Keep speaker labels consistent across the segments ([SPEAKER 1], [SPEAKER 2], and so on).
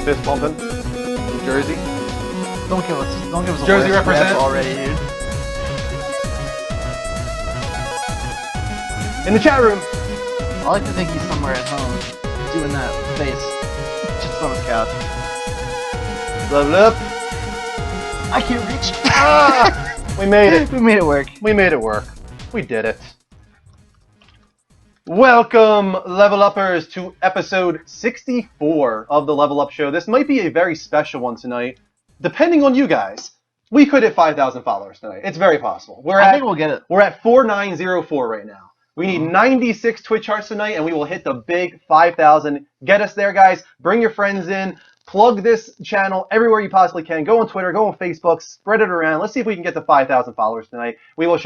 [SPEAKER 1] Fist bumping. New Jersey.
[SPEAKER 2] Don't give us a
[SPEAKER 1] Jersey
[SPEAKER 2] list.
[SPEAKER 1] represent.
[SPEAKER 2] That's already, dude.
[SPEAKER 1] In the chat room.
[SPEAKER 2] I like to think he's somewhere at home doing that face just on his couch.
[SPEAKER 1] Level up.
[SPEAKER 2] I can't reach.
[SPEAKER 1] We made it.
[SPEAKER 2] We made it work.
[SPEAKER 1] We made it work. We did it. Welcome, Level Uppers, to episode 64 of the Level Up Show. This might be a very special one tonight. Depending on you guys, we could hit 5,000 followers tonight. It's very possible.
[SPEAKER 2] I think we'll get it.
[SPEAKER 1] We're at 4904 right now. We need 96 Twitch hearts tonight, and we will hit the big 5,000. Get us there, guys. Bring your friends in. Plug this channel everywhere you possibly can. Go on Twitter, go on Facebook, spread it around. Let's see if we can get to 5,000 followers tonight. We will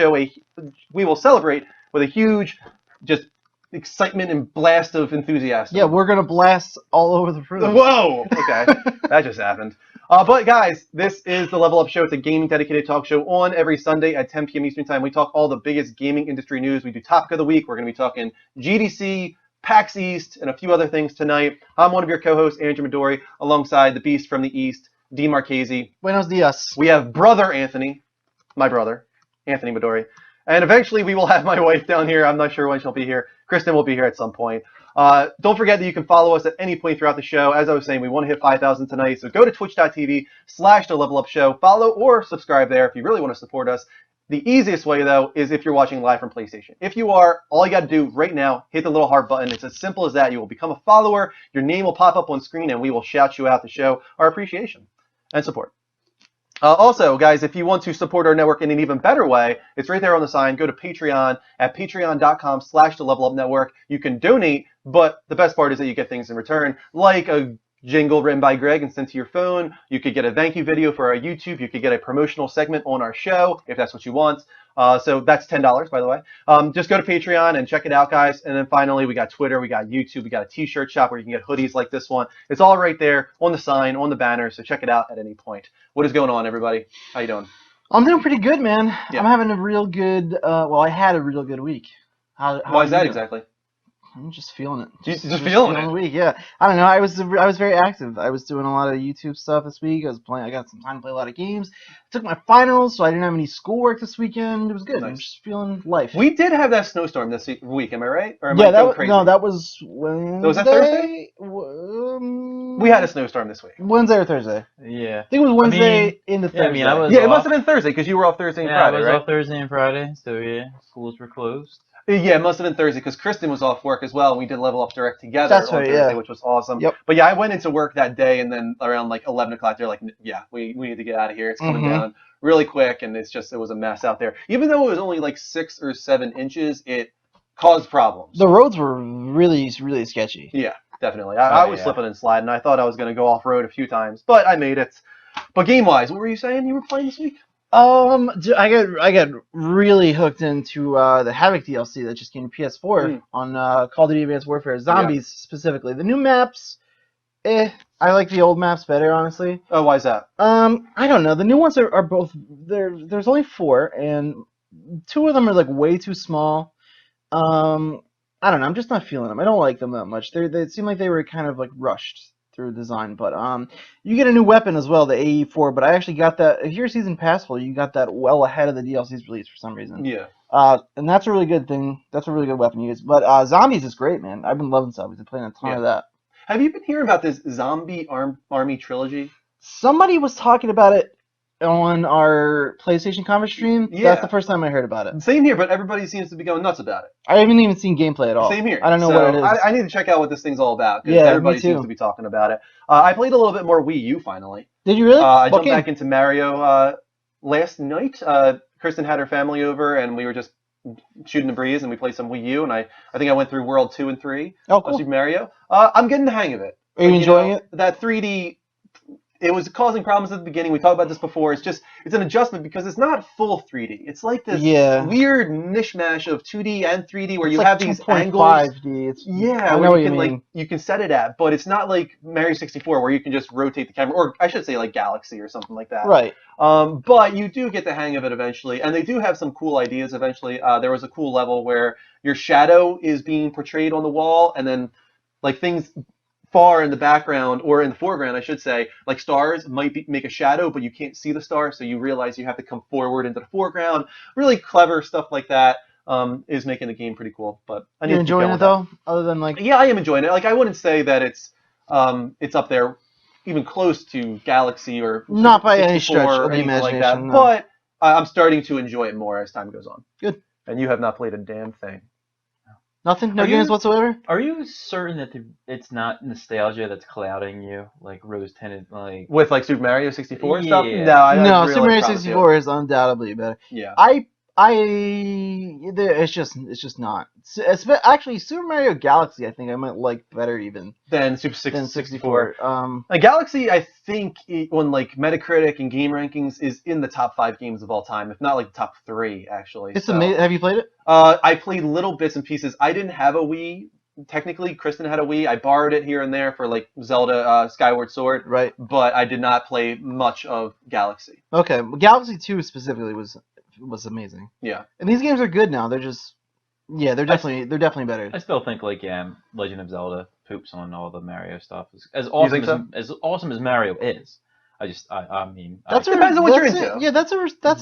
[SPEAKER 1] celebrate with a huge, just excitement and blast of enthusiasm.
[SPEAKER 2] Yeah, we're gonna blast all over the room.
[SPEAKER 1] Whoa! Okay, that just happened. But guys, this is the Level Up Show. It's a gaming dedicated talk show on every Sunday at 10 p.m. Eastern Time. We talk all the biggest gaming industry news. We do Topic of the Week. We're going to be talking GDC, PAX East, and a few other things tonight. I'm one of your co-hosts, Andrew Midori, alongside the Beast from the East, Dean Marchese.
[SPEAKER 2] Buenos dias.
[SPEAKER 1] We have brother Anthony, my brother, Anthony Midori. And eventually we will have my wife down here. I'm not sure when she'll be here. Kristen will be here at some point. Don't forget that you can follow us at any point throughout the show. As I was saying, we want to hit 5,000 tonight. So go to twitch.tv/The Level Up Show. Follow or subscribe there if you really want to support us. The easiest way, though, is if you're watching live from PlayStation. If you are, all you got to do right now, hit the little heart button. It's as simple as that. You will become a follower. Your name will pop up on screen, and we will shout you out to show our appreciation and support. Also, guys, if you want to support our network in an even better way, it's right there on the sign. Go to Patreon at patreon.com/The Level Up Network. You can donate, but the best part is that you get things in return, like a jingle written by Greg and sent to your phone. You could get a thank you video for our YouTube. You could get a promotional segment on our show, if that's what you want. So that's $10, by the way. Just go to Patreon and check it out, guys. And then finally, we got Twitter, we got YouTube, we got a t-shirt shop where you can get hoodies like this one. It's all right there on the sign, on the banner, so check it out at any point. What is going on, everybody? How you doing?
[SPEAKER 2] I'm doing pretty good, man.
[SPEAKER 1] Yeah.
[SPEAKER 2] I'm having a real good. Well, I had a real good week. How
[SPEAKER 1] Why is that
[SPEAKER 2] you doing?
[SPEAKER 1] exactly?
[SPEAKER 2] I'm just feeling it.
[SPEAKER 1] Just feeling it?
[SPEAKER 2] The week, yeah. I don't know. I was very active. I was doing a lot of YouTube stuff this week. I got some time to play a lot of games. I took my finals, so I didn't have any schoolwork this weekend. It was good.
[SPEAKER 1] Nice.
[SPEAKER 2] I'm just feeling life.
[SPEAKER 1] We did have that snowstorm this week, am I right? Or am I
[SPEAKER 2] Yeah,
[SPEAKER 1] going crazy?
[SPEAKER 2] that was Wednesday.
[SPEAKER 1] Was that Thursday? We had a snowstorm this week.
[SPEAKER 2] Wednesday or Thursday.
[SPEAKER 3] Yeah.
[SPEAKER 2] I think it was Wednesday into
[SPEAKER 3] yeah, I
[SPEAKER 2] Thursday.
[SPEAKER 3] mean, I was
[SPEAKER 1] Yeah, it
[SPEAKER 3] off.
[SPEAKER 1] must have been Thursday because you were off Thursday and
[SPEAKER 3] Yeah,
[SPEAKER 1] Friday,
[SPEAKER 3] I was
[SPEAKER 1] right?
[SPEAKER 3] off Thursday and Friday, so yeah, schools were closed.
[SPEAKER 1] Yeah, it must have been Thursday because Kristen was off work as well, and we did Level Up Direct together
[SPEAKER 2] That's
[SPEAKER 1] on
[SPEAKER 2] right,
[SPEAKER 1] Thursday,
[SPEAKER 2] yeah.
[SPEAKER 1] which was awesome.
[SPEAKER 2] Yep.
[SPEAKER 1] But yeah, I went into work that day, and then around like 11 o'clock, they're like, yeah, we need to get out of here. It's coming down really quick, and it was a mess out there. Even though it was only like 6 or 7 inches, it caused problems.
[SPEAKER 2] The roads were really, really sketchy.
[SPEAKER 1] Yeah, definitely. I was slipping and sliding. I thought I was going to go off-road a few times, but I made it. But game-wise, what were you saying you were playing this week?
[SPEAKER 2] I got really hooked into the Havoc DLC that just came to PS4 on Call of Duty Advanced Warfare. Zombies specifically. The new maps, I like the old maps better, honestly.
[SPEAKER 1] Oh, why is that?
[SPEAKER 2] I don't know. The new ones are both there's only 4, and 2 of them are like way too small. I don't know. I'm just not feeling them. I don't like them that much. They seem like they were kind of like rushed through design, but you get a new weapon as well, the AE4. But I actually got that. If you're a season pass holder, you got that well ahead of the DLC's release for some reason.
[SPEAKER 1] Yeah.
[SPEAKER 2] And that's a really good thing. That's a really good weapon to use. But Zombies is great, man. I've been loving Zombies. I'm playing a ton of that.
[SPEAKER 1] Have you been hearing about this Zombie Army trilogy?
[SPEAKER 2] Somebody was talking about it on our PlayStation conference stream.
[SPEAKER 1] Yeah.
[SPEAKER 2] That's the first time I heard about it.
[SPEAKER 1] Same here, but everybody seems to be going nuts about it.
[SPEAKER 2] I haven't even seen gameplay at all.
[SPEAKER 1] Same here.
[SPEAKER 2] I don't know
[SPEAKER 1] So
[SPEAKER 2] what it is.
[SPEAKER 1] I need to check out what this thing's all about because
[SPEAKER 2] Yeah,
[SPEAKER 1] everybody
[SPEAKER 2] me too.
[SPEAKER 1] seems to be talking about it. I played a little bit more Wii U finally.
[SPEAKER 2] Did you really?
[SPEAKER 1] I
[SPEAKER 2] What
[SPEAKER 1] jumped
[SPEAKER 2] game?
[SPEAKER 1] back into Mario last night. Kristen had her family over, and we were just shooting the breeze, and we played some Wii U, and I think I went through World 2 and 3
[SPEAKER 2] Oh,
[SPEAKER 1] of
[SPEAKER 2] cool.
[SPEAKER 1] Super Mario. I'm getting the hang of it.
[SPEAKER 2] Are you enjoying it?
[SPEAKER 1] That 3D, it was causing problems at the beginning. We talked about this before. It's an adjustment because it's not full 3D. It's like this weird mishmash of 2D and 3D where
[SPEAKER 2] It's
[SPEAKER 1] you
[SPEAKER 2] like
[SPEAKER 1] have these
[SPEAKER 2] 2.5D.
[SPEAKER 1] angles.
[SPEAKER 2] I know what you mean.
[SPEAKER 1] Like you can set it at, but it's not like Mario 64 where you can just rotate the camera, or I should say like Galaxy or something like that.
[SPEAKER 2] Right.
[SPEAKER 1] But you do get the hang of it eventually, and they do have some cool ideas eventually. There was a cool level where your shadow is being portrayed on the wall, and then like things far in the background, or in the foreground, I should say, like stars might make a shadow, but you can't see the star, so you realize you have to come forward into the foreground. Really clever stuff like that is making the game pretty cool. But I need
[SPEAKER 2] You
[SPEAKER 1] to keep
[SPEAKER 2] enjoying
[SPEAKER 1] going
[SPEAKER 2] it
[SPEAKER 1] with that.
[SPEAKER 2] though? Other than like,
[SPEAKER 1] Yeah, I am enjoying it. Like, I wouldn't say that it's up there, even close to Galaxy or
[SPEAKER 2] not by any
[SPEAKER 1] 64
[SPEAKER 2] stretch
[SPEAKER 1] or
[SPEAKER 2] of the
[SPEAKER 1] anything like
[SPEAKER 2] imagination.
[SPEAKER 1] that.
[SPEAKER 2] No.
[SPEAKER 1] But I'm starting to enjoy it more as time goes on.
[SPEAKER 2] Good.
[SPEAKER 1] And you have not played a damn thing.
[SPEAKER 2] Nothing? No
[SPEAKER 3] Are
[SPEAKER 2] games
[SPEAKER 3] you-
[SPEAKER 2] whatsoever?
[SPEAKER 3] Are you certain that it's not nostalgia that's clouding you, like rose tinted, like?
[SPEAKER 1] With like Super Mario 64 and stuff?
[SPEAKER 3] Yeah.
[SPEAKER 1] No, I
[SPEAKER 2] No,
[SPEAKER 1] really
[SPEAKER 2] Super Mario
[SPEAKER 1] promise you.
[SPEAKER 2] 64 is undoubtedly better.
[SPEAKER 1] Yeah.
[SPEAKER 2] It's just not. Actually, Super Mario Galaxy, I think I might like better even
[SPEAKER 1] Then Super
[SPEAKER 2] than
[SPEAKER 1] 64.
[SPEAKER 2] 64.
[SPEAKER 1] Galaxy, I think, on like Metacritic and game rankings, is in the top 5 games of all time, if not like the top 3, actually.
[SPEAKER 2] It's
[SPEAKER 1] So,
[SPEAKER 2] amazing. Have you played it?
[SPEAKER 1] I played little bits and pieces. I didn't have a Wii. Technically, Kristen had a Wii. I borrowed it here and there for like Zelda Skyward Sword,
[SPEAKER 2] Right.
[SPEAKER 1] but I did not play much of Galaxy.
[SPEAKER 2] Okay. Well, Galaxy 2 specifically was amazing.
[SPEAKER 1] Yeah.
[SPEAKER 2] And these games are good now. They're just they're definitely better.
[SPEAKER 3] I still think like Legend of Zelda poops on all the Mario stuff. As awesome
[SPEAKER 1] think so?
[SPEAKER 3] as awesome as Mario is, I mean,
[SPEAKER 1] Depends on what you're
[SPEAKER 2] that's
[SPEAKER 1] into.
[SPEAKER 2] Yeah, that's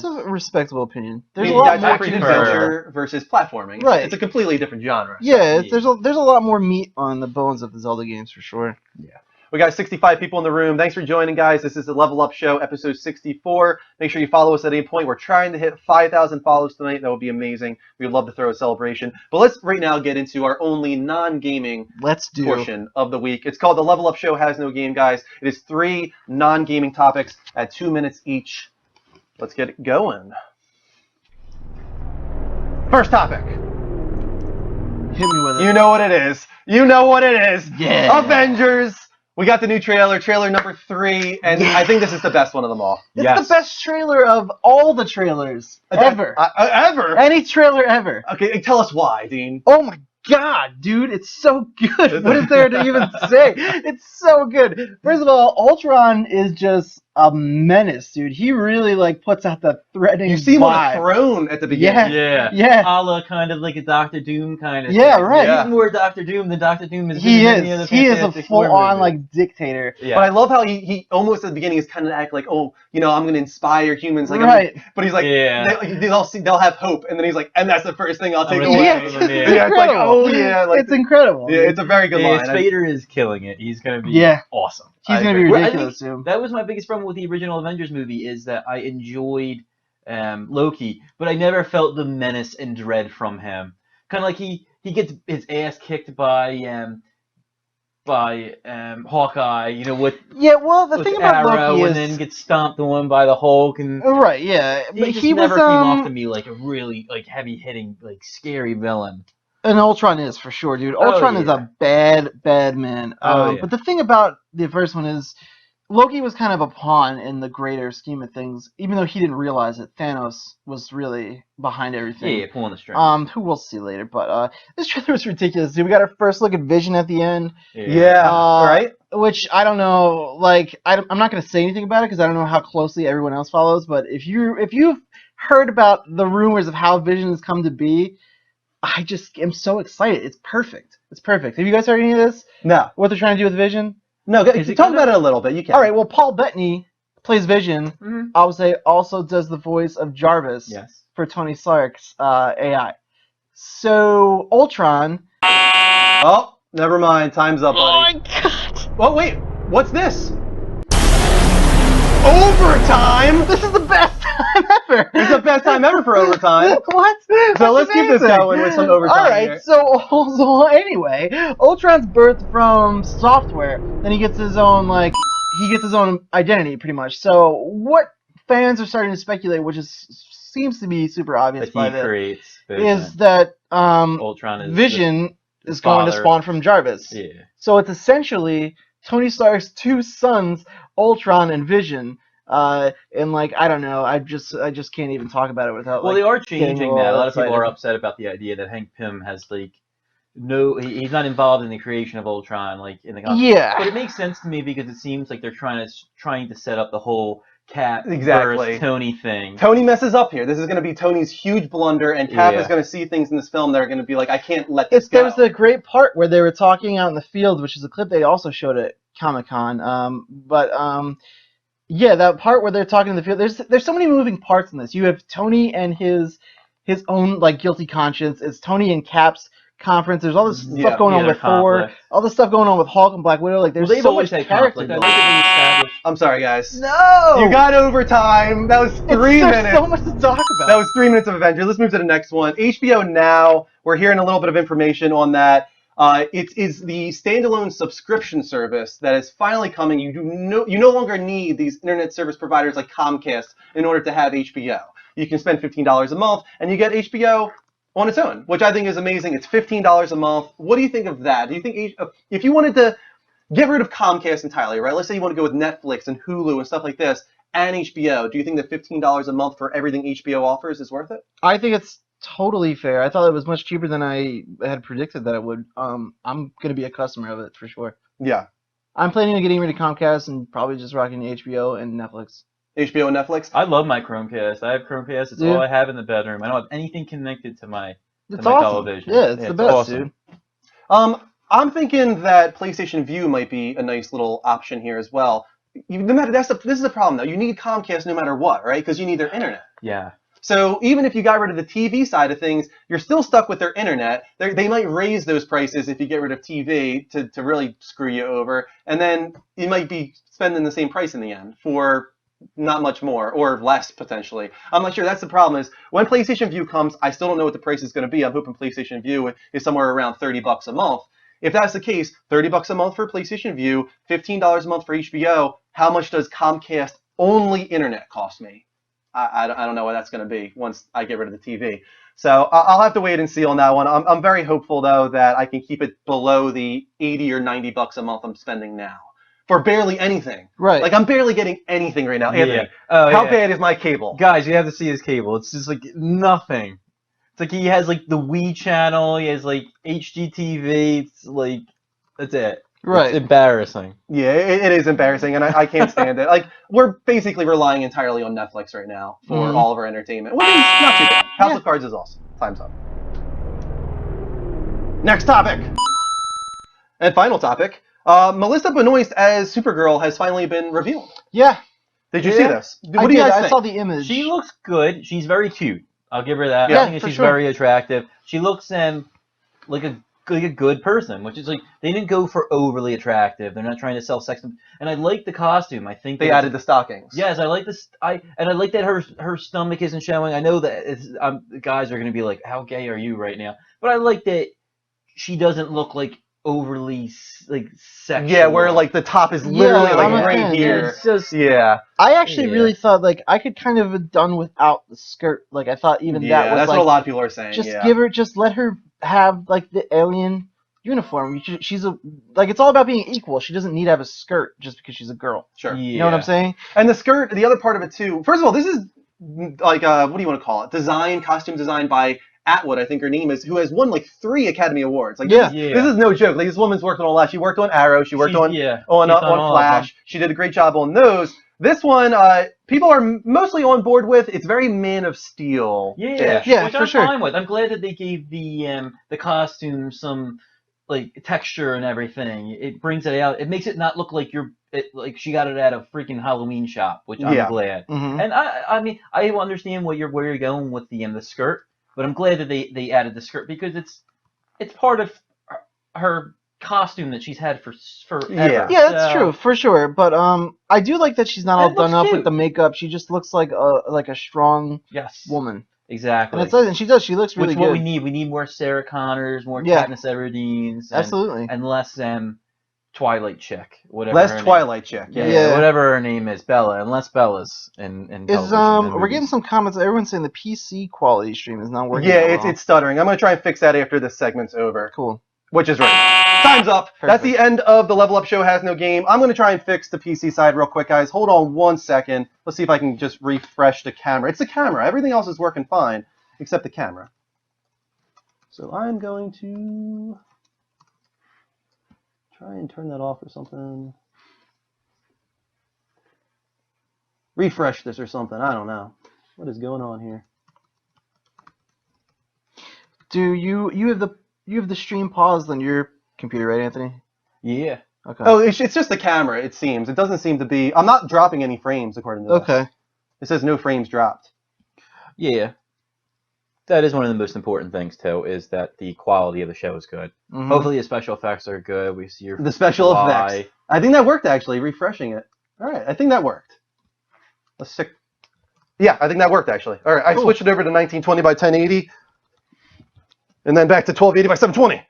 [SPEAKER 2] a respectable opinion. There's a
[SPEAKER 1] You
[SPEAKER 2] lot
[SPEAKER 1] got
[SPEAKER 2] more
[SPEAKER 1] action
[SPEAKER 2] to
[SPEAKER 3] prefer-
[SPEAKER 1] adventure versus platforming.
[SPEAKER 2] Right.
[SPEAKER 1] It's a completely different genre.
[SPEAKER 2] Yeah,
[SPEAKER 3] Yeah.
[SPEAKER 2] there's a lot more meat on the bones of the Zelda games for sure.
[SPEAKER 1] We got 65 people in the room. Thanks for joining, guys. This is the Level Up Show, episode 64. Make sure you follow us at any point. We're trying to hit 5,000 follows tonight. That would be amazing. We'd love to throw a celebration. But let's right now get into our only non-gaming
[SPEAKER 2] Let's do.
[SPEAKER 1] portion of the week. It's called the Level Up Show Has No Game, guys. It is 3 non-gaming topics at 2 minutes each. Let's get it going. First topic.
[SPEAKER 2] Hit me with it.
[SPEAKER 1] You know what it is. You know what it is.
[SPEAKER 2] Yeah.
[SPEAKER 1] Avengers. We got the new trailer number 3, and I think this is the best one of them all.
[SPEAKER 2] It's
[SPEAKER 3] Yes.
[SPEAKER 2] the best trailer of all the trailers ever.
[SPEAKER 1] Ever?
[SPEAKER 2] Any trailer ever.
[SPEAKER 1] Okay, tell us why, Dean.
[SPEAKER 2] Oh my god, dude, it's so good. What is there to even say? It's so good. First of all, Ultron is just a menace, dude. He really like puts out the threatening
[SPEAKER 1] You see him on
[SPEAKER 2] vibe.
[SPEAKER 1] a throne at the beginning.
[SPEAKER 3] Yeah.
[SPEAKER 2] Yeah.
[SPEAKER 3] A la kind of like a Doctor Doom kind of.
[SPEAKER 2] Yeah,
[SPEAKER 3] thing.
[SPEAKER 2] right.
[SPEAKER 1] Yeah.
[SPEAKER 3] He's more Doctor Doom than Doctor Doom is.
[SPEAKER 2] He
[SPEAKER 3] in any other
[SPEAKER 2] is. He is a
[SPEAKER 3] Fantastic Four
[SPEAKER 2] full-on
[SPEAKER 3] movie.
[SPEAKER 2] like dictator.
[SPEAKER 3] Yeah.
[SPEAKER 1] But I love how he almost at the beginning is kind of act like, oh, you know, I'm going to inspire humans. Like,
[SPEAKER 2] Right.
[SPEAKER 1] But he's like,
[SPEAKER 3] Yeah.
[SPEAKER 1] they'll have hope. And then he's like, and that's the first thing I'll take
[SPEAKER 3] I'm
[SPEAKER 1] away.
[SPEAKER 3] gonna
[SPEAKER 2] Yeah,
[SPEAKER 3] take
[SPEAKER 2] it's
[SPEAKER 3] over the-
[SPEAKER 1] Yeah, it's like,
[SPEAKER 2] incredible.
[SPEAKER 1] oh, yeah, like-
[SPEAKER 2] it's incredible.
[SPEAKER 1] Yeah, it's a very good
[SPEAKER 3] Yeah,
[SPEAKER 1] line.
[SPEAKER 3] Spader is killing it. He's gonna be
[SPEAKER 2] Yeah.
[SPEAKER 3] awesome.
[SPEAKER 2] He's
[SPEAKER 1] I
[SPEAKER 2] gonna be
[SPEAKER 1] agree.
[SPEAKER 3] Well, I
[SPEAKER 2] ridiculous,
[SPEAKER 3] think
[SPEAKER 2] too.
[SPEAKER 3] that was my biggest problem with the original Avengers movie is that I enjoyed Loki, but I never felt the menace and dread from him. Kind of like he gets his ass kicked by Hawkeye, you know, with
[SPEAKER 2] Yeah, well, the thing about
[SPEAKER 3] Arrow,
[SPEAKER 2] Loki is
[SPEAKER 3] and then gets stomped on by the Hulk, and
[SPEAKER 2] right, yeah, but
[SPEAKER 3] just
[SPEAKER 2] he was
[SPEAKER 3] never came off to me like a really like heavy hitting, like scary villain.
[SPEAKER 2] And Ultron is for sure, dude.
[SPEAKER 3] Oh,
[SPEAKER 2] Ultron is
[SPEAKER 3] yeah.
[SPEAKER 2] a bad man.
[SPEAKER 3] Oh, yeah.
[SPEAKER 2] But the thing about the first one is Loki was kind of a pawn in the greater scheme of things, even though he didn't realize it. Thanos was really behind everything.
[SPEAKER 3] Yeah, pulling the string.
[SPEAKER 2] Who we'll see later, but this trailer was ridiculous, dude. We got our first look at Vision at the end,
[SPEAKER 1] Yeah, right?
[SPEAKER 2] which I don't know. Like, I'm not gonna say anything about it because I don't know how closely everyone else follows. But if you've heard about the rumors of how Vision has come to be, I just am so excited. It's perfect. It's perfect. Have you guys heard any of this?
[SPEAKER 1] No.
[SPEAKER 2] What they're trying to do with Vision?
[SPEAKER 1] No,
[SPEAKER 3] Is it
[SPEAKER 1] talk
[SPEAKER 3] gonna-
[SPEAKER 1] about it a little bit. You can.
[SPEAKER 2] All right. Well, Paul Bettany plays Vision.
[SPEAKER 3] Mhm.
[SPEAKER 2] I would say also does the voice of Jarvis
[SPEAKER 3] Yes.
[SPEAKER 2] for Tony Stark's AI. So Ultron.
[SPEAKER 1] Oh, never mind. Time's up, buddy.
[SPEAKER 2] god!
[SPEAKER 1] Oh, wait. What's this? Overtime?
[SPEAKER 2] This is the best time ever.
[SPEAKER 1] It's the best time ever for overtime.
[SPEAKER 2] What?
[SPEAKER 1] So
[SPEAKER 2] That's
[SPEAKER 1] let's keep this
[SPEAKER 2] amazing.
[SPEAKER 1] going with some overtime
[SPEAKER 2] All right.
[SPEAKER 1] here.
[SPEAKER 2] So anyway, Ultron's birthed from software. Then he gets his own identity, pretty much. So what fans are starting to speculate, which seems to be super obvious
[SPEAKER 3] That
[SPEAKER 2] by
[SPEAKER 3] he
[SPEAKER 2] this,
[SPEAKER 3] creates
[SPEAKER 2] is that
[SPEAKER 3] Ultron is
[SPEAKER 2] Vision is
[SPEAKER 3] his
[SPEAKER 2] going to
[SPEAKER 3] father.
[SPEAKER 2] spawn from Jarvis.
[SPEAKER 3] Yeah.
[SPEAKER 2] So it's essentially Tony Stark's two sons, Ultron and Vision. And like I don't know, I just can't even talk about it without.
[SPEAKER 3] Well,
[SPEAKER 2] like,
[SPEAKER 3] they are
[SPEAKER 2] getting
[SPEAKER 3] changing
[SPEAKER 2] a
[SPEAKER 3] that. A
[SPEAKER 2] little
[SPEAKER 3] lot of people are
[SPEAKER 2] excited.
[SPEAKER 3] upset about the idea that Hank Pym has like he's not involved in the creation of Ultron, like in the comics.
[SPEAKER 2] Yeah.
[SPEAKER 3] But it makes sense to me because it seems like they're trying to set up the whole Cap
[SPEAKER 1] Exactly.
[SPEAKER 3] versus Tony thing.
[SPEAKER 1] Tony messes up here. This is going to be Tony's huge blunder, and Cap
[SPEAKER 3] Yeah.
[SPEAKER 1] is going to see things in this film that are going to be like, I can't let this go.
[SPEAKER 2] There was the great part where they were talking out in the field, which is a clip they also showed at Comic-Con. Yeah, that part where they're talking in the field. There's so many moving parts in this. You have Tony and his own like guilty conscience. It's Tony and Cap's conference. There's all this stuff going on
[SPEAKER 3] their
[SPEAKER 2] with Thor.
[SPEAKER 3] conflict.
[SPEAKER 2] All this stuff going on with Hulk and Black Widow. Like
[SPEAKER 3] Well,
[SPEAKER 2] there's
[SPEAKER 3] they've
[SPEAKER 2] so
[SPEAKER 3] always
[SPEAKER 2] much
[SPEAKER 3] had
[SPEAKER 2] character.
[SPEAKER 3] conflict. I like that they established.
[SPEAKER 1] I'm sorry, guys.
[SPEAKER 2] No,
[SPEAKER 1] You got overtime. That was 3
[SPEAKER 2] There's
[SPEAKER 1] minutes.
[SPEAKER 2] so much to talk about.
[SPEAKER 1] That was 3 minutes of Avengers. Let's move to the next one. HBO Now. We're hearing a little bit of information on that. It is the standalone subscription service that is finally coming. You no longer need these internet service providers like Comcast in order to have HBO. You can spend $15 a month and you get HBO on its own, which I think is amazing. It's $15 a month. What do you think of that? Do you think if you wanted to get rid of Comcast entirely, right? Let's say you want to go with Netflix and Hulu and stuff like this, and HBO. Do you think that $15 a month for everything HBO offers is worth it?
[SPEAKER 2] I think it's totally fair. I thought it was much cheaper than I had predicted that it would. I'm gonna be a customer of it for sure.
[SPEAKER 1] Yeah.
[SPEAKER 2] I'm planning on getting rid of Comcast and probably just rocking HBO and Netflix.
[SPEAKER 1] HBO and Netflix.
[SPEAKER 3] I love my Chromecast. I have Chromecast. It's
[SPEAKER 2] Yeah.
[SPEAKER 3] all I have in the bedroom. I don't have anything connected to my
[SPEAKER 2] It's
[SPEAKER 3] my
[SPEAKER 2] awesome.
[SPEAKER 3] television.
[SPEAKER 2] Yeah, it's
[SPEAKER 3] Yeah,
[SPEAKER 2] the
[SPEAKER 3] it's
[SPEAKER 2] best,
[SPEAKER 3] awesome.
[SPEAKER 2] dude.
[SPEAKER 1] I'm thinking that PlayStation View might be a nice little option here as well. This is the problem though. You need Comcast no matter what, right? Because you need their internet.
[SPEAKER 3] Yeah.
[SPEAKER 1] So even if you got rid of the TV side of things, you're still stuck with their internet. They might raise those prices if you get rid of TV to really screw you over, and then you might be spending the same price in the end for not much more or less potentially. I'm not sure. That's the problem. Is when PlayStation View comes, I still don't know what the price is going to be. I'm hoping PlayStation View is somewhere around $30 a month. If that's the case, $30 a month for PlayStation View, $15 a month for HBO. How much does Comcast only internet cost me? I don't know what that's going to be once I get rid of the TV. So I'll have to wait and see on that one. I'm very hopeful though that I can keep it below the $80 or $90 a month I'm spending now for barely anything.
[SPEAKER 2] Right.
[SPEAKER 1] Like I'm barely getting anything right now. Anthony,
[SPEAKER 3] Yeah. Oh,
[SPEAKER 1] how
[SPEAKER 3] yeah.
[SPEAKER 1] bad is my cable?
[SPEAKER 3] Guys, you have to see his cable. It's just like nothing. It's like he has like the Wii channel. He has like HGTV. It's like that's it.
[SPEAKER 2] Right.
[SPEAKER 3] It's embarrassing.
[SPEAKER 1] Yeah, it is embarrassing, and I can't stand it. Like we're basically relying entirely on Netflix right now for
[SPEAKER 2] Mhm.
[SPEAKER 1] all of our entertainment, which is not too bad. House
[SPEAKER 2] Yeah.
[SPEAKER 1] of Cards is awesome. Time's up. Next topic. And final topic. Melissa Benoist as Supergirl has finally been revealed.
[SPEAKER 2] Yeah.
[SPEAKER 1] Did you see
[SPEAKER 2] Yeah.
[SPEAKER 1] this? What do you guys
[SPEAKER 2] I
[SPEAKER 1] think?
[SPEAKER 2] saw the image.
[SPEAKER 3] She looks good. She's very cute. I'll give her that.
[SPEAKER 1] Yeah,
[SPEAKER 3] I think that
[SPEAKER 2] for
[SPEAKER 3] she's
[SPEAKER 2] sure.
[SPEAKER 3] very attractive. She looks like a good person, which is like they didn't go for overly attractive. They're not trying to sell sex, and I like the costume. I think
[SPEAKER 1] They
[SPEAKER 3] that
[SPEAKER 1] added the stockings.
[SPEAKER 3] Yes, I like this. I like that her stomach isn't showing. I know that the guys are going to be like, "How gay are you right now?" But I like that she doesn't look like overly like sexual.
[SPEAKER 1] Yeah, where like the top is literally
[SPEAKER 2] Yeah,
[SPEAKER 1] like
[SPEAKER 2] I'm a
[SPEAKER 1] right
[SPEAKER 2] fan,
[SPEAKER 1] here.
[SPEAKER 3] It's just
[SPEAKER 1] Yeah.
[SPEAKER 2] I actually
[SPEAKER 3] Yeah.
[SPEAKER 2] really thought like I could kind of have done without the skirt. Like I thought even
[SPEAKER 1] Yeah,
[SPEAKER 2] that was
[SPEAKER 1] that's
[SPEAKER 2] like
[SPEAKER 1] what a lot of people are saying.
[SPEAKER 2] just
[SPEAKER 1] Yeah.
[SPEAKER 2] just let her have like the alien uniform. She's it's all about being equal. She doesn't need to have a skirt just because she's a girl.
[SPEAKER 1] Sure.
[SPEAKER 3] Yeah.
[SPEAKER 2] You know what I'm saying?
[SPEAKER 1] And the skirt, the other part of it too. First of all, this is like what do you want to call it? Costume design by Atwood, I think her name is, who has won like 3 Academy Awards. Like
[SPEAKER 2] Yeah.
[SPEAKER 1] this is no joke. Like this woman's worked on a lot. She worked on Arrow. She worked on
[SPEAKER 3] she's done
[SPEAKER 1] on
[SPEAKER 3] all of
[SPEAKER 1] Flash. She did a great job on those. This one, people are mostly on board with. It's very Man of Steel.
[SPEAKER 3] Yeah,
[SPEAKER 2] Yeah,
[SPEAKER 3] which
[SPEAKER 2] for
[SPEAKER 3] I'm
[SPEAKER 2] sure.
[SPEAKER 3] fine with. I'm glad that they gave the costume some like texture and everything. It brings it out. It makes it not look like like she got it at a freaking Halloween shop, which I'm
[SPEAKER 1] Yeah.
[SPEAKER 3] glad.
[SPEAKER 2] Mm-hmm.
[SPEAKER 3] And I mean I understand where you're going with the skirt, but I'm glad that they added the skirt because it's part of her costume that she's had for forever.
[SPEAKER 2] Yeah, that's
[SPEAKER 3] So-
[SPEAKER 2] true for sure. But I do like that she's not all
[SPEAKER 3] It looks
[SPEAKER 2] done up with
[SPEAKER 3] cute.
[SPEAKER 2] the makeup. She just looks like a strong
[SPEAKER 3] Yes,
[SPEAKER 2] woman.
[SPEAKER 3] exactly.
[SPEAKER 2] And she does. She looks really
[SPEAKER 3] Which what we
[SPEAKER 2] good.
[SPEAKER 3] need. We need more Sarah Connors, more
[SPEAKER 2] Yeah.
[SPEAKER 3] Katniss Everdeen's,
[SPEAKER 2] Absolutely.
[SPEAKER 3] and less Twilight chick, whatever.
[SPEAKER 1] Less
[SPEAKER 3] her name-
[SPEAKER 1] Twilight chick.
[SPEAKER 3] Yeah,
[SPEAKER 2] Yeah.
[SPEAKER 3] whatever her name is, Bella, and less Bellas in
[SPEAKER 2] Is
[SPEAKER 3] television and
[SPEAKER 2] we're getting
[SPEAKER 3] movies.
[SPEAKER 2] some comments. Everyone's saying the PC quality stream is not working.
[SPEAKER 1] Yeah,
[SPEAKER 2] that
[SPEAKER 1] it's
[SPEAKER 2] well.
[SPEAKER 1] it's stuttering. I'm gonna try and fix that after this segment's over,
[SPEAKER 2] cool.
[SPEAKER 1] which is right. Time's up. That's
[SPEAKER 2] Perfect.
[SPEAKER 1] the end of the Level Up Show Has No Game. I'm gonna try and fix the PC side real quick, guys. Hold on 1 second. Let's see if I can just refresh the camera. It's the camera. Everything else is working fine except the camera. So I'm going to try and turn that off or something. refresh this or something. I don't know. What is going on here?
[SPEAKER 2] Do you have the stream paused on your computer, right, Anthony?
[SPEAKER 3] Yeah.
[SPEAKER 2] Okay.
[SPEAKER 1] Oh, it's just the camera, it seems. It doesn't seem to be... I'm not dropping any frames, according to this.
[SPEAKER 2] Okay.
[SPEAKER 1] It says no frames dropped.
[SPEAKER 3] Yeah. That is one of the most important things, too, is that the quality of the show is good.
[SPEAKER 2] Mhm.
[SPEAKER 3] Hopefully the special effects are good. We see your
[SPEAKER 1] The special
[SPEAKER 3] fly.
[SPEAKER 1] effects. I think that worked, actually, refreshing it. All right, I think that worked. Let's check. Yeah, I think that worked, actually. All right, I
[SPEAKER 2] Cool.
[SPEAKER 1] switched it over to 1920 by 1080, and then back to 1280 by 720,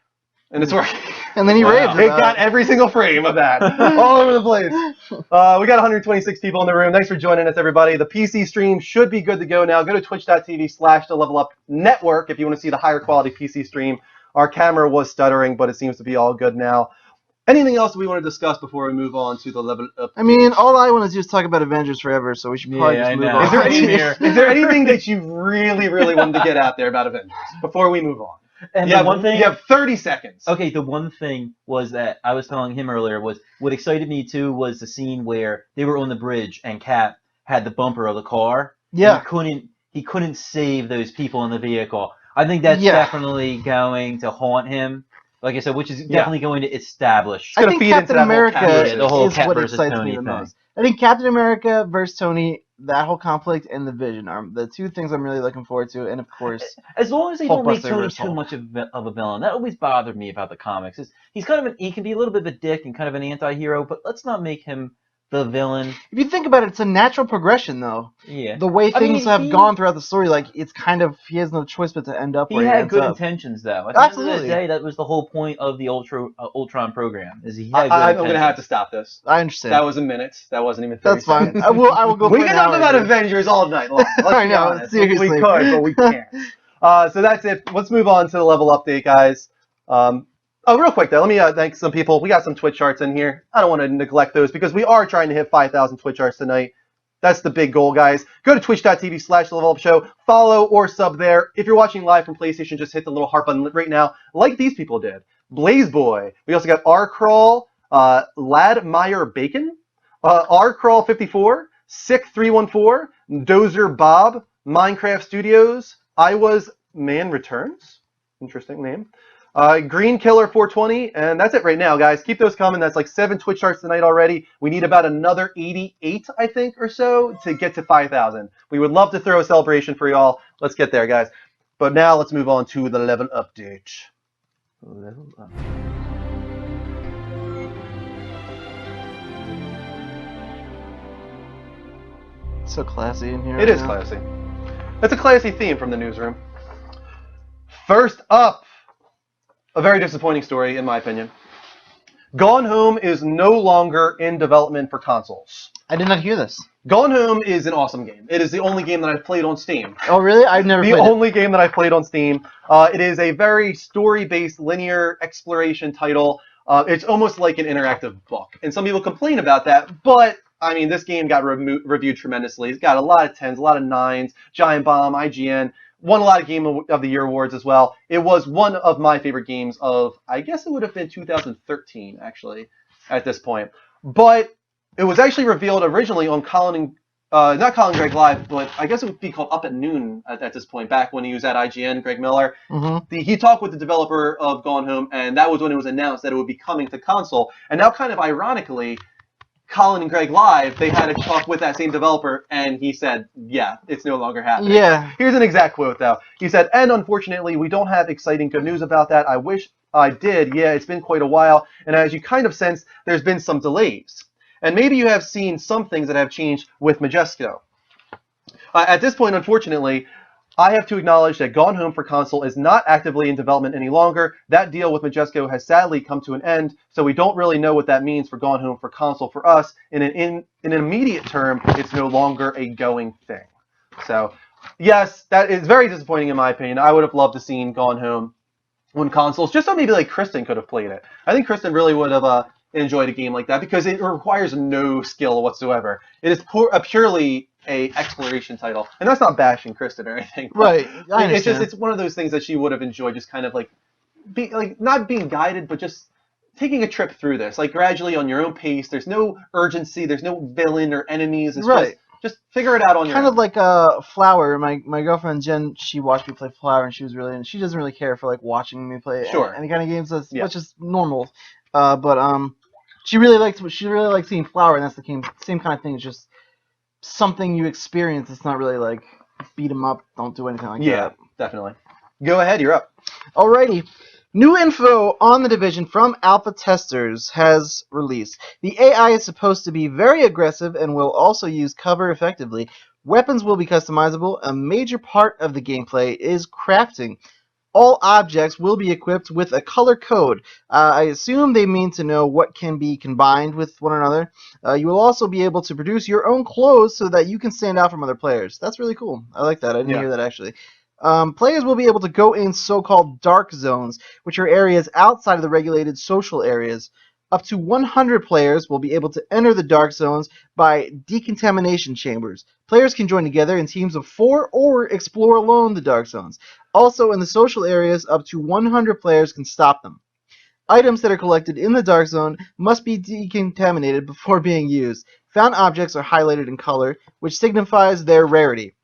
[SPEAKER 1] and it's working.
[SPEAKER 2] And then he
[SPEAKER 3] Wow.
[SPEAKER 2] raves
[SPEAKER 1] It
[SPEAKER 2] about
[SPEAKER 1] got every single frame of that, all over the place. We got 126 people in the room. Thanks for joining us, everybody. The PC stream should be good to go now. Go to twitch.tv/the Level Up Network if you want to see the higher quality PC stream. Our camera was stuttering, but it seems to be all good now. Anything else we want to discuss before we move on to the Level Up?
[SPEAKER 2] I mean, all I want to do is talk about Avengers Forever, so we should probably
[SPEAKER 3] Yeah,
[SPEAKER 2] just
[SPEAKER 3] I
[SPEAKER 2] move
[SPEAKER 3] know.
[SPEAKER 2] on.
[SPEAKER 1] Is there,
[SPEAKER 3] Same
[SPEAKER 1] any,
[SPEAKER 3] here.
[SPEAKER 1] is there anything that you really, really wanted to get out there about Avengers before we move on?
[SPEAKER 3] And
[SPEAKER 1] Yeah,
[SPEAKER 3] the one thing...
[SPEAKER 1] you have 30 seconds.
[SPEAKER 3] Okay, the one thing was that I was telling him earlier was what excited me too was the scene where they were on the bridge and Cap had the bumper of the car.
[SPEAKER 2] Yeah.
[SPEAKER 3] He couldn't save those people in the vehicle. I think that's
[SPEAKER 2] Yeah.
[SPEAKER 3] definitely going to haunt him. Like I said, which is definitely going to establish.
[SPEAKER 2] I
[SPEAKER 1] gonna
[SPEAKER 2] think
[SPEAKER 1] feed into
[SPEAKER 2] Captain
[SPEAKER 1] that whole
[SPEAKER 2] America
[SPEAKER 1] Cap versus-
[SPEAKER 3] the whole
[SPEAKER 2] is
[SPEAKER 3] Cap
[SPEAKER 2] what
[SPEAKER 3] versus
[SPEAKER 2] excites
[SPEAKER 3] Tony
[SPEAKER 2] me the
[SPEAKER 3] thing.
[SPEAKER 2] most. I think Captain America versus Tony, that whole conflict, and the Vision are the two things I'm really looking forward to. And of course,
[SPEAKER 3] As long as they don't make
[SPEAKER 2] Hulkbuster
[SPEAKER 3] Tony
[SPEAKER 2] versus
[SPEAKER 3] too
[SPEAKER 2] Hulk.
[SPEAKER 3] much of a villain, that always bothered me about the comics. He's kind of he can be a little bit of a dick and kind of an anti-hero, but let's not make him the villain.
[SPEAKER 2] if you think about it, it's a natural progression, though.
[SPEAKER 3] Yeah.
[SPEAKER 2] The way
[SPEAKER 3] I mean,
[SPEAKER 2] things have
[SPEAKER 3] he-
[SPEAKER 2] gone throughout the story, like it's kind of he has no choice but to end up
[SPEAKER 3] He
[SPEAKER 2] where he
[SPEAKER 3] had
[SPEAKER 2] ends
[SPEAKER 3] good
[SPEAKER 2] up.
[SPEAKER 3] intentions, though. At the end of
[SPEAKER 2] Absolutely.
[SPEAKER 3] the day, that was the whole point of the Ultron program. Is he had good
[SPEAKER 1] I'm going to have to
[SPEAKER 3] intentions.
[SPEAKER 1] stop this.
[SPEAKER 2] I understand.
[SPEAKER 1] That was a minute. That wasn't even 30
[SPEAKER 2] That's fine.
[SPEAKER 1] seconds.
[SPEAKER 2] I will go.
[SPEAKER 1] We
[SPEAKER 2] for
[SPEAKER 1] can
[SPEAKER 2] an
[SPEAKER 1] talk
[SPEAKER 2] hour
[SPEAKER 1] about
[SPEAKER 2] here.
[SPEAKER 1] Avengers all night long. Let's
[SPEAKER 2] I
[SPEAKER 1] be
[SPEAKER 2] know,
[SPEAKER 1] honest.
[SPEAKER 2] seriously.
[SPEAKER 1] We could, but we can't. So that's it. Let's move on to the level update, guys. Real quick, though, let me thank some people. We got some Twitch charts in here. I don't want to neglect those because we are trying to hit 5,000 Twitch charts tonight. That's the big goal, guys. Go to twitch.tv/levelupshow. Follow or sub there. If you're watching live from PlayStation, just hit the little heart button right now, like these people did. Blaze Boy. We also got R-Crawl, Ladmeyer Bacon, R-Crawl54, Sick314, Dozer Bob, Minecraft Studios, I Was Man Returns. Interesting name. Green Killer 420, and that's it right now, guys. Keep those coming. That's like 7 Twitch charts tonight already. We need about another 88, I think, or so to get to 5,000. We would love to throw a celebration for y'all. Let's get there, guys. But now let's move on to the level update.
[SPEAKER 3] Level up.
[SPEAKER 2] So classy in here.
[SPEAKER 1] It
[SPEAKER 2] right
[SPEAKER 1] is
[SPEAKER 2] now.
[SPEAKER 1] classy. That's a classy theme from the newsroom. First up, a very disappointing story, in my opinion. Gone Home is no longer in development for consoles.
[SPEAKER 2] I did not hear this.
[SPEAKER 1] Gone Home is an awesome game. It is the only game that I've played on Steam.
[SPEAKER 2] Oh, really? I've never
[SPEAKER 1] The
[SPEAKER 2] played it.
[SPEAKER 1] only game that I've played on Steam. It is a very story-based linear exploration title. It's almost like an interactive book. And some people complain about that, but I mean, this game got reviewed tremendously. It's got a lot of 10s, a lot of 9s, Giant Bomb, IGN, won a lot of Game of the Year awards as well. It was one of my favorite games of, I guess it would have been 2013, actually, at this point. But it was actually revealed originally on not Colin Greg Live, but I guess it would be called Up at Noon at this point, back when he was at IGN, Greg Miller.
[SPEAKER 2] Mm-hmm.
[SPEAKER 1] He talked with the developer of Gone Home, and that was when it was announced that it would be coming to console. And now, kind of ironically, Colin and Greg Live, they had a talk with that same developer, and he said, yeah, it's no longer happening.
[SPEAKER 2] Yeah.
[SPEAKER 1] Here's an exact quote, though. He said, and unfortunately, we don't have exciting good news about that. I wish I did. Yeah, it's been quite a while. And as you kind of sense, there's been some delays. And maybe you have seen some things that have changed with Majesco. At this point, unfortunately, I have to acknowledge that Gone Home for console is not actively in development any longer. That deal with Majesco has sadly come to an end, so we don't really know what that means for Gone Home for console for us. In an immediate term, it's no longer a going thing. So, yes, that is very disappointing in my opinion. I would have loved to seen Gone Home on consoles, just so maybe like Kristen could have played it. I think Kristen really would have enjoyed a game like that because it requires no skill whatsoever. It is purely a exploration title, and that's not bashing Kristen or anything.
[SPEAKER 2] Right. I
[SPEAKER 1] It's just
[SPEAKER 2] understand.
[SPEAKER 1] it's one of those things that she would have enjoyed, just kind of like not being guided, but just taking a trip through this, like gradually on your own pace. There's no urgency. There's no villain or enemies. It's
[SPEAKER 2] Right.
[SPEAKER 1] just Just figure it out on your
[SPEAKER 2] Kind
[SPEAKER 1] own.
[SPEAKER 2] of like Flower. My girlfriend Jen, she watched me play Flower, and she doesn't really care for like watching me play
[SPEAKER 1] Sure.
[SPEAKER 2] any kind of games,
[SPEAKER 1] Yeah.
[SPEAKER 2] which is normal. But she really likes seeing Flower, and that's the same kind of thing. It's just something you experience. It's not really like beat 'em up, don't do anything like
[SPEAKER 1] Yeah,
[SPEAKER 2] that.
[SPEAKER 1] definitely. Go ahead, you're up.
[SPEAKER 2] Alrighty. New info on the Division from alpha testers has released. The AI is supposed to be very aggressive and will also use cover effectively. Weapons will be customizable. A major part of the gameplay is crafting. All objects will be equipped with a color code. I assume they mean to know what can be combined with one another. You will also be able to produce your own clothes so that you can stand out from other players. That's really cool. I like that. I didn't
[SPEAKER 1] Yeah.
[SPEAKER 2] hear that actually. Players will be able to go in so-called dark zones, which are areas outside of the regulated social areas. Up to 100 players will be able to enter the dark zones by decontamination chambers. Players can join together in teams of 4 or explore alone the dark zones. Also, in the social areas, up to 100 players can stop them. Items that are collected in the dark zone must be decontaminated before being used. Found objects are highlighted in color, which signifies their rarity.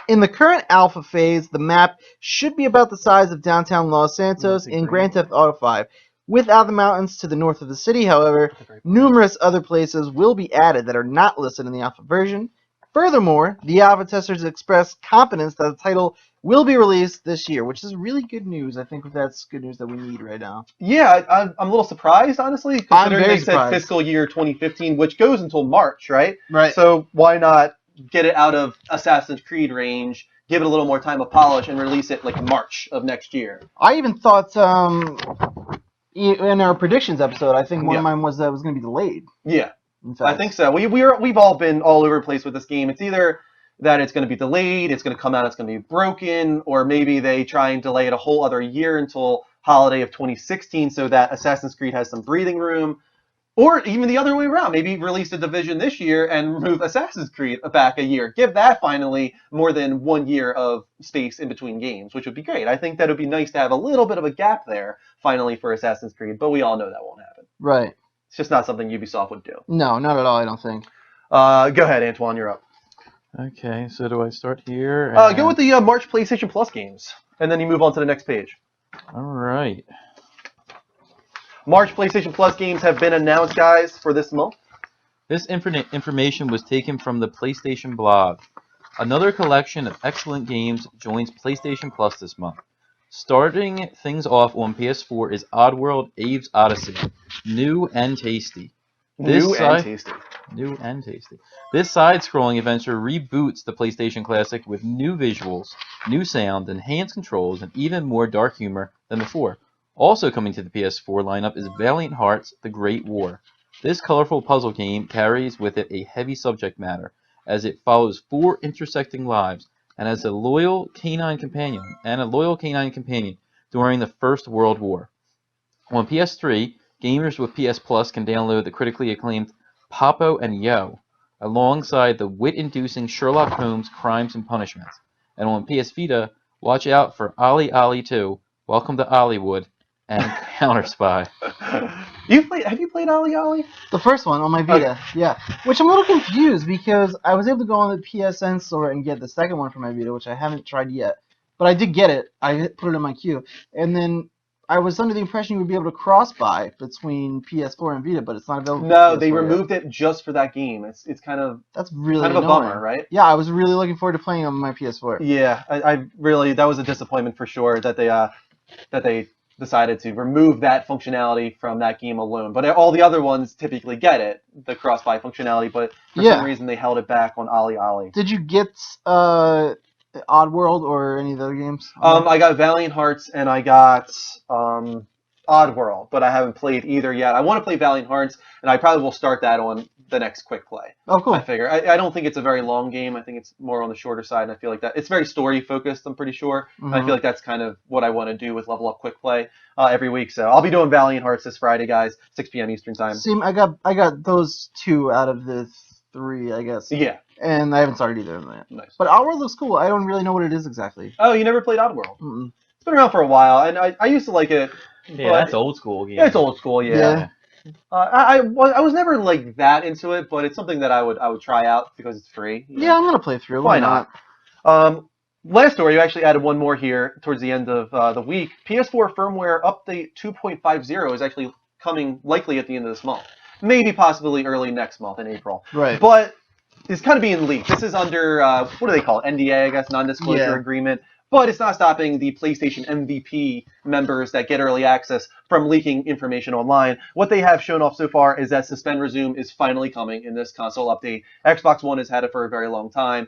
[SPEAKER 2] In the current alpha phase, the map should be about the size of downtown Los Santos in Grand Theft Auto 5. Without the mountains to the north of the city, however, numerous other places will be added that are not listed in the alpha version. Furthermore, the alpha testers express confidence that the title will be released this year, which is really good news. I think that's good news that we need right now.
[SPEAKER 1] Yeah, I'm a little surprised, honestly, considering
[SPEAKER 2] very
[SPEAKER 1] they said
[SPEAKER 2] surprised.
[SPEAKER 1] fiscal year 2015, which goes until March, right?
[SPEAKER 2] Right.
[SPEAKER 1] So why not get it out of Assassin's Creed range, give it a little more time of polish, and release it like March of next year?
[SPEAKER 2] I even thought in our predictions episode, I think one
[SPEAKER 1] Yeah.
[SPEAKER 2] of mine was that it was going to be delayed.
[SPEAKER 1] Yeah,
[SPEAKER 2] In fact.
[SPEAKER 1] I think so. We've all been all over the place with this game. It's either that it's going to be delayed, it's going to come out, it's going to be broken, or maybe they try and delay it a whole other year until holiday of 2016 so that Assassin's Creed has some breathing room. Or even the other way around. Maybe release the Division this year and move Assassin's Creed back a year. Give that finally more than 1 year of space in between games, which would be great. I think that would be nice to have a little bit of a gap there finally for Assassin's Creed, but we all know that won't happen.
[SPEAKER 2] Right.
[SPEAKER 1] It's just not something Ubisoft would do.
[SPEAKER 2] No, not at all, I don't think.
[SPEAKER 1] Go ahead, Antoine, you're up.
[SPEAKER 3] Okay, so do I start here?
[SPEAKER 1] Go with the March PlayStation Plus games, and then you move on to the next page.
[SPEAKER 3] All right.
[SPEAKER 1] March PlayStation Plus games have been announced, guys, for this month.
[SPEAKER 3] This information was taken from the PlayStation blog. Another collection of excellent games joins PlayStation Plus this month. Starting things off on PS4 is Oddworld Abe's Odyssey. New and tasty.
[SPEAKER 1] New and tasty.
[SPEAKER 3] New and tasty. This side-scrolling adventure reboots the PlayStation Classic with new visuals, new sound, enhanced controls, and even more dark humor than before. Also coming to the PS4 lineup is Valiant Hearts: The Great War. This colorful puzzle game carries with it a heavy subject matter, as it follows 4 intersecting lives and as a loyal canine companion during the First World War. On PS3, gamers with PS Plus can download the critically acclaimed Popo and Yo, alongside the wit-inducing Sherlock Holmes Crimes and Punishments. And on PS Vita, watch out for Ollie Ollie 2, Welcome to Ollywood, and Counter Spy.
[SPEAKER 1] Have you played Ollie Ollie?
[SPEAKER 2] The first one on my Vita, yeah. Which I'm a little confused because I was able to go on the PSN store and get the second one for my Vita, which I haven't tried yet. But I did get it. I put it in my queue. And then I was under the impression you would be able to cross-buy between PS4 and Vita, but it's not available.
[SPEAKER 1] No,
[SPEAKER 2] for
[SPEAKER 1] they
[SPEAKER 2] PS4
[SPEAKER 1] removed it just for that game. It's kind of
[SPEAKER 2] That's really
[SPEAKER 1] kind of
[SPEAKER 2] annoying.
[SPEAKER 1] a bummer, right?
[SPEAKER 2] Yeah, I was really looking forward to playing on my PS4.
[SPEAKER 1] Yeah, I really that was a disappointment for sure that they decided to remove that functionality from that game alone. But all the other ones typically get it, the cross-buy functionality, but for some reason they held it back on Ollie Ollie.
[SPEAKER 2] Did you get Oddworld or any of the other games?
[SPEAKER 1] I got Valiant Hearts and I got Oddworld, but I haven't played either yet. I want to play Valiant Hearts, and I probably will start that on the next quick play.
[SPEAKER 2] Oh, cool.
[SPEAKER 1] I figure. I don't think it's a very long game. I think it's more on the shorter side, and I feel like that it's very story focused. I'm pretty sure.
[SPEAKER 2] Mhm.
[SPEAKER 1] I feel like that's kind of what I want to do with Level Up Quick Play every week. So I'll be doing Valiant Hearts this Friday, guys, 6 p.m. Eastern time.
[SPEAKER 2] See, I got those 2 out of the 3, I guess.
[SPEAKER 1] Yeah,
[SPEAKER 2] And I haven't started either of them yet.
[SPEAKER 1] nice.
[SPEAKER 2] But Oddworld looks cool. I don't really know what it is exactly.
[SPEAKER 1] Oh, you never played Oddworld?
[SPEAKER 2] Mm-mm.
[SPEAKER 1] It's been around for a while, and I used to like it.
[SPEAKER 3] Yeah,
[SPEAKER 1] but
[SPEAKER 3] that's old school game.
[SPEAKER 1] It's old school, yeah.
[SPEAKER 2] Yeah.
[SPEAKER 1] I was never like that into it, but it's something that I would try out because it's free. you
[SPEAKER 2] Yeah,
[SPEAKER 1] know.
[SPEAKER 2] I'm gonna play through.
[SPEAKER 1] Why not? Last story, you actually added one more here towards the end of the week. PS4 firmware update 2.50 is actually coming likely at the end of this month. Maybe possibly early next month in April.
[SPEAKER 2] Right.
[SPEAKER 1] But it's kind of being leaked. This is under, what do they call it? NDA, I guess, non-disclosure
[SPEAKER 2] Yeah.
[SPEAKER 1] agreement. But it's not stopping the PlayStation MVP members that get early access from leaking information online. What they have shown off so far is that Suspend Resume is finally coming in this console update. Xbox One has had it for a very long time.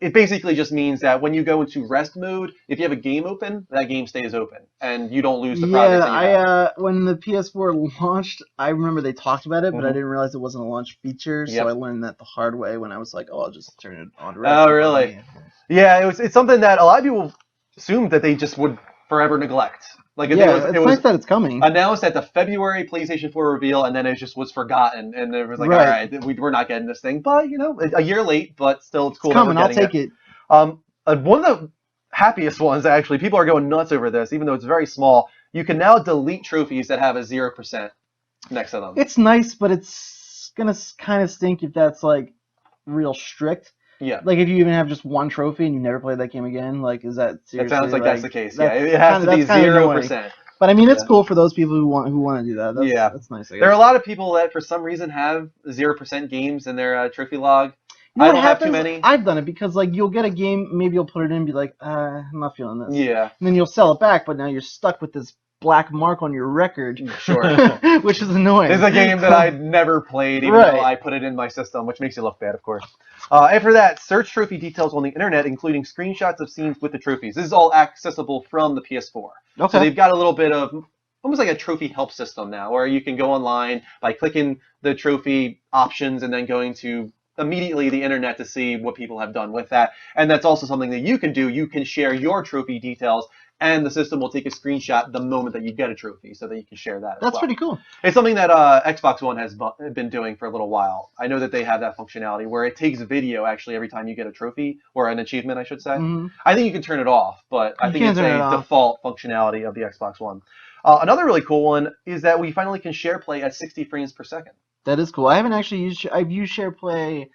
[SPEAKER 1] It basically just means that when you go into rest mode, if you have a game open, that game stays open, and you don't lose the progress that you have.
[SPEAKER 2] When the PS4 launched, I remember they talked about it, but I
[SPEAKER 1] Mhm.
[SPEAKER 2] didn't realize it wasn't a launch feature, so
[SPEAKER 1] Yep.
[SPEAKER 2] I learned that the hard way when I was like, oh, I'll just turn it on.
[SPEAKER 1] Oh, really? Yeah, it's something that a lot of people assumed that they just would forever neglect. Like
[SPEAKER 2] It's nice that it's coming.
[SPEAKER 1] announced at the February PlayStation 4 reveal, and then it just was forgotten, and it was like,
[SPEAKER 2] Right.
[SPEAKER 1] all right, we're not getting this thing. But a year late, but still, it's cool.
[SPEAKER 2] It's coming.
[SPEAKER 1] That we're
[SPEAKER 2] I'll
[SPEAKER 1] getting
[SPEAKER 2] take it.
[SPEAKER 1] One of the happiest ones, actually, people are going nuts over this, even though it's very small. You can now delete trophies that have a 0% next to them.
[SPEAKER 2] It's nice, but it's gonna kind of stink if that's like real strict.
[SPEAKER 1] Yeah.
[SPEAKER 2] Like if you even have just one trophy and you never play that game again, like is that
[SPEAKER 1] It
[SPEAKER 2] seriously?
[SPEAKER 1] sounds like that's the case. Yeah,
[SPEAKER 2] that's
[SPEAKER 1] it has to be
[SPEAKER 2] that's kinda annoying.
[SPEAKER 1] 0%.
[SPEAKER 2] But I mean, it's
[SPEAKER 1] Yeah.
[SPEAKER 2] cool for those people who want to do that.
[SPEAKER 1] Yeah.
[SPEAKER 2] That's nice. I guess.
[SPEAKER 1] There are a lot of people that, for some reason, have 0% games in their trophy log.
[SPEAKER 2] You know
[SPEAKER 1] I
[SPEAKER 2] what
[SPEAKER 1] don't have too
[SPEAKER 2] happens?
[SPEAKER 1] many.
[SPEAKER 2] I've done it because like you'll get a game, maybe you'll put it in and be like, I'm not feeling this.
[SPEAKER 1] Yeah,
[SPEAKER 2] And then you'll sell it back, but now you're stuck with this black mark on your record,
[SPEAKER 1] sure.
[SPEAKER 2] which is annoying.
[SPEAKER 1] It's a game that I'd never played, even
[SPEAKER 2] Right.
[SPEAKER 1] though I put it in my system, which makes you look bad, of course. After that, search trophy details on the internet, including screenshots of scenes with the trophies. This is all accessible from the PS4. So
[SPEAKER 2] Okay.
[SPEAKER 1] they've got a little bit of almost like a trophy help system now, where you can go online by clicking the trophy options and then going to immediately the internet to see what people have done with that. And that's also something that you can do. You can share your trophy details, and the system will take a screenshot the moment that you get a trophy, so that you can share that.
[SPEAKER 2] That's pretty cool.
[SPEAKER 1] It's something that Xbox One has been doing for a little while. I know that they have that functionality where it takes video actually every time you get a trophy or an achievement, I should say.
[SPEAKER 2] Mhm.
[SPEAKER 1] I think you can turn it off, but I
[SPEAKER 2] You
[SPEAKER 1] think
[SPEAKER 2] can
[SPEAKER 1] it's
[SPEAKER 2] turn it
[SPEAKER 1] a
[SPEAKER 2] off.
[SPEAKER 1] default functionality of the Xbox One. Another really cool one is that we finally can share play at 60 frames per second.
[SPEAKER 2] That is cool. I haven't actually used. I've used SharePlay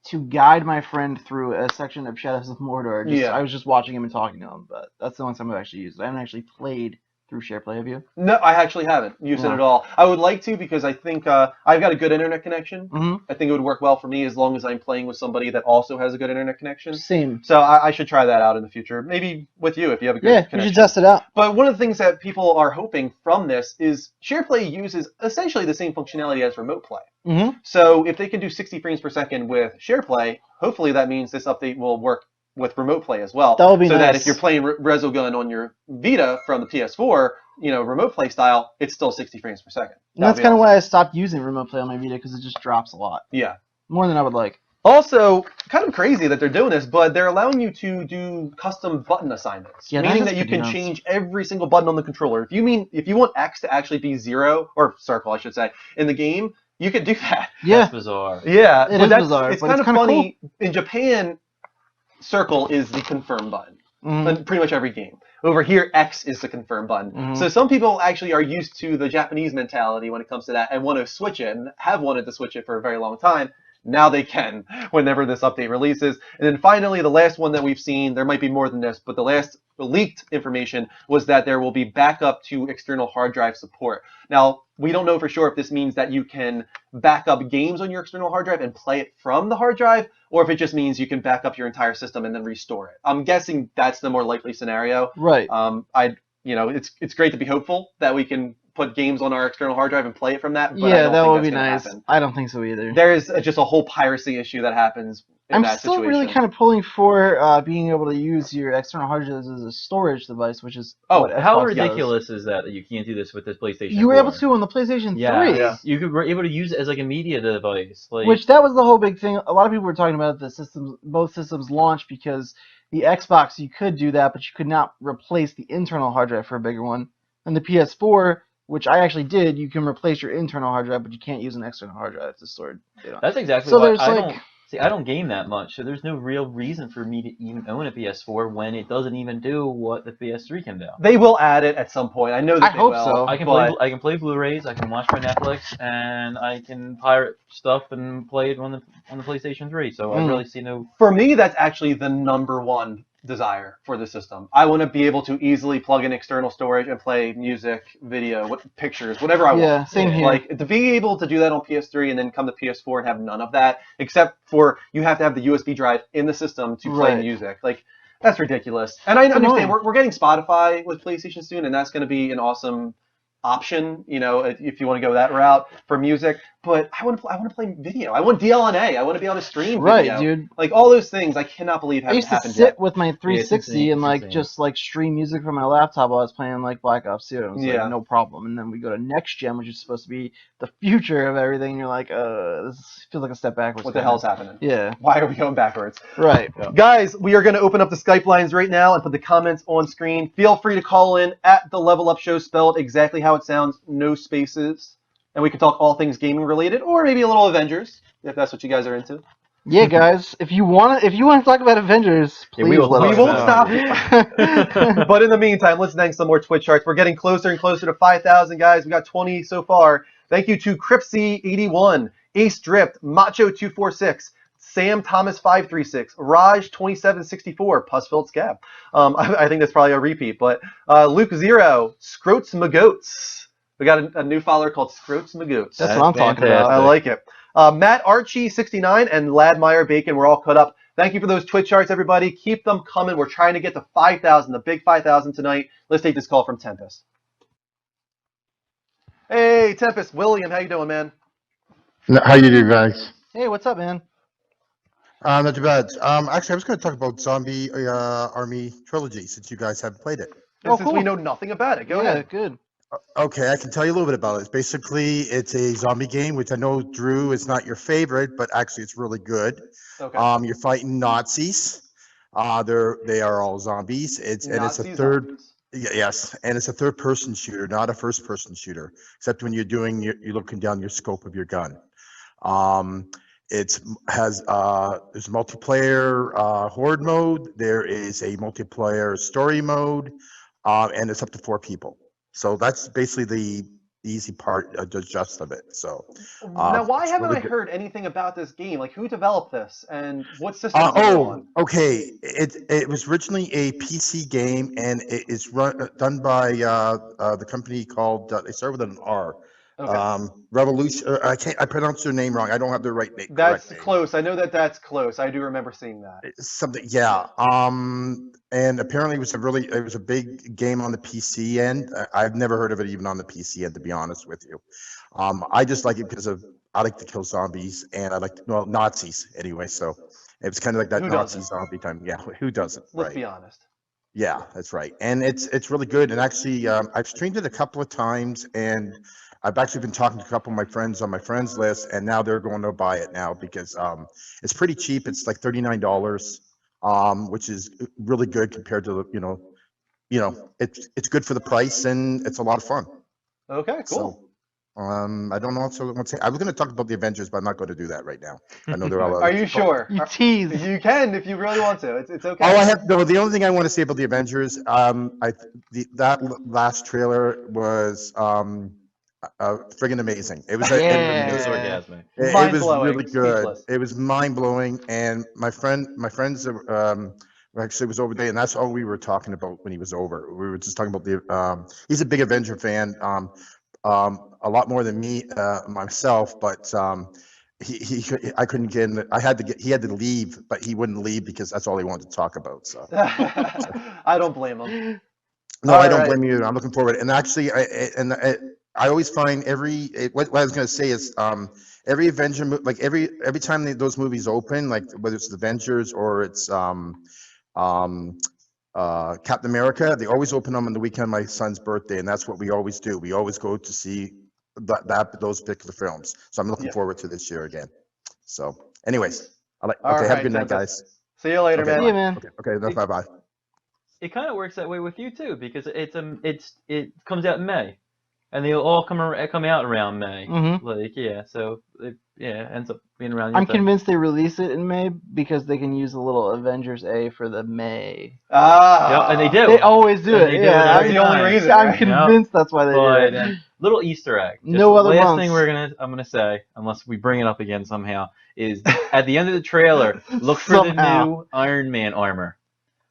[SPEAKER 2] to guide my friend through a section of Shadows of Mordor.
[SPEAKER 1] Yeah.
[SPEAKER 2] I was just watching him and talking to him, but that's the only time I've actually used it. I haven't actually played through SharePlay. Have you?
[SPEAKER 1] No, I actually haven't used it
[SPEAKER 2] No.
[SPEAKER 1] at all. I would like to because I think I've got a good internet connection.
[SPEAKER 2] Mm-hmm.
[SPEAKER 1] I think it would work well for me as long as I'm playing with somebody that also has a good internet connection.
[SPEAKER 2] Same.
[SPEAKER 1] So I should try that out in the future. Maybe with you if you have a good
[SPEAKER 2] Yeah,
[SPEAKER 1] connection.
[SPEAKER 2] you should test it out.
[SPEAKER 1] But one of the things that people are hoping from this is SharePlay uses essentially the same functionality as Remote Play.
[SPEAKER 2] Mm-hmm.
[SPEAKER 1] So if they can do 60 frames per second with SharePlay, hopefully that means this update will work with Remote Play as well.
[SPEAKER 2] That would be
[SPEAKER 1] so that
[SPEAKER 2] nice.
[SPEAKER 1] if you're playing Resogun on your Vita from the PS4, Remote Play style, it's still 60 frames per second.
[SPEAKER 2] And that's kind of why I stopped using Remote Play on my Vita, because it just drops a lot.
[SPEAKER 1] Yeah.
[SPEAKER 2] More than I would like.
[SPEAKER 1] Also, kind of crazy that they're doing this, but they're allowing you to do custom button assignments,
[SPEAKER 2] Yeah,
[SPEAKER 1] meaning
[SPEAKER 2] is
[SPEAKER 1] that you
[SPEAKER 2] pretty
[SPEAKER 1] can
[SPEAKER 2] nuts.
[SPEAKER 1] change every single button on the controller. If you want X to actually be 0 or circle, I should say, in the game, you could do that.
[SPEAKER 2] Yeah.
[SPEAKER 3] That's bizarre.
[SPEAKER 1] Yeah,
[SPEAKER 2] It
[SPEAKER 1] but
[SPEAKER 2] is bizarre,
[SPEAKER 1] It's
[SPEAKER 2] but
[SPEAKER 1] kind
[SPEAKER 2] it's
[SPEAKER 1] of
[SPEAKER 2] kinda
[SPEAKER 1] funny. In Japan, circle is the confirm button.
[SPEAKER 2] Mhm.
[SPEAKER 1] In pretty much every game. Over here, X is the confirm button.
[SPEAKER 2] Mhm.
[SPEAKER 1] So some people actually are used to the Japanese mentality when it comes to that and want to switch it and have wanted to switch it for a very long time. Now they can whenever this update releases. And then finally, the last one that we've seen, there might be more than this, but the last leaked information was that there will be backup to external hard drive support. Now, we don't know for sure if this means that you can back up games on your external hard drive and play it from the hard drive, or if it just means you can back up your entire system and then restore it. I'm guessing that's the more likely scenario.
[SPEAKER 2] Right.
[SPEAKER 1] It's great to be hopeful that we can put games on our external hard drive and play it from that. But I
[SPEAKER 2] Yeah,
[SPEAKER 1] don't
[SPEAKER 2] that
[SPEAKER 1] think
[SPEAKER 2] would
[SPEAKER 1] that's
[SPEAKER 2] be
[SPEAKER 1] gonna
[SPEAKER 2] nice.
[SPEAKER 1] happen.
[SPEAKER 2] I don't think so either.
[SPEAKER 1] There is just a whole piracy issue that happens in
[SPEAKER 2] I'm
[SPEAKER 1] that
[SPEAKER 2] still
[SPEAKER 1] situation.
[SPEAKER 2] really kind of pulling for being able to use your external hard drive as a storage device, which is
[SPEAKER 1] Oh,
[SPEAKER 2] what
[SPEAKER 3] How
[SPEAKER 2] Xbox does.
[SPEAKER 3] ridiculous is that you can't do this with this PlayStation?
[SPEAKER 2] You were
[SPEAKER 3] 4?
[SPEAKER 2] able to on the PlayStation 3.
[SPEAKER 3] Yeah, you were able to use it as like a media device. Like,
[SPEAKER 2] Which that was the whole big thing. A lot of people were talking about the systems, both systems launched because the Xbox you could do that, but you could not replace the internal hard drive for a bigger one. And the PS4, which I actually did, you can replace your internal hard drive, but you can't use an external hard drive to store data.
[SPEAKER 3] that's exactly
[SPEAKER 2] So
[SPEAKER 3] why
[SPEAKER 2] there's
[SPEAKER 3] I
[SPEAKER 2] like,
[SPEAKER 3] don't. See, I don't game that much, so there's no real reason for me to even own a PS4 when it doesn't even do what the PS3 can do.
[SPEAKER 1] They will add it at some point. I know that
[SPEAKER 2] I
[SPEAKER 1] they
[SPEAKER 2] hope
[SPEAKER 1] will.
[SPEAKER 2] so.
[SPEAKER 3] I can
[SPEAKER 1] but
[SPEAKER 3] play Blu-rays, I can watch my Netflix, and I can pirate stuff and play it on the PlayStation 3. So I really see no.
[SPEAKER 1] for me, that's actually the number one desire for the system. I want to be able to easily plug in external storage and play music, video, pictures, whatever I
[SPEAKER 2] Yeah,
[SPEAKER 1] want.
[SPEAKER 2] same
[SPEAKER 3] Yeah.
[SPEAKER 2] here.
[SPEAKER 1] Like to be able to do that on PS3 and then come to PS4 and have none of that, except for you have to have the USB drive in the system to play
[SPEAKER 2] Right.
[SPEAKER 1] music. Like that's ridiculous. And I
[SPEAKER 2] It's
[SPEAKER 1] understand
[SPEAKER 2] annoying.
[SPEAKER 1] we're getting Spotify with PlayStation soon, and that's going to be an awesome option. You know, if you want to go that route for music. But I want to play video. I want DLNA. I want to be able to stream
[SPEAKER 2] Right,
[SPEAKER 1] video.
[SPEAKER 2] dude.
[SPEAKER 1] Like all those things, I cannot believe
[SPEAKER 2] I
[SPEAKER 1] haven't
[SPEAKER 2] used to
[SPEAKER 1] happened
[SPEAKER 2] sit
[SPEAKER 1] yet.
[SPEAKER 2] with my
[SPEAKER 3] Yeah, it's
[SPEAKER 2] 360
[SPEAKER 3] insane.
[SPEAKER 2] and
[SPEAKER 3] It's
[SPEAKER 2] like
[SPEAKER 3] insane.
[SPEAKER 2] just like stream music from my laptop while I was playing like Black Ops 2. It was
[SPEAKER 1] Yeah.
[SPEAKER 2] like no problem. And then we go to next gen, which is supposed to be the future of everything. And you're like, this feels like a step backwards.
[SPEAKER 1] What the
[SPEAKER 2] kinda.
[SPEAKER 1] hell's happening?
[SPEAKER 2] Yeah.
[SPEAKER 1] Why are we going backwards?
[SPEAKER 2] Right.
[SPEAKER 1] Guys, we are going to open up the Skype lines right now and put the comments on screen. Feel free to call in at the Level Up Show, spelled exactly how it sounds, no spaces. And we can talk all things gaming related, or maybe a little Avengers, if that's what you guys are into.
[SPEAKER 2] Yeah, guys. If you want to talk about Avengers,
[SPEAKER 3] Yeah,
[SPEAKER 2] please
[SPEAKER 3] we will
[SPEAKER 2] let
[SPEAKER 3] talk
[SPEAKER 1] We
[SPEAKER 2] us
[SPEAKER 1] won't
[SPEAKER 2] know.
[SPEAKER 1] stop you. But in the meantime, let's thank some more Twitch charts. We're getting closer and closer to 5,000, guys. We got 20 so far. Thank you to Cripsy81, Ace Drift, Macho246, Sam Thomas 536, Raj 2764, Pussfield Scab. I think that's probably a repeat, but Luke Zero, Scroats Magoats. We got a new follower called Scroats Magoats.
[SPEAKER 2] That's what I'm talking about.
[SPEAKER 1] I like it. Matt Archie 69 and Ladmeyer Bacon, we're all cut up. Thank you for those Twitch charts, everybody. Keep them coming. We're trying to get to 5,000, the big 5,000 tonight. Let's take this call from Tempest. Hey, Tempest. William, how you doing, man?
[SPEAKER 4] How you doing, guys?
[SPEAKER 2] Hey, what's up, man?
[SPEAKER 4] Not too bad. Actually, I was going to talk about Zombie Army Trilogy since you guys haven't played it.
[SPEAKER 1] And
[SPEAKER 2] Oh,
[SPEAKER 1] since we
[SPEAKER 2] cool.
[SPEAKER 1] know nothing about it, go
[SPEAKER 2] yeah,
[SPEAKER 1] ahead.
[SPEAKER 2] good.
[SPEAKER 4] Okay, I can tell you a little bit about it. Basically, it's a zombie game, which I know, Drew, is not your favorite, but actually it's really good.
[SPEAKER 1] Okay.
[SPEAKER 4] You're fighting Nazis. They are all zombies. It's a
[SPEAKER 1] Nazi
[SPEAKER 4] third.
[SPEAKER 1] zombies.
[SPEAKER 4] Yes, and it's a third-person shooter, not a first-person shooter. Except when you're looking down your scope of your gun. There's multiplayer horde mode. There is a multiplayer story mode, and it's up to 4 people. So that's basically the easy part, the gist of it. So
[SPEAKER 1] Now, why
[SPEAKER 4] it's
[SPEAKER 1] haven't
[SPEAKER 4] really
[SPEAKER 1] I
[SPEAKER 4] good.
[SPEAKER 1] heard anything about this game? Like, who developed this, and what systems is it on?
[SPEAKER 4] Okay. It was originally a PC game, and it is done by the company called. They start with an R.
[SPEAKER 1] Okay.
[SPEAKER 4] Revolution. I pronounced their name wrong. I don't have the right name.
[SPEAKER 1] That's
[SPEAKER 4] correct name.
[SPEAKER 1] close. I know that's close. I do remember seeing that.
[SPEAKER 4] Something, yeah. And apparently it was a big game on the PC end. I've never heard of it even on the PC end, to be honest with you. I just like it because I like to kill zombies, and I like Nazis anyway. So it was kind of like that
[SPEAKER 1] Who
[SPEAKER 4] Nazi
[SPEAKER 1] doesn't?
[SPEAKER 4] zombie time. Yeah, who doesn't?
[SPEAKER 1] Let's
[SPEAKER 4] Right.
[SPEAKER 1] be honest.
[SPEAKER 4] Yeah, that's right. And it's really good. And actually, I've streamed it a couple of times, and I've actually been talking to a couple of my friends on my friends list, and now they're going to buy it now because it's pretty cheap. It's like $39, which is really good compared to it's good for the price, and it's a lot of fun.
[SPEAKER 1] Okay, cool.
[SPEAKER 4] So, I don't know what else I want to say. I was going to talk about the Avengers, but I'm not going to do that right now. I know there are.
[SPEAKER 1] Are you sure?
[SPEAKER 2] You tease.
[SPEAKER 1] You can if you really want to. It's okay.
[SPEAKER 4] All I have, no, the only thing I want to say about the Avengers, that last trailer was friggin' amazing. It was,
[SPEAKER 2] Yeah.
[SPEAKER 3] No
[SPEAKER 4] it,
[SPEAKER 3] sarcasm.
[SPEAKER 4] it was
[SPEAKER 1] Mind-blowing,
[SPEAKER 4] really good.
[SPEAKER 1] speechless.
[SPEAKER 4] It was mind blowing, and my friends actually was over there, and that's all we were talking about when he was over. We were just talking about he's a big Avenger fan, a lot more than me myself, but I couldn't get in. He had to leave, but he wouldn't leave because that's all he wanted to talk about. So
[SPEAKER 1] I don't blame him.
[SPEAKER 4] no,
[SPEAKER 1] All
[SPEAKER 4] I don't
[SPEAKER 1] right.
[SPEAKER 4] blame you. I'm looking forward. And actually, I always find what I was going to say is every Avenger like every time those movies open, like whether it's the Avengers or it's Captain America, they always open them on the weekend of my son's birthday, and that's what we always do. We always go to see those particular films. So I'm looking
[SPEAKER 1] Yeah.
[SPEAKER 4] forward to this year again. So, anyways,
[SPEAKER 1] All
[SPEAKER 4] have a
[SPEAKER 1] right,
[SPEAKER 4] good night,
[SPEAKER 1] Tempest.
[SPEAKER 4] guys.
[SPEAKER 1] See you later,
[SPEAKER 4] Okay.
[SPEAKER 1] man.
[SPEAKER 2] See you, man.
[SPEAKER 4] Okay, bye bye.
[SPEAKER 3] It kind of works that way with you too, because it comes out in May. and they all come out around May.
[SPEAKER 2] Mhm.
[SPEAKER 3] Like so it ends up being around.
[SPEAKER 2] I'm
[SPEAKER 3] your time.
[SPEAKER 2] convinced they release it in May because they can use a little Avengers A for the May.
[SPEAKER 3] Yep, and they do.
[SPEAKER 2] They always do
[SPEAKER 3] And
[SPEAKER 2] it.
[SPEAKER 3] they do
[SPEAKER 2] Yeah,
[SPEAKER 3] it
[SPEAKER 1] That's
[SPEAKER 3] every
[SPEAKER 1] the only
[SPEAKER 3] time.
[SPEAKER 1] reason,
[SPEAKER 2] I'm
[SPEAKER 1] right?
[SPEAKER 2] convinced that's why they do
[SPEAKER 3] But
[SPEAKER 2] it.
[SPEAKER 3] little Easter egg. Just
[SPEAKER 2] No other
[SPEAKER 3] last
[SPEAKER 2] months.
[SPEAKER 3] thing I'm gonna say, unless we bring it up again somehow, is at the end of the trailer, look for the
[SPEAKER 2] Somehow.
[SPEAKER 3] new Iron Man armor.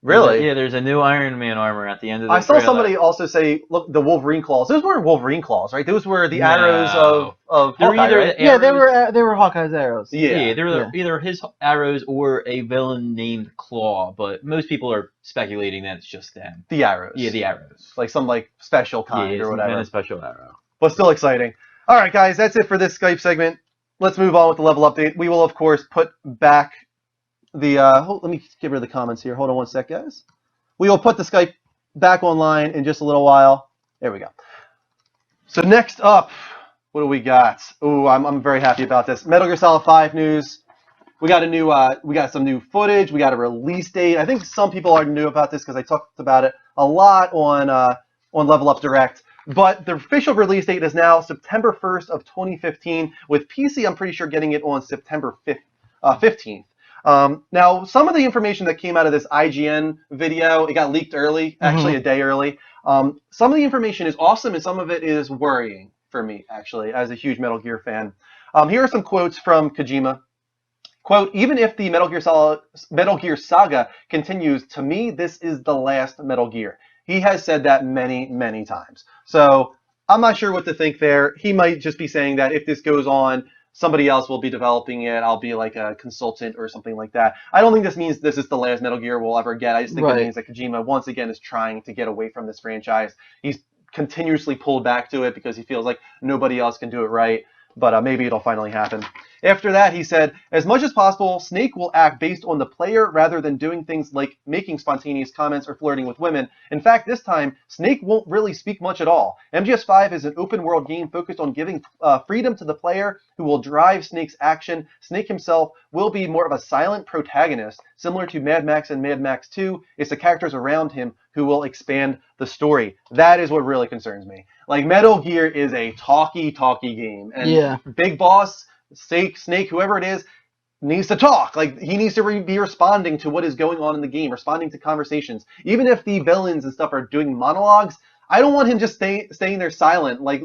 [SPEAKER 1] Really?
[SPEAKER 3] There's a new Iron Man armor at the end of the
[SPEAKER 1] I
[SPEAKER 3] trailer.
[SPEAKER 1] saw somebody also say, look, the Wolverine claws. Those weren't Wolverine claws, right? Those were the
[SPEAKER 3] No.
[SPEAKER 1] arrows of
[SPEAKER 3] They're
[SPEAKER 1] Hawkeye,
[SPEAKER 3] either
[SPEAKER 1] right?
[SPEAKER 3] the
[SPEAKER 2] Yeah,
[SPEAKER 3] arrows.
[SPEAKER 2] they were Hawkeye's arrows.
[SPEAKER 1] Yeah.
[SPEAKER 3] They're
[SPEAKER 2] Yeah.
[SPEAKER 3] either his arrows or a villain named Claw, but most people are speculating that it's just them.
[SPEAKER 1] The arrows.
[SPEAKER 3] Yeah, the arrows.
[SPEAKER 1] Like some special kind
[SPEAKER 3] yeah,
[SPEAKER 1] or
[SPEAKER 3] some
[SPEAKER 1] whatever.
[SPEAKER 3] kind of special arrow.
[SPEAKER 1] But still exciting. All right, guys, that's it for this Skype segment. Let's move on with the level update. We will, of course, put back the... let me get rid of the comments here. Hold on one sec, guys. We will put the Skype back online in just a little while. There we go. So next up, what do we got? Ooh, I'm very happy about this. Metal Gear Solid 5 news. We got some new footage. We got a release date. I think some people already knew about this because I talked about it a lot on Level Up Direct. But the official release date is now September 1st of 2015. With PC, I'm pretty sure getting it on September 15th. Now, some of the information that came out of this IGN video, it got leaked early, actually a day early. Some of the information is awesome, and some of it is worrying for me, actually, as a huge Metal Gear fan. Here are some quotes from Kojima. Quote, even if the Metal Gear Saga continues, to me, this is the last Metal Gear. He has said that many, many times. So I'm not sure what to think there. He might just be saying that if this goes on, somebody else will be developing it. I'll be like a consultant or something like that. I don't think this means this is the last Metal Gear we'll ever get. I just think it means that Kojima, once again, is trying to get away from this franchise. He's continuously pulled back to it because he feels like nobody else can do it right. But maybe it'll finally happen. After that, he said, as much as possible, Snake will act based on the player rather than doing things like making spontaneous comments or flirting with women. In fact, this time, Snake won't really speak much at all. MGS5 is an open-world game focused on giving freedom to the player who will drive Snake's action. Snake himself will be more of a silent protagonist, similar to Mad Max and Mad Max 2. It's the characters around him who will expand the story. That is what really concerns me. Like, Metal Gear is a talky game. And Big Boss, Snake, whoever it is, needs to talk. Like, he needs to be responding to what is going on in the game, responding to conversations. Even if the villains and stuff are doing monologues, I don't want him just staying there silent, like,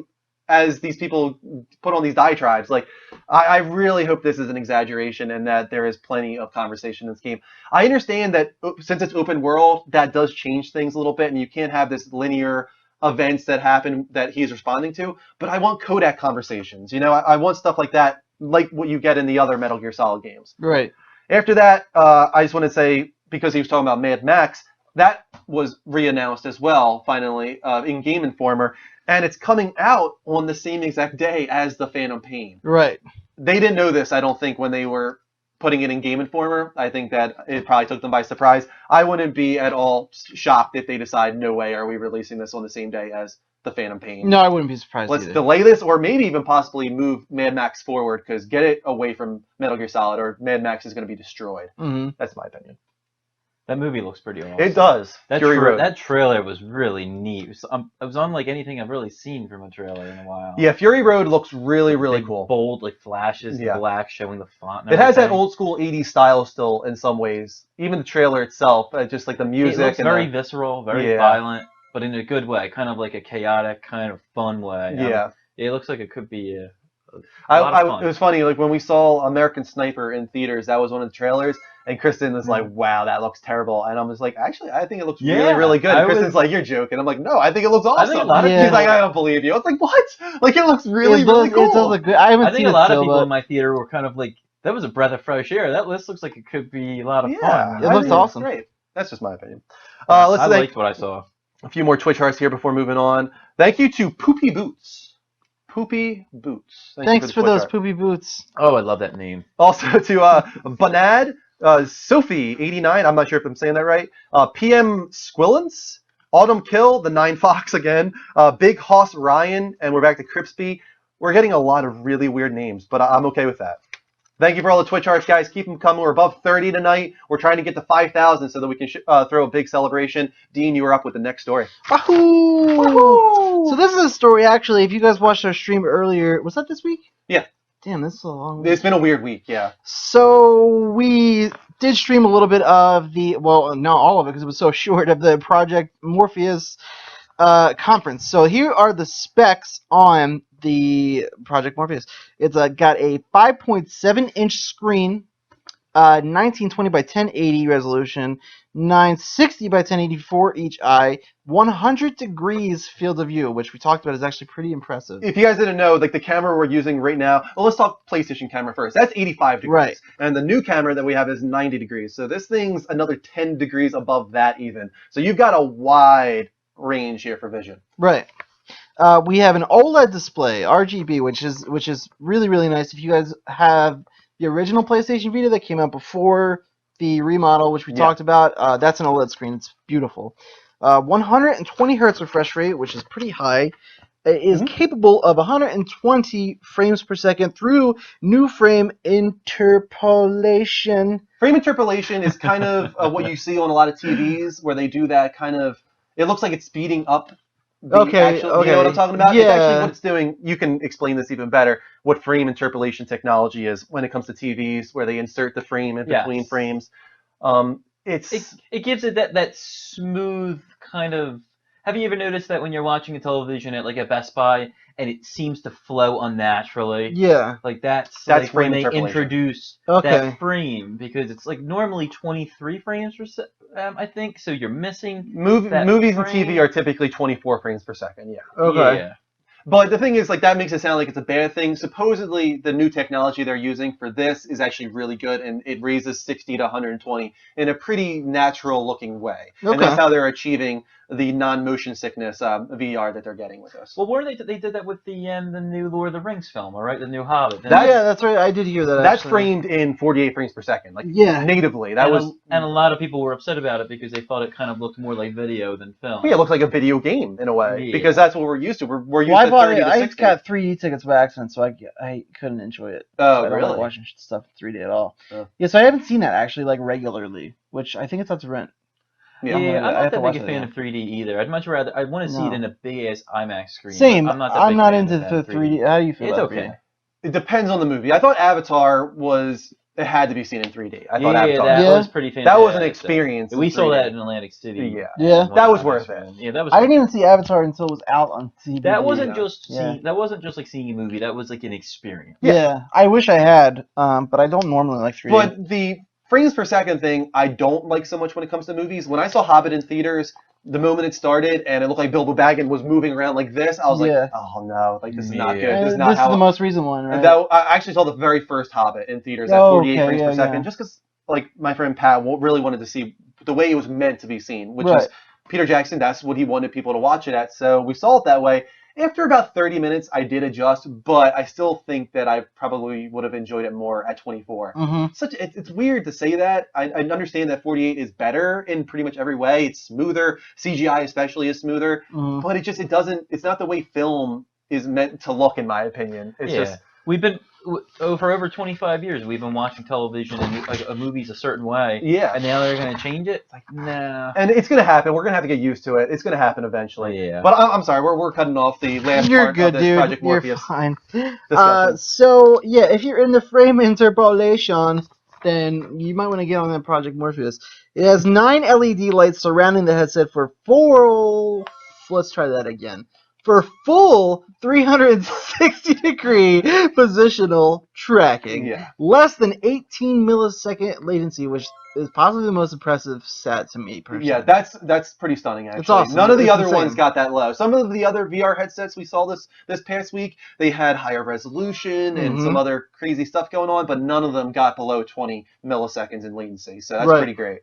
[SPEAKER 1] as these people put on these diatribes. Like, I really hope this is an exaggeration and that there is plenty of conversation in this game. I understand that since it's open world, that does change things a little bit, and you can't have this linear events that happen that he's responding to, but I want Kodak conversations. I want stuff like that, like what you get in the other Metal Gear Solid games.
[SPEAKER 2] Right.
[SPEAKER 1] After that, I just want to say, because he was talking about Mad Max, that was re-announced as well, finally, in Game Informer, and it's coming out on the same exact day as the Phantom Pain.
[SPEAKER 2] Right.
[SPEAKER 1] They didn't know this, I don't think, when they were putting it in Game Informer. I think that it probably took them by surprise. I wouldn't be at all shocked if they decide, no way are we releasing this on the same day as the Phantom Pain.
[SPEAKER 2] No, I wouldn't be surprised
[SPEAKER 1] Let's
[SPEAKER 2] either.
[SPEAKER 1] delay this, or maybe even possibly move Mad Max forward, because get it away from Metal Gear Solid, or Mad Max is going to be destroyed.
[SPEAKER 2] Mm-hmm.
[SPEAKER 1] That's my opinion.
[SPEAKER 3] That movie looks pretty awesome.
[SPEAKER 1] It does. Fury Road.
[SPEAKER 3] That trailer was really neat. It was unlike anything I've really seen from a trailer in a while.
[SPEAKER 1] Yeah, Fury Road looks really, really
[SPEAKER 3] Big,
[SPEAKER 1] cool.
[SPEAKER 3] Bold, like flashes,
[SPEAKER 1] Yeah.
[SPEAKER 3] black, showing the font. And
[SPEAKER 1] It has that
[SPEAKER 3] everything.
[SPEAKER 1] old school 80s style still in some ways. Even the trailer itself, just like the music.
[SPEAKER 3] It looks
[SPEAKER 1] and
[SPEAKER 3] very visceral, very
[SPEAKER 1] Yeah.
[SPEAKER 3] violent, but in a good way, kind of like a chaotic, kind of fun way.
[SPEAKER 1] Yeah.
[SPEAKER 3] It looks like it could be a lot of fun.
[SPEAKER 1] It was funny, like when we saw American Sniper in theaters, that was one of the trailers, and Kristen was like, wow, that looks terrible. And I'm just like, actually, I think it looks really,
[SPEAKER 3] Yeah,
[SPEAKER 1] really good.
[SPEAKER 3] I
[SPEAKER 1] And Kristen's
[SPEAKER 3] was-
[SPEAKER 1] like, you're joking. I'm like, no, I think it looks awesome.
[SPEAKER 3] I think a lot of
[SPEAKER 1] She's
[SPEAKER 2] people-
[SPEAKER 1] like, I don't believe you. I was like, what? Like, it looks really,
[SPEAKER 2] It does,
[SPEAKER 1] really cool.
[SPEAKER 2] It does look good. I haven't
[SPEAKER 3] I
[SPEAKER 2] seen
[SPEAKER 3] think a
[SPEAKER 2] it
[SPEAKER 3] lot
[SPEAKER 2] still,
[SPEAKER 3] of people
[SPEAKER 2] but
[SPEAKER 3] in my theater were kind of like, that was a breath of fresh air. This looks like it could be a lot of
[SPEAKER 1] Yeah,
[SPEAKER 3] fun.
[SPEAKER 2] It
[SPEAKER 1] I
[SPEAKER 2] looks
[SPEAKER 1] think
[SPEAKER 2] awesome.
[SPEAKER 1] Great. That's just my opinion.
[SPEAKER 3] I
[SPEAKER 1] Let's thank
[SPEAKER 3] liked what I saw.
[SPEAKER 1] a few more Twitch hearts here before moving on. Thank you to Poopy Boots. Poopy Boots.
[SPEAKER 2] thanks
[SPEAKER 1] the
[SPEAKER 2] for
[SPEAKER 1] Twitch
[SPEAKER 2] those
[SPEAKER 1] heart.
[SPEAKER 2] poopy boots.
[SPEAKER 3] Oh, I love that name.
[SPEAKER 1] Also to Banad, Sophie89, I'm not sure if I'm saying that right, PM Squillance, Autumn Kill, the 9 Fox again, Big Hoss Ryan, and we're back to Cripsby. We're getting a lot of really weird names, but I'm okay with that. Thank you for all the Twitch hearts, guys. Keep them coming. We're above 30 tonight. We're trying to get to 5,000 so that we can throw a big celebration. Dean, you were up with the next story.
[SPEAKER 2] Wahoo! So this is a story, actually, if you guys watched our stream earlier, was that this week?
[SPEAKER 1] Yeah.
[SPEAKER 2] Damn, this is a long week.
[SPEAKER 1] It's been a weird week, yeah.
[SPEAKER 2] So we did stream a little bit of not all of it because it was so short, of the Project Morpheus conference. So here are the specs on the Project Morpheus. It's got a 5.7-inch screen, 1920 by 1080 resolution, 960 by 1080 for each eye, 100 degrees field of view, which we talked about is actually pretty impressive.
[SPEAKER 1] If you guys didn't know, like the camera we're using right now, well, let's talk PlayStation camera first. That's 85 degrees.
[SPEAKER 2] Right.
[SPEAKER 1] And the new camera that we have is 90 degrees. So this thing's another 10 degrees above that even. So you've got a wide range here for vision.
[SPEAKER 2] Right. We have an OLED display, RGB, which is really, really nice. If you guys have the original PlayStation Vita that came out before the remodel, which we talked about, that's an OLED screen. It's beautiful. 120 hertz refresh rate, which is pretty high. It is capable of 120 frames per second through new frame interpolation.
[SPEAKER 1] Frame interpolation is kind of what you see on a lot of TVs where they do that kind of, it looks like it's speeding up the actual, you know what I'm talking about?
[SPEAKER 2] Yeah.
[SPEAKER 1] It's actually what it's doing. You can explain this even better, what frame interpolation technology is when it comes to TVs where they insert the frame in between frames.
[SPEAKER 3] It gives it that smooth kind of. Have you ever noticed that when you're watching a television at like a Best Buy and it seems to flow unnaturally?
[SPEAKER 2] Yeah.
[SPEAKER 3] Like that's
[SPEAKER 1] frame
[SPEAKER 3] when they
[SPEAKER 1] interpolation.
[SPEAKER 3] introduce that frame, because it's like normally 23 frames per second, I think. So you're missing
[SPEAKER 1] Movies
[SPEAKER 3] that
[SPEAKER 1] and
[SPEAKER 3] frame.
[SPEAKER 1] TV are typically 24 frames per second, yeah.
[SPEAKER 2] Okay.
[SPEAKER 3] Yeah.
[SPEAKER 1] But the thing is, like, that makes it sound like it's a bad thing. Supposedly, the new technology they're using for this is actually really good, and it raises 60 to 120 in a pretty natural-looking way.
[SPEAKER 2] Okay.
[SPEAKER 1] And that's how they're achieving the non-motion sickness VR that they're getting with this.
[SPEAKER 3] Well, they did that with the new Lord of the Rings film, all right, the new Hobbit.
[SPEAKER 2] Yeah, that's right. I did hear that.
[SPEAKER 1] That's
[SPEAKER 2] actually.
[SPEAKER 1] framed in 48 frames per second, like natively. That
[SPEAKER 3] and
[SPEAKER 1] was,
[SPEAKER 3] and a lot of people were upset about it because they thought it kind of looked more like video than film.
[SPEAKER 1] yeah, it looks like a video game in a way,
[SPEAKER 3] Yeah.
[SPEAKER 1] because that's what we're used to. We're used
[SPEAKER 2] Well,
[SPEAKER 1] to 30 to
[SPEAKER 2] I
[SPEAKER 1] 60.
[SPEAKER 2] got 3D tickets by accident, so I couldn't enjoy it.
[SPEAKER 1] Oh,
[SPEAKER 2] I don't
[SPEAKER 1] really?
[SPEAKER 2] like watching stuff in 3D at all.
[SPEAKER 1] Oh.
[SPEAKER 2] Yeah, so I haven't seen that actually like regularly, which I think it's out to rent.
[SPEAKER 1] Yeah.
[SPEAKER 3] Yeah,
[SPEAKER 2] I
[SPEAKER 3] I'm
[SPEAKER 2] have
[SPEAKER 3] not
[SPEAKER 2] to
[SPEAKER 3] that
[SPEAKER 2] watch
[SPEAKER 3] big a
[SPEAKER 2] it
[SPEAKER 3] fan
[SPEAKER 2] again.
[SPEAKER 3] of 3D either. I'd much rather. I want to see it
[SPEAKER 2] No.
[SPEAKER 3] in a big ass IMAX screen.
[SPEAKER 2] Same.
[SPEAKER 3] I'm not,
[SPEAKER 2] I'm not
[SPEAKER 3] big
[SPEAKER 2] into
[SPEAKER 3] fan of
[SPEAKER 2] the 3D. How do you feel
[SPEAKER 3] It's
[SPEAKER 2] about
[SPEAKER 3] okay.
[SPEAKER 2] 3D?
[SPEAKER 1] It depends on the movie. I thought Avatar it had to be seen in 3D. I thought Avatar.
[SPEAKER 3] that
[SPEAKER 2] Yeah.
[SPEAKER 3] was pretty fantastic.
[SPEAKER 1] That was an experience.
[SPEAKER 3] We
[SPEAKER 1] in
[SPEAKER 3] saw
[SPEAKER 1] 3D.
[SPEAKER 3] that in Atlantic City.
[SPEAKER 1] Yeah.
[SPEAKER 2] Yeah.
[SPEAKER 1] That was worth it.
[SPEAKER 3] Yeah, that was.
[SPEAKER 2] I didn't even see Avatar until it was out on TV.
[SPEAKER 3] That wasn't
[SPEAKER 2] Yeah.
[SPEAKER 3] That wasn't just like seeing a movie. That was like an experience.
[SPEAKER 2] Yeah, I wish I had, but I don't normally like 3D.
[SPEAKER 1] But the frames per second thing, I don't like so much when it comes to movies. When I saw Hobbit in theaters, the moment it started and it looked like Bilbo Baggins was moving around like this, I was like, oh no, like this is not
[SPEAKER 3] Yeah.
[SPEAKER 1] good. This is not
[SPEAKER 2] this
[SPEAKER 1] how.
[SPEAKER 2] is the most recent one, right?
[SPEAKER 1] And I actually saw the very first Hobbit in theaters at
[SPEAKER 2] Oh,
[SPEAKER 1] 48
[SPEAKER 2] okay,
[SPEAKER 1] frames per
[SPEAKER 2] yeah,
[SPEAKER 1] second,
[SPEAKER 2] yeah.
[SPEAKER 1] just because like my friend Pat really wanted to see the way it was meant to be seen, which
[SPEAKER 2] Right.
[SPEAKER 1] is Peter Jackson. That's what he wanted people to watch it at. So we saw it that way. After about 30 minutes, I did adjust, but I still think that I probably would have enjoyed it more at 24.
[SPEAKER 2] Mm-hmm.
[SPEAKER 1] It's weird to say that. I understand that 48 is better in pretty much every way. It's smoother. CGI especially is smoother.
[SPEAKER 2] Mm-hmm.
[SPEAKER 1] But it's not the way film is meant to look, in my opinion. It's just
[SPEAKER 3] We've been for over 25 years. We've been watching television and like movies a certain way.
[SPEAKER 1] Yeah.
[SPEAKER 3] And now they're gonna change it. It's like nah.
[SPEAKER 1] And it's gonna happen. We're gonna have to get used to it. It's gonna happen eventually.
[SPEAKER 3] Yeah.
[SPEAKER 1] But I'm sorry. We're cutting off the last
[SPEAKER 2] You're
[SPEAKER 1] part
[SPEAKER 2] good,
[SPEAKER 1] of this
[SPEAKER 2] dude.
[SPEAKER 1] Project
[SPEAKER 2] You're
[SPEAKER 1] Morpheus
[SPEAKER 2] fine.
[SPEAKER 1] discussion.
[SPEAKER 2] So yeah, if you're in the frame interpolation, then you might want to get on that Project Morpheus. It has 9 LED lights surrounding the headset for full. Let's try that again. For full 360-degree positional tracking.
[SPEAKER 1] Yeah.
[SPEAKER 2] Less than 18 millisecond latency, which is possibly the most impressive stat to me personally.
[SPEAKER 1] Yeah, that's pretty stunning, actually.
[SPEAKER 2] awesome.
[SPEAKER 1] None of the
[SPEAKER 2] It's
[SPEAKER 1] other
[SPEAKER 2] insane.
[SPEAKER 1] ones got that low. Some of the other VR headsets we saw this past week, they had higher resolution and
[SPEAKER 2] Mhm.
[SPEAKER 1] some other crazy stuff going on, but none of them got below 20 milliseconds in latency. So that's
[SPEAKER 2] Right.
[SPEAKER 1] pretty great.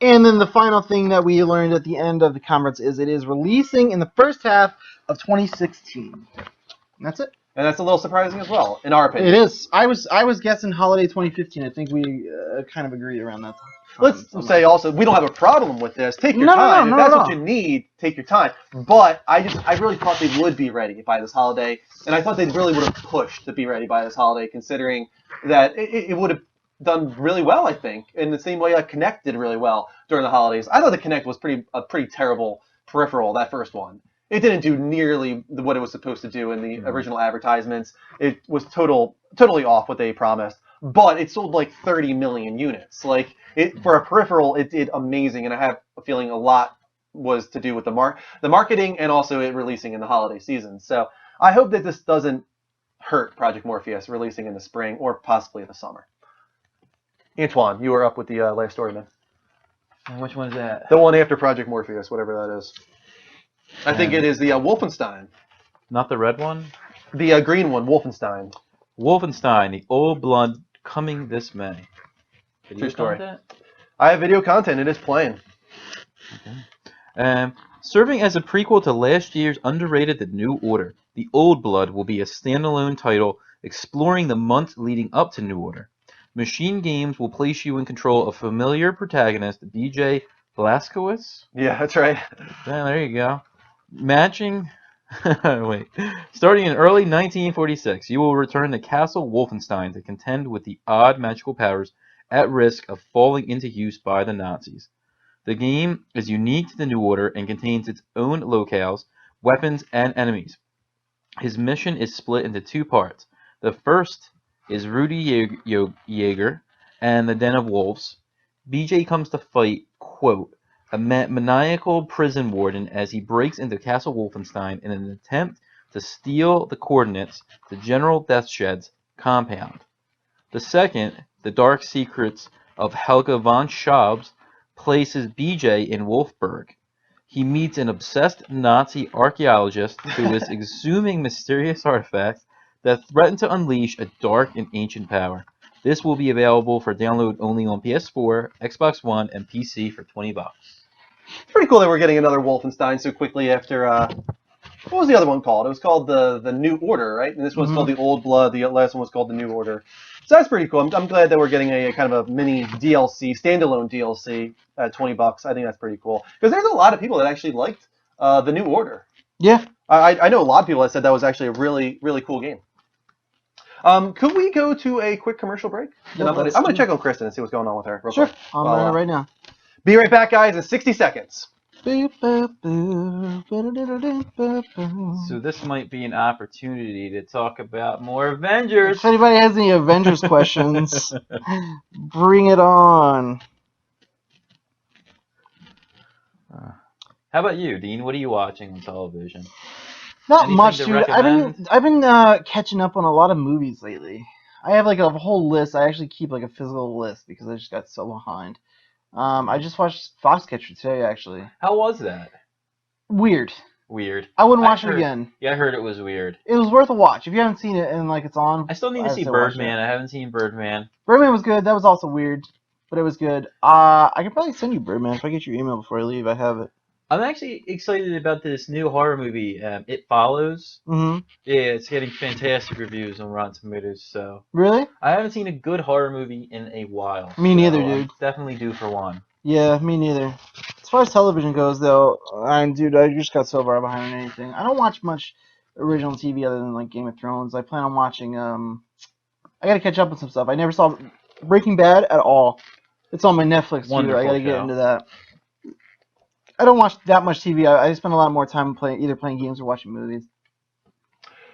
[SPEAKER 2] And then the final thing that we learned at the end of the conference is it is releasing in the first half of 2016. And that's it.
[SPEAKER 1] and that's a little surprising as well, in our opinion.
[SPEAKER 2] It is. I was guessing holiday 2015. I think we kind of agreed around that time.
[SPEAKER 1] Let's say also we don't have a problem with this. Take your
[SPEAKER 2] No,
[SPEAKER 1] time.
[SPEAKER 2] no,
[SPEAKER 1] If
[SPEAKER 2] not
[SPEAKER 1] that's
[SPEAKER 2] at
[SPEAKER 1] what
[SPEAKER 2] all.
[SPEAKER 1] you need, take your time. But I really thought they would be ready by this holiday, and I thought they really would have pushed to be ready by this holiday, considering that it would have done really well. I think in the same way Kinect did really well during the holidays. I thought the Kinect was a pretty terrible peripheral, that first one. It didn't do nearly what it was supposed to do in the original advertisements. It was totally off what they promised. But it sold like 30 million units. Like for a peripheral, it did amazing, and I have a feeling a lot was to do with the marketing and also it releasing in the holiday season. So I hope that this doesn't hurt Project Morpheus releasing in the spring or possibly the summer. Antoine, you were up with the last story, man.
[SPEAKER 3] Which one is that?
[SPEAKER 1] The one after Project Morpheus, whatever that is. I think it is the Wolfenstein.
[SPEAKER 3] Not the red one?
[SPEAKER 1] The green one, Wolfenstein.
[SPEAKER 3] Wolfenstein, the Old Blood, coming this May.
[SPEAKER 1] True story.
[SPEAKER 3] Content?
[SPEAKER 1] I have video content. It is playing.
[SPEAKER 3] Serving as a prequel to last year's underrated The New Order, The Old Blood will be a standalone title exploring the months leading up to New Order. Machine Games will place you in control of familiar protagonist BJ Blazkowicz.
[SPEAKER 1] Yeah, that's right.
[SPEAKER 3] Yeah, there you go. Starting in early 1946, you will return to Castle Wolfenstein to contend with the odd magical powers at risk of falling into use by the Nazis. The game is unique to the New Order and contains its own locales, weapons, and enemies. His mission is split into two parts. The first is Rudy Yeager and the Den of Wolves. BJ comes to fight, quote, a maniacal prison warden as he breaks into Castle Wolfenstein in an attempt to steal the coordinates to General Deathshed's compound. The second, The Dark Secrets of Helga von Schaub's, places BJ in Wolfsburg. He meets an obsessed Nazi archaeologist who is exhuming mysterious artifacts that threaten to unleash a dark and ancient power. This will be available for download only on PS4, Xbox One, and PC for $20.
[SPEAKER 1] It's pretty cool that we're getting another Wolfenstein so quickly after. What was the other one called? It was called the New Order, right? And this one's called the Old Blood. The last one was called the New Order. So that's pretty cool. I'm glad that we're getting a kind of a mini DLC, standalone DLC at $20. I think that's pretty cool because there's a lot of people that actually liked the New Order.
[SPEAKER 2] Yeah.
[SPEAKER 1] I know a lot of people that said that was actually a really, really cool game. Could we go to a quick commercial break?
[SPEAKER 2] Yeah,
[SPEAKER 1] I'm
[SPEAKER 2] let's
[SPEAKER 1] gonna
[SPEAKER 2] do
[SPEAKER 1] check on Kristen and see what's going on with her. Real
[SPEAKER 2] Sure.
[SPEAKER 1] quick.
[SPEAKER 2] I'm
[SPEAKER 1] Well,
[SPEAKER 2] on it right now.
[SPEAKER 1] Be right back, guys, in 60 seconds.
[SPEAKER 3] So this might be an opportunity to talk about more Avengers.
[SPEAKER 2] If anybody has any Avengers questions, bring it on.
[SPEAKER 3] How about you, Dean? What are you watching on television?
[SPEAKER 2] Not
[SPEAKER 3] Anything
[SPEAKER 2] much,
[SPEAKER 3] to
[SPEAKER 2] dude.
[SPEAKER 3] recommend?
[SPEAKER 2] I've been catching up on a lot of movies lately. I have like a whole list. I actually keep like a physical list because I just got so behind. I just watched Foxcatcher today, actually.
[SPEAKER 3] How was that?
[SPEAKER 2] Weird.
[SPEAKER 3] Weird.
[SPEAKER 2] I wouldn't
[SPEAKER 3] I
[SPEAKER 2] watch it
[SPEAKER 3] heard-
[SPEAKER 2] again.
[SPEAKER 3] Yeah, I heard it was weird.
[SPEAKER 2] It was worth a watch. If you haven't seen it and like it's on,
[SPEAKER 3] I still need to
[SPEAKER 2] I'd
[SPEAKER 3] see
[SPEAKER 2] say watch
[SPEAKER 3] Birdman.
[SPEAKER 2] it.
[SPEAKER 3] I haven't seen Birdman.
[SPEAKER 2] Birdman was good. That was also weird, but it was good. I can probably send you Birdman if I get your email before I leave. I have it.
[SPEAKER 3] I'm actually excited about this new horror movie, It Follows.
[SPEAKER 2] Mm-hmm.
[SPEAKER 3] Yeah, it's getting fantastic reviews on Rotten Tomatoes. So
[SPEAKER 2] Really?
[SPEAKER 3] I haven't seen a good horror movie in a while.
[SPEAKER 2] Me neither,
[SPEAKER 3] so I'm
[SPEAKER 2] dude.
[SPEAKER 3] definitely due for one.
[SPEAKER 2] Yeah, me neither. As far as television goes, though, I just got so far behind on anything. I don't watch much original TV other than like Game of Thrones. I plan on watching. I gotta catch up on some stuff. I never saw Breaking Bad at all. It's on my Netflix too. I
[SPEAKER 3] Wonderful
[SPEAKER 2] gotta get
[SPEAKER 3] show.
[SPEAKER 2] into that. I don't watch that much TV. I spend a lot more time either playing games or watching movies.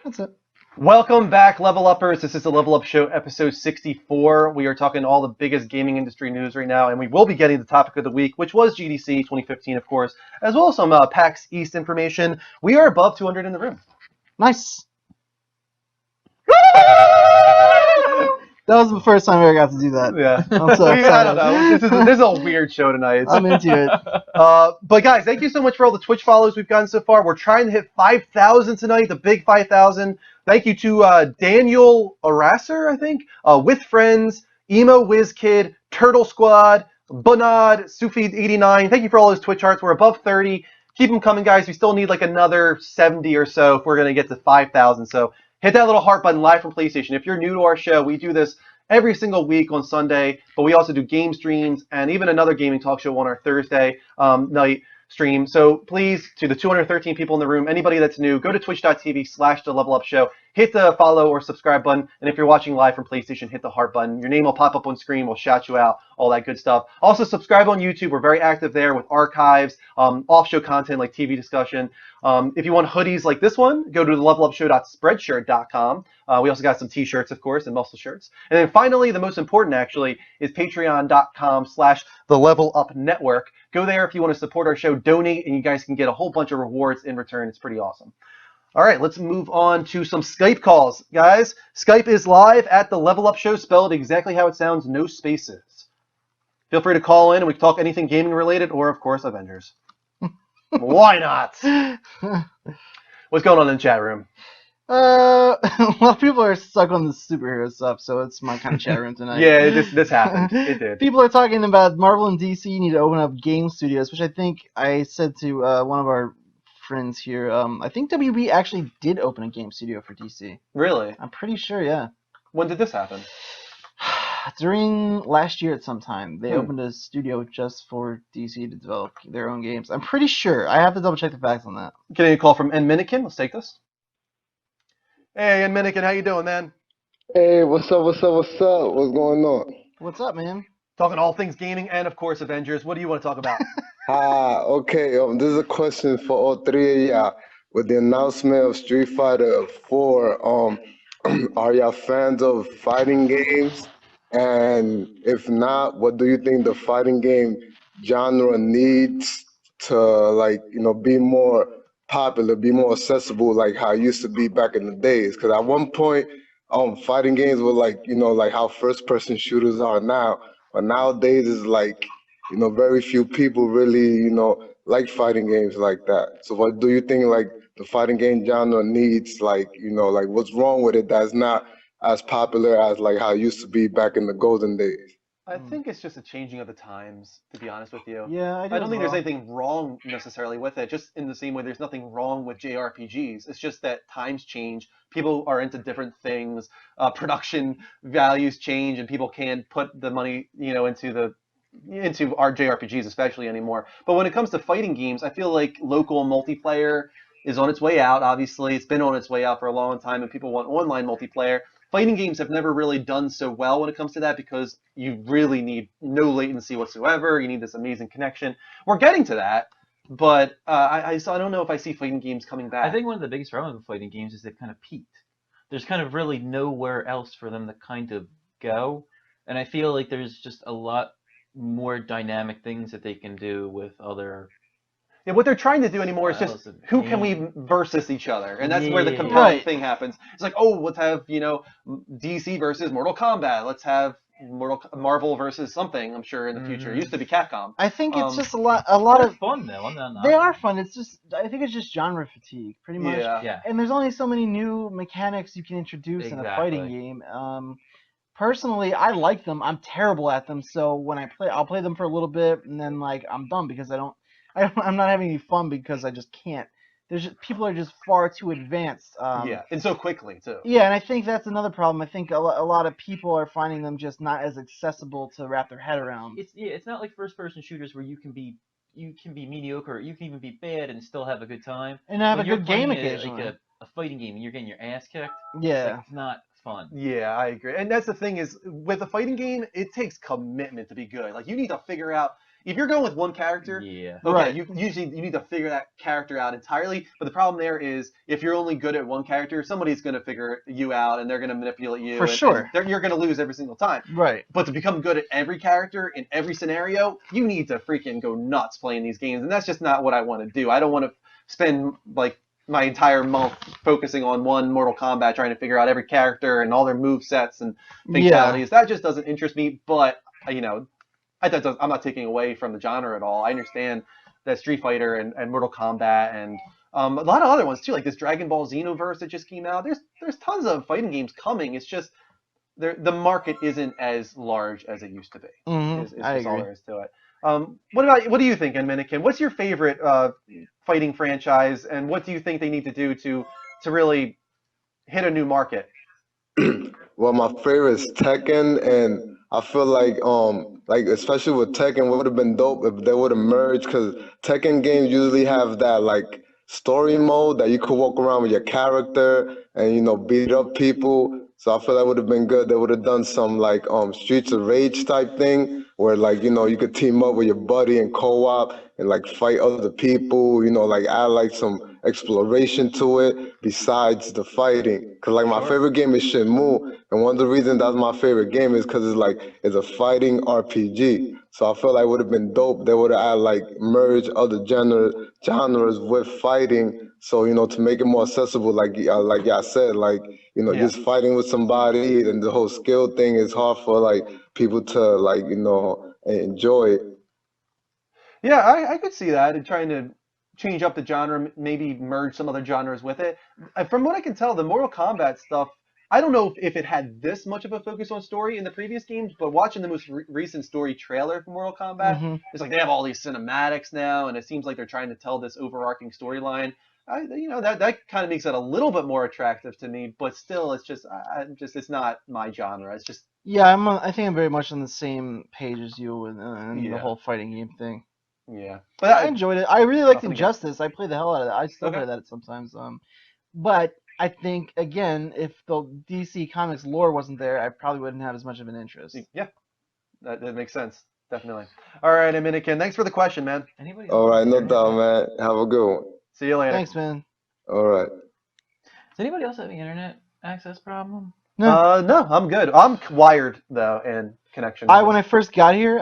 [SPEAKER 2] That's it.
[SPEAKER 1] Welcome back, Level Uppers. This is the Level Up Show, episode 64. We are talking all the biggest gaming industry news right now, and we will be getting the topic of the week, which was GDC 2015, of course, as well as some PAX East information. We are above 200 in the room.
[SPEAKER 2] Nice. That was the first time I ever got to do that.
[SPEAKER 1] Yeah.
[SPEAKER 2] I'm so
[SPEAKER 1] I
[SPEAKER 2] excited.
[SPEAKER 1] don't know. This is a weird show tonight.
[SPEAKER 2] I'm into it.
[SPEAKER 1] But guys, thank you so much for all the Twitch follows we've gotten so far. We're trying to hit 5,000 tonight, the big 5,000. Thank you to Daniel Arasser, I think, With Friends, Emo WizKid, Turtle Squad, Bunad, Sufi89. Thank you for all those Twitch hearts. We're above 30. Keep them coming, guys. We still need like another 70 or so if we're going to get to 5,000. So hit that little heart button live from PlayStation. If you're new to our show, we do this every single week on Sunday, but we also do game streams and even another gaming talk show on our Thursday night stream. So please, to the 213 people in the room, anybody that's new, go to twitch.tv/The Level Up Show. Hit the follow or subscribe button. And if you're watching live from PlayStation, hit the heart button. Your name will pop up on screen. We'll shout you out, all that good stuff. Also, subscribe on YouTube. We're very active there with archives, off-show content like TV discussion. If you want hoodies like this one, go to levelupshow.spreadshirt.com. We also got some t-shirts, of course, and muscle shirts. And then finally, the most important actually is patreon.com/the Level Up Network. Go there if you want to support our show, donate, and you guys can get a whole bunch of rewards in return. It's pretty awesome. All right, let's move on to some Skype calls. Guys, Skype is live at the Level Up Show, spelled exactly how it sounds, no spaces. Feel free to call in and we can talk anything gaming related or, of course, Avengers. Why not? What's going on in the chat room?
[SPEAKER 2] A lot of people are stuck on the superhero stuff, so it's my kind of chat room tonight.
[SPEAKER 1] Yeah, this happened. It did.
[SPEAKER 2] People are talking about Marvel and DC need to open up game studios, which I think I said to one of our friends here. I think WB actually did open a game studio for DC.
[SPEAKER 1] Really?
[SPEAKER 2] I'm pretty sure, yeah.
[SPEAKER 1] When did this happen?
[SPEAKER 2] During last year at some time, they opened a studio just for DC to develop their own games. I'm pretty sure. I have to double check the facts on that.
[SPEAKER 1] Getting a call from N Minikin. Let's take this. Hey, N Minikin, how you doing, man?
[SPEAKER 5] Hey, what's up? What's going on?
[SPEAKER 2] What's up, man?
[SPEAKER 1] Talking all things gaming and, of course, Avengers. What do you want to talk about?
[SPEAKER 5] Okay. This is a question for all three of y'all. With the announcement of Street Fighter 4, are y'all fans of fighting games? And if not, what do you think the fighting game genre needs to, be more popular, be more accessible, like how it used to be back in the days? Because at one point, fighting games were like how first-person shooters are now. But nowadays, it's very few people really, like fighting games like that. So what do you think, like, the fighting game genre needs, what's wrong with it that's not as popular as, like, how it used to be back in the golden days?
[SPEAKER 1] I think it's just a changing of the times, to be honest with you.
[SPEAKER 2] Yeah, I
[SPEAKER 1] don't think there's
[SPEAKER 2] well.
[SPEAKER 1] anything wrong necessarily with it, just in the same way there's nothing wrong with JRPGs. It's just that times change. People are into different things. Production values change, and people can't put the money, into our JRPGs especially anymore. But when it comes to fighting games, I feel like local multiplayer is on its way out. Obviously, it's been on its way out for a long time, and people want online multiplayer. Fighting games have never really done so well when it comes to that because you really need no latency whatsoever. You need this amazing connection. We're getting to that, but I don't know if I see fighting games coming back.
[SPEAKER 3] I think one of the biggest problems with fighting games is they've kind of peaked. There's kind of really nowhere else for them to kind of go, and I feel like there's just a lot more dynamic things that they can do with other.
[SPEAKER 1] Yeah, what they're trying to do anymore is just
[SPEAKER 3] styles of
[SPEAKER 1] who can we
[SPEAKER 3] game.
[SPEAKER 1] versus each other, and that's where the
[SPEAKER 3] Yeah.
[SPEAKER 1] compelling
[SPEAKER 2] Right.
[SPEAKER 1] thing happens. It's like, oh, let's have DC versus Mortal Kombat. Let's have Marvel versus something. I'm sure in the future. It used to be Capcom.
[SPEAKER 2] I think it's
[SPEAKER 1] Um,
[SPEAKER 2] just a lot
[SPEAKER 3] They're
[SPEAKER 2] of.
[SPEAKER 3] fun though. I'm not.
[SPEAKER 2] They are fun. It's just I think it's just genre fatigue, pretty much.
[SPEAKER 1] Yeah.
[SPEAKER 3] Yeah.
[SPEAKER 2] And there's only so many new mechanics you can introduce in a fighting
[SPEAKER 3] Exactly.
[SPEAKER 2] game. Personally, I like them. I'm terrible at them, so when I play, I'll play them for a little bit, and then like I'm done because I'm not having any fun because I just can't. People are just far too advanced.
[SPEAKER 1] Yeah, and so quickly too.
[SPEAKER 2] Yeah, and I think that's another problem. I think a lot of people are finding them just not as accessible to wrap their head around.
[SPEAKER 3] It's not like first-person shooters where you can be mediocre, you can even be bad and still have a good time.
[SPEAKER 2] And have
[SPEAKER 3] When
[SPEAKER 2] a
[SPEAKER 3] you're
[SPEAKER 2] good game
[SPEAKER 3] playing
[SPEAKER 2] occasionally.
[SPEAKER 3] like a fighting game and you're getting your ass kicked.
[SPEAKER 2] Yeah.
[SPEAKER 3] It's not fun.
[SPEAKER 1] Yeah, I agree. And that's the thing is with a fighting game, it takes commitment to be good. Like you need to figure out if you're going with one character.
[SPEAKER 3] Yeah.
[SPEAKER 1] Okay,
[SPEAKER 2] Right.
[SPEAKER 1] you need to figure that character out entirely. But the problem there is if you're only good at one character, somebody's going to figure you out and they're going to manipulate you.
[SPEAKER 2] For
[SPEAKER 1] and
[SPEAKER 2] sure.
[SPEAKER 1] You're going to lose every single time.
[SPEAKER 2] Right.
[SPEAKER 1] But to become good at every character in every scenario, you need to freaking go nuts playing these games. And that's just not what I want to do. I don't want to spend like my entire month focusing on one Mortal Kombat trying to figure out every character and all their move sets and fatalities. That just doesn't interest me. But I'm not taking away from the genre at all. I understand that Street Fighter and Mortal Kombat and a lot of other ones too, like this Dragon Ball Xenoverse that just came out. There's tons of fighting games coming. It's just the market isn't as large as it used to be. Is
[SPEAKER 2] I
[SPEAKER 1] just all
[SPEAKER 2] agree.
[SPEAKER 1] there is to it. What do you think, Minikin? What's your favorite fighting franchise, and what do you think they need to do to really hit a new market?
[SPEAKER 5] Well, my favorite is Tekken, and I feel like especially with Tekken, it would have been dope if they would have merged, because Tekken games usually have that like story mode that you could walk around with your character and beat up people. So I feel that would have been good. They would have done some like Streets of Rage type thing where like you could team up with your buddy and co-op and like fight other people. Like add like some exploration to it besides the fighting. Cause like my
[SPEAKER 1] Sure.
[SPEAKER 5] favorite game is Shenmue, and one of the reasons that's my favorite game is because it's a fighting RPG. So I feel like it would have been dope. They would have add like merge other genres with fighting. So to make it more accessible, like I said, like
[SPEAKER 1] Yeah.
[SPEAKER 5] just fighting with somebody and the whole skill thing is hard for like people to like enjoy it.
[SPEAKER 1] Yeah, I could see that and trying to change up the genre, maybe merge some other genres with it. From what I can tell, the Mortal Kombat stuff, I don't know if it had this much of a focus on story in the previous games, but watching the most recent story trailer for Mortal Kombat,
[SPEAKER 2] Hmm.
[SPEAKER 1] it's like they have all these cinematics now, and it seems like they're trying to tell this overarching storyline. That kind of makes it a little bit more attractive to me, but still, it's just, it's not my genre. It's just,
[SPEAKER 2] Yeah, I think I'm very much on the same page as you and the
[SPEAKER 1] yeah,
[SPEAKER 2] whole fighting game thing.
[SPEAKER 1] yeah.
[SPEAKER 2] I
[SPEAKER 1] But
[SPEAKER 2] enjoyed it. I really liked
[SPEAKER 1] nothing again.
[SPEAKER 2] Injustice. I play the hell out of that. I still
[SPEAKER 1] Okay.
[SPEAKER 2] play that sometimes. But I think again, if the DC Comics lore wasn't there, I probably wouldn't have as much of an interest.
[SPEAKER 1] Yeah, that makes sense. Definitely. All right, Dominican. Thanks for the question, man.
[SPEAKER 3] Anybody
[SPEAKER 5] All
[SPEAKER 3] else have
[SPEAKER 5] right, no
[SPEAKER 3] internet
[SPEAKER 5] doubt,
[SPEAKER 3] access?
[SPEAKER 5] man. Have a good one.
[SPEAKER 1] See you later.
[SPEAKER 2] Thanks, man.
[SPEAKER 5] All right.
[SPEAKER 3] Does anybody else have an internet access problem?
[SPEAKER 2] No,
[SPEAKER 1] No, I'm good. I'm wired though, and connection.
[SPEAKER 2] when I first got here,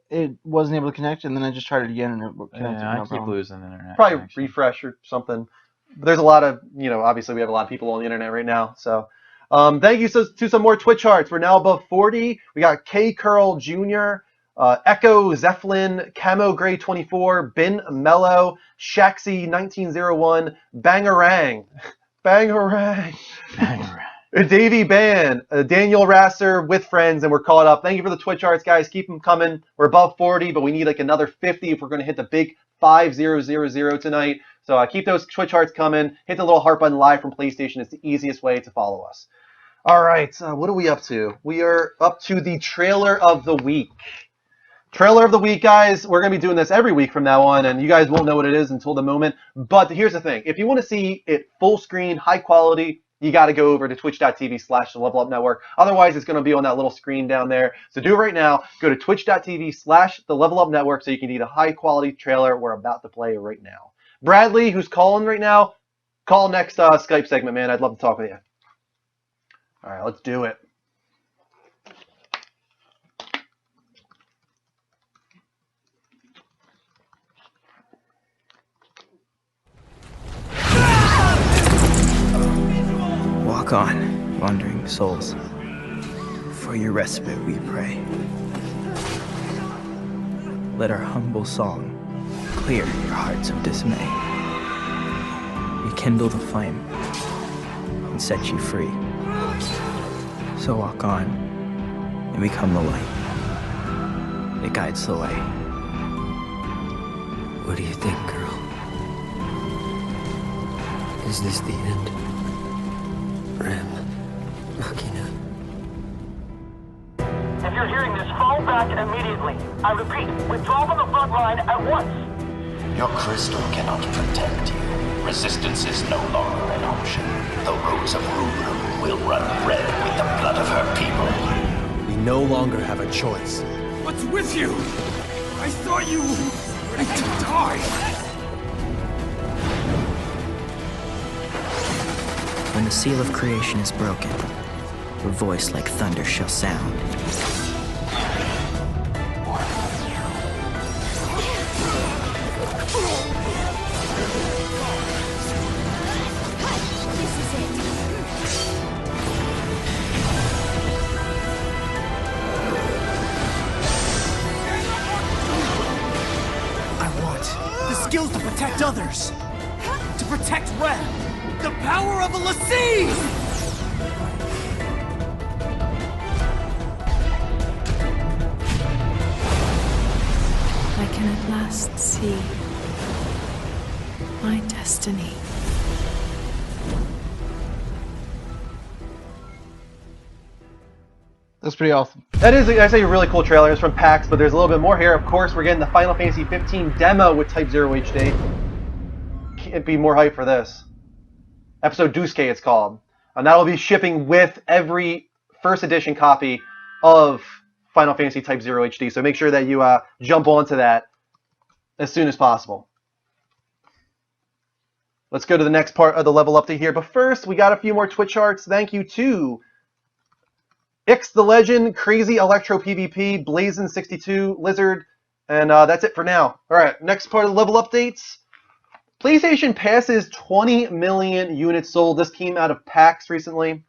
[SPEAKER 2] it wasn't able to connect, and then I just tried it again, and it connected.
[SPEAKER 3] Yeah, I
[SPEAKER 2] no
[SPEAKER 3] keep
[SPEAKER 2] problem.
[SPEAKER 3] losing the internet.
[SPEAKER 1] probably
[SPEAKER 3] connection.
[SPEAKER 1] refresh or something. But there's a lot of, obviously we have a lot of people on the internet right now. So, thank you to some more Twitch hearts. We're now above 40. We got K Curl Jr., Echo Zeppelin, Camo Gray 24, Ben Mello, Shaxi 1901, Bangarang, Bangarang. Davey Ban, Daniel Rasser with friends, and we're caught up. Thank you for the Twitch arts, guys. Keep them coming. We're above 40, but we need like another 50 if we're going to hit the big 5000 tonight. So keep those Twitch hearts coming. Hit the little heart button live from PlayStation. It's the easiest way to follow us. All right, what are we up to? We are up to the trailer of the week. Trailer of the week, guys. We're going to be doing this every week from now on, and you guys won't know what it is until the moment. But here's the thing. If you want to see it full screen, high quality, you got to go over to twitch.tv/the Level Up Network. Otherwise, it's going to be on that little screen down there. So do it right now. Go to twitch.tv/the Level Up Network so you can see the high quality trailer we're about to play right now. Bradley, who's calling right now, call next Skype segment, man. I'd love to talk with you. All right, let's do it.
[SPEAKER 6] Walk on, wandering souls. For your respite we pray. Let our humble song clear your hearts of dismay. Rekindle the flame and set you free. So walk on and become the light that guides the way.
[SPEAKER 7] What do you think, girl? Is this the end? Ram, Makina.
[SPEAKER 8] If you're hearing this, fall back immediately. I repeat, withdraw from the front line at once.
[SPEAKER 9] Your crystal cannot protect you. Resistance is no longer an option. The rose of Rubrum will run red with the blood of her people.
[SPEAKER 7] We no longer have a choice.
[SPEAKER 10] What's with you? I thought you were ready to die.
[SPEAKER 6] When the seal of creation is broken, a voice like thunder shall sound.
[SPEAKER 10] I want the skills to protect others. To protect Ren. The power of a Lassie!
[SPEAKER 11] I can at last see my destiny.
[SPEAKER 2] That's pretty awesome.
[SPEAKER 1] That is, I say, a really cool trailer. It's from PAX, but there's a little bit more here. Of course, we're getting the Final Fantasy 15 demo with Type 0 HD. Can't be more hype for this. Episode Duske, it's called. And that will be shipping with every first edition copy of Final Fantasy Type 0 HD. So make sure that you jump onto that as soon as possible. Let's go to the next part of the level update here. But first, we got a few more Twitch arts. Thank you to Ix the Legend, Crazy Electro PvP, Blazin62, Lizard, and that's it for now. All right, next part of the level updates. PlayStation passes 20 million units sold. This came out of PAX recently.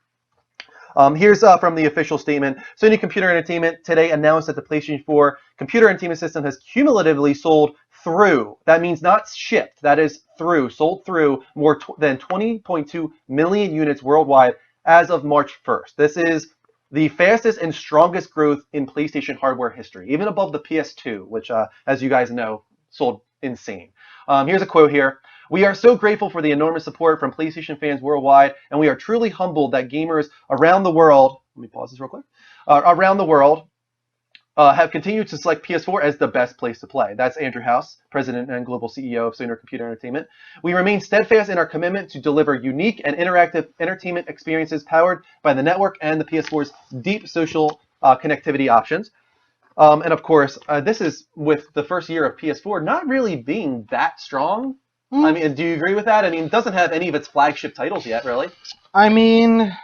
[SPEAKER 1] Here's from the official statement. Sony Computer Entertainment today announced that the PlayStation 4 computer entertainment system has cumulatively sold through, that means not shipped, that is through, sold through more than 20.2 million units worldwide as of March 1st. This is the fastest and strongest growth in PlayStation hardware history, even above the PS2, which, as you guys know, sold insane. Here's a quote here. "We are so grateful for the enormous support from PlayStation fans worldwide, and we are truly humbled that gamers around the world," let me pause this real quick, around the world have continued to select PS4 as the best place to play. That's Andrew House, President and Global CEO of Sony Computer Entertainment. "We remain steadfast in our commitment to deliver unique and interactive entertainment experiences powered by the network and the PS4's deep social connectivity options." And of course, this is with the first year of PS4 not really being that strong. I mean, do you agree with that? I mean, it doesn't have any of its flagship titles yet, really.
[SPEAKER 2] I mean,